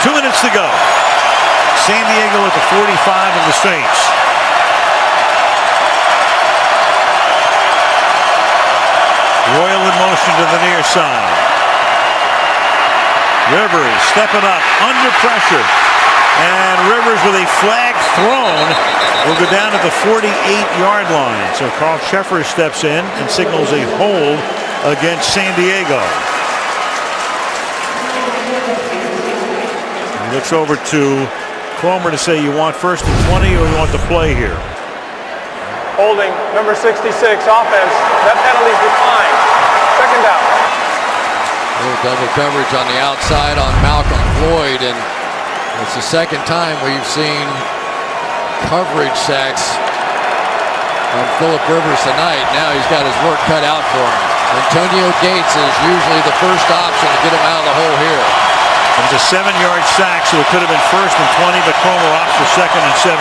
2 minutes to go. San Diego at the 45 of the Saints. Royal in motion to the near side. Rivers stepping up under pressure, and Rivers with a flag thrown will go down to the 48-yard line. So Carl Sheffer steps in and signals a hold against San Diego. He looks over to Cromer to say, you want 1st and 20 or you want the play here? Holding, number 66, offense. That penalty's declined. 2nd down. A little double coverage on the outside on Malcolm Floyd, and it's the 2nd time we've seen coverage sacks on Phillip Rivers tonight. Now he's got his work cut out for him. Antonio Gates is usually the first option to get him out of the hole here. It was a 7-yard sack, so it could have been 1st and 20, but Comer opts for 2nd and 17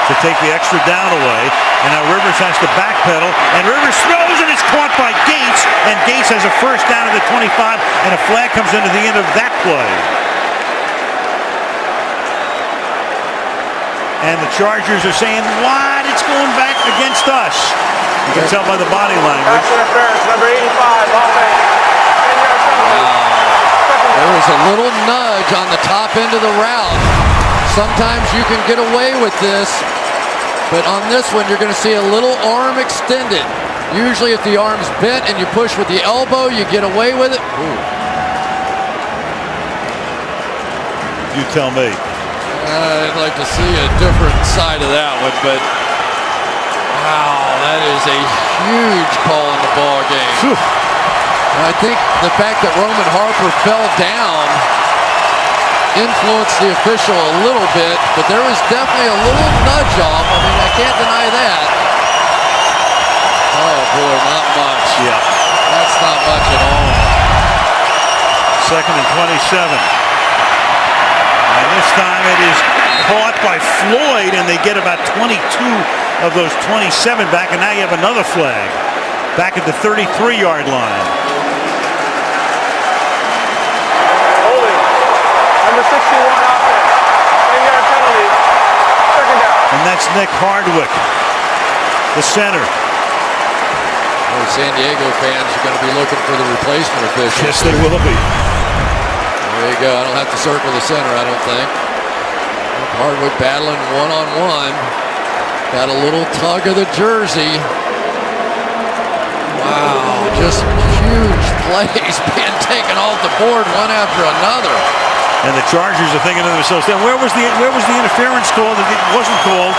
to take the extra down away. And now Rivers has to backpedal, and Rivers throws, and it's caught by Gates, and Gates has a 1st down at the 25, and a flag comes into the end of that play. And the Chargers are saying, what? It's going back against us. You can tell by the body language. Pass interference, number 85, offense. 10-yard penalty. There was a little nudge on the top end of the route. Sometimes you can get away with this, but on this one you're going to see a little arm extended. Usually if the arm's bent and you push with the elbow, you get away with it. Ooh. You tell me. I'd like to see a different side of that one, but wow, that is a huge call in the ball game. Whew. I think the fact that Roman Harper fell down influenced the official a little bit, but there was definitely a little nudge off. I mean, I can't deny that. Oh boy, not much. Yeah. That's not much at all. 2nd and 27. And this time it is caught by Floyd, and they get about 22 of those 27 back, and now you have another flag back at the 33-yard line. Number 61 offense. 10-yard penalty. 2nd down. And that's Nick Hardwick, the center. Well, San Diego fans are going to be looking for the replacement official. Yes, they will be. There you go. I don't have to circle the center, I don't think. Nick Hardwick battling one-on-one. Got a little tug of the jersey. Wow, just huge plays being taken off the board one after another. And the Chargers are thinking to themselves, then where was the interference call that it wasn't called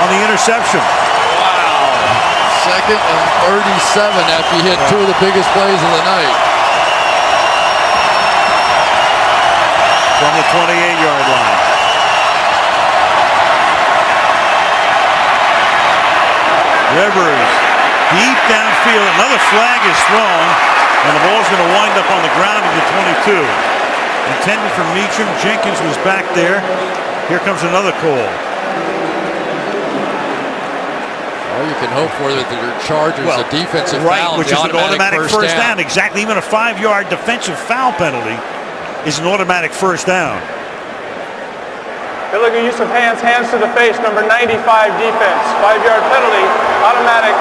on the interception? Wow. 2nd and 37 after you hit 2 of the biggest plays of the night. From the 28-yard line. Rivers deep downfield. Another flag is thrown, and the ball's going to wind up on the ground at the 22. Intended for Meacham. Jenkins was back there. Here comes another call. All you can hope for that the Chargers, a defensive foul, which is an automatic first down. Exactly. Even a 5-yard defensive foul penalty is an automatic first down. Good looking use of hands to the face, number 95 defense. 5-yard penalty, automatic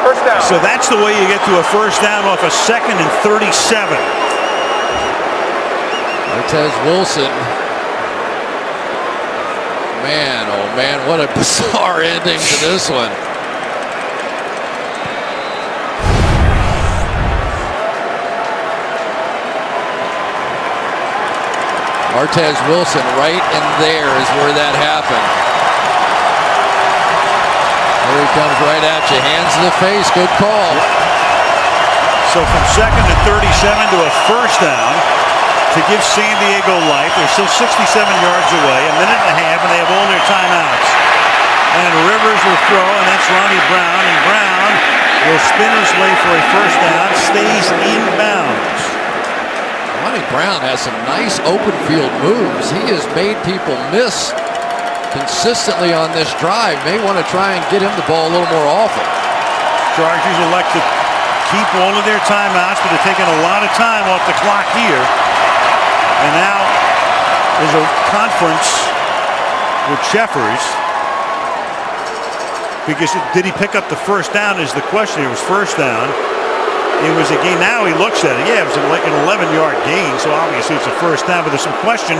first down. So that's the way you get to a first down off a 2nd and 37. Martez Wilson. Man, oh man, what a bizarre ending to this one. Martez Wilson right in there is where that happened. Here he comes right at you. Hands to the face. Good call. So from 2nd and 37 to a first down to give San Diego life. They're still 67 yards away, a minute and a half, and they have all their timeouts. And Rivers will throw, and that's Ronnie Brown. And Brown will spin his way for a first down, stays inbounds. Ronnie Brown has some nice open field moves. He has made people miss consistently on this drive. May want to try and get him the ball a little more often. Chargers elect to keep all of their timeouts, but they're taking a lot of time off the clock here. And now there's a conference with Sheffers, because did he pick up the first down is the question. It was first down. It was a gain. Now he looks at it. Yeah, it was an 11-yard gain, so obviously it's a first down. But there's some question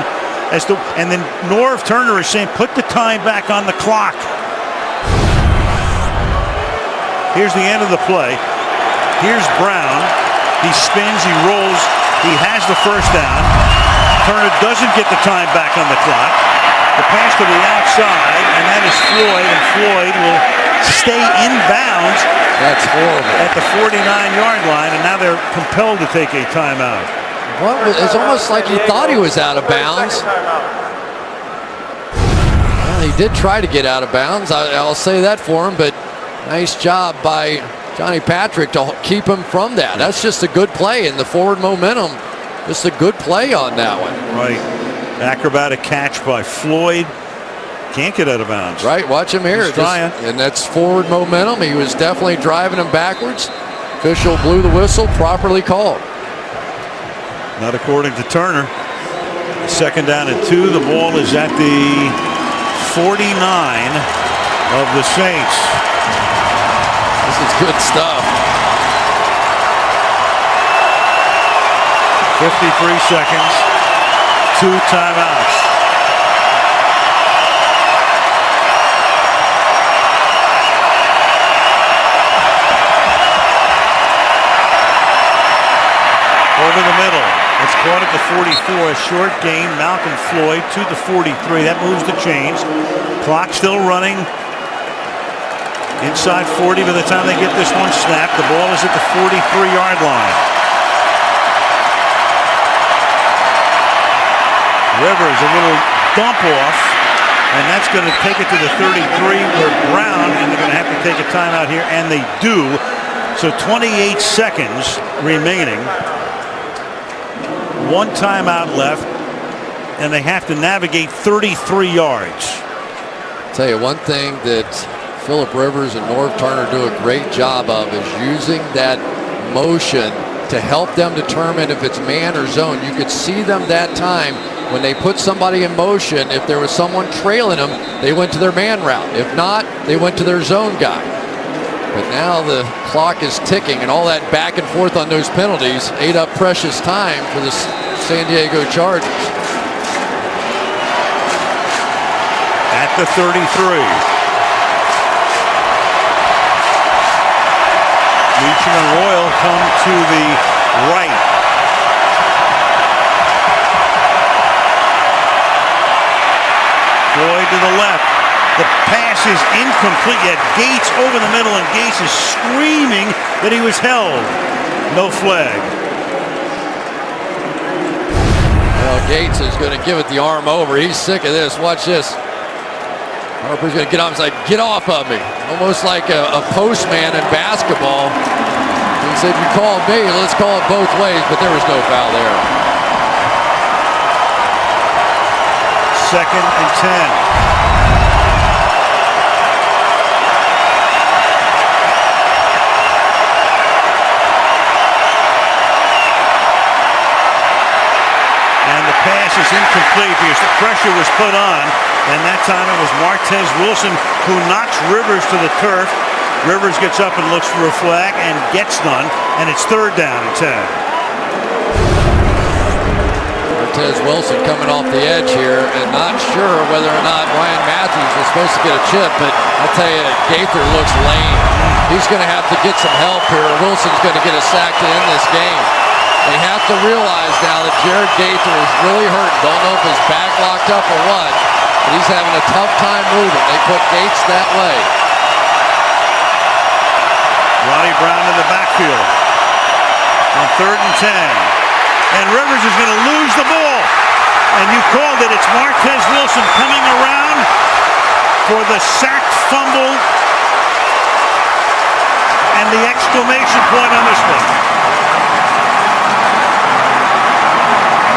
as to, and then Norv Turner is saying, put the time back on the clock. Here's the end of the play. Here's Brown. He spins, he rolls, he has the first down. Turner doesn't get the time back on the clock. The pass to the outside, and that is Floyd, and Floyd will stay in bounds. That's horrible. At the 49-yard line, and now they're compelled to take a timeout. It's almost like he thought he was out of bounds. Well, he did try to get out of bounds. I'll say that for him, but nice job by Johnny Patrick to keep him from that. That's just a good play, and the forward momentum Just a good play on that one. Right. Acrobatic catch by Floyd. Can't get out of bounds. Right, watch him here. He's trying. And that's forward momentum. He was definitely driving him backwards. Official blew the whistle, properly called. Not according to Turner. 2nd down and 2. The ball is at the 49 of the Saints. This is good stuff. 53 seconds. 2 timeouts. Over the middle. It's caught at the 44. A short gain. Malcolm Floyd to the 43. That moves the chains. Clock still running. Inside 40 by the time they get this one snapped. The ball is at the 43-yard line. Rivers, a little dump off, and that's going to take it to the 33 where Brown, and they're going to have to take a timeout here, and they do. So 28 seconds remaining. 1 timeout left, and they have to navigate 33 yards. Tell you one thing that Philip Rivers and Norv Turner do a great job of is using that motion to help them determine if it's man or zone. You could see them that time when they put somebody in motion. If there was someone trailing them, they went to their man route. If not, they went to their zone guy. But now the clock is ticking, and all that back and forth on those penalties ate up precious time for the San Diego Chargers. At the 33. Meacham and Royal come to the right. Floyd to the left. The pass is incomplete, yet Gates over the middle, and Gates is screaming that he was held. No flag. Well, Gates is going to give it the arm over. He's sick of this. Watch this. Harper's going to get off. He's like, get off of me. Almost like a postman in basketball. He said, you called me, let's call it both ways, but there was no foul there. 2nd and 10. And the pass is incomplete because the pressure was put on, and that time it was Martez Wilson who knocks Rivers to the turf. Rivers gets up and looks for a flag and gets none, and it's 3rd down and 10. Martez Wilson coming off the edge here, and not sure whether or not Ryan Matthews was supposed to get a chip, but I'll tell you, Gaither looks lame. He's going to have to get some help here. Wilson's going to get a sack to end this game. They have to realize now that Jared Gaither is really hurt. Don't know if his back locked up or what, but he's having a tough time moving. They put Gates that way. Ronnie Brown in the backfield on 3rd and 10. And Rivers is going to lose the ball. And you called it. It's Martez Wilson coming around for the sack fumble and the exclamation point on this one.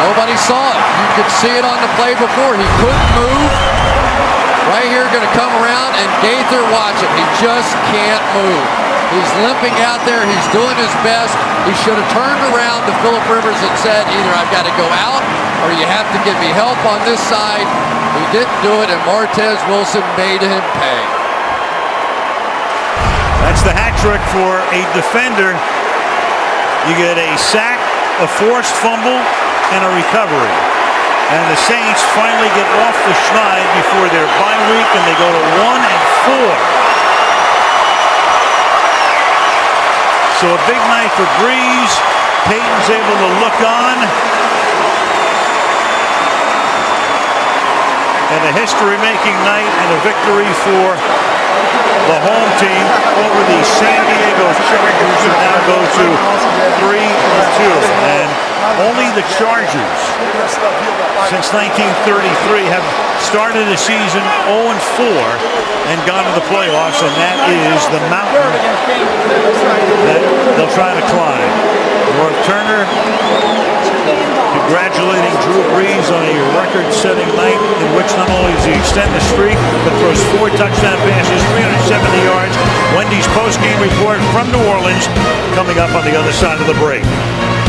Nobody saw it. You could see it on the play before. He couldn't move. Right here, going to come around, and Gaither, watch him. He just can't move. He's limping out there. He's doing his best. He should have turned around to Philip Rivers and said, either I've got to go out or you have to give me help on this side. He didn't do it, and Martez Wilson made him pay. That's the hat trick for a defender. You get a sack, a forced fumble, and a recovery. And the Saints finally get off the schneid before their bye week, and they go to 1-4. So a big night for Breeze. Peyton's able to look on. And a history-making night and a victory for the home team over the San Diego Chargers, who now go to 3-2. And only the Chargers since 1933 have started a season 0-4 and gone to the playoffs, and that is the mountain that they'll try to climb. North Turner congratulating Drew Brees on a record-setting night in which not only does he extend the streak, but throws 4 touchdown passes, 370 yards. Wendy's post-game report from New Orleans coming up on the other side of the break.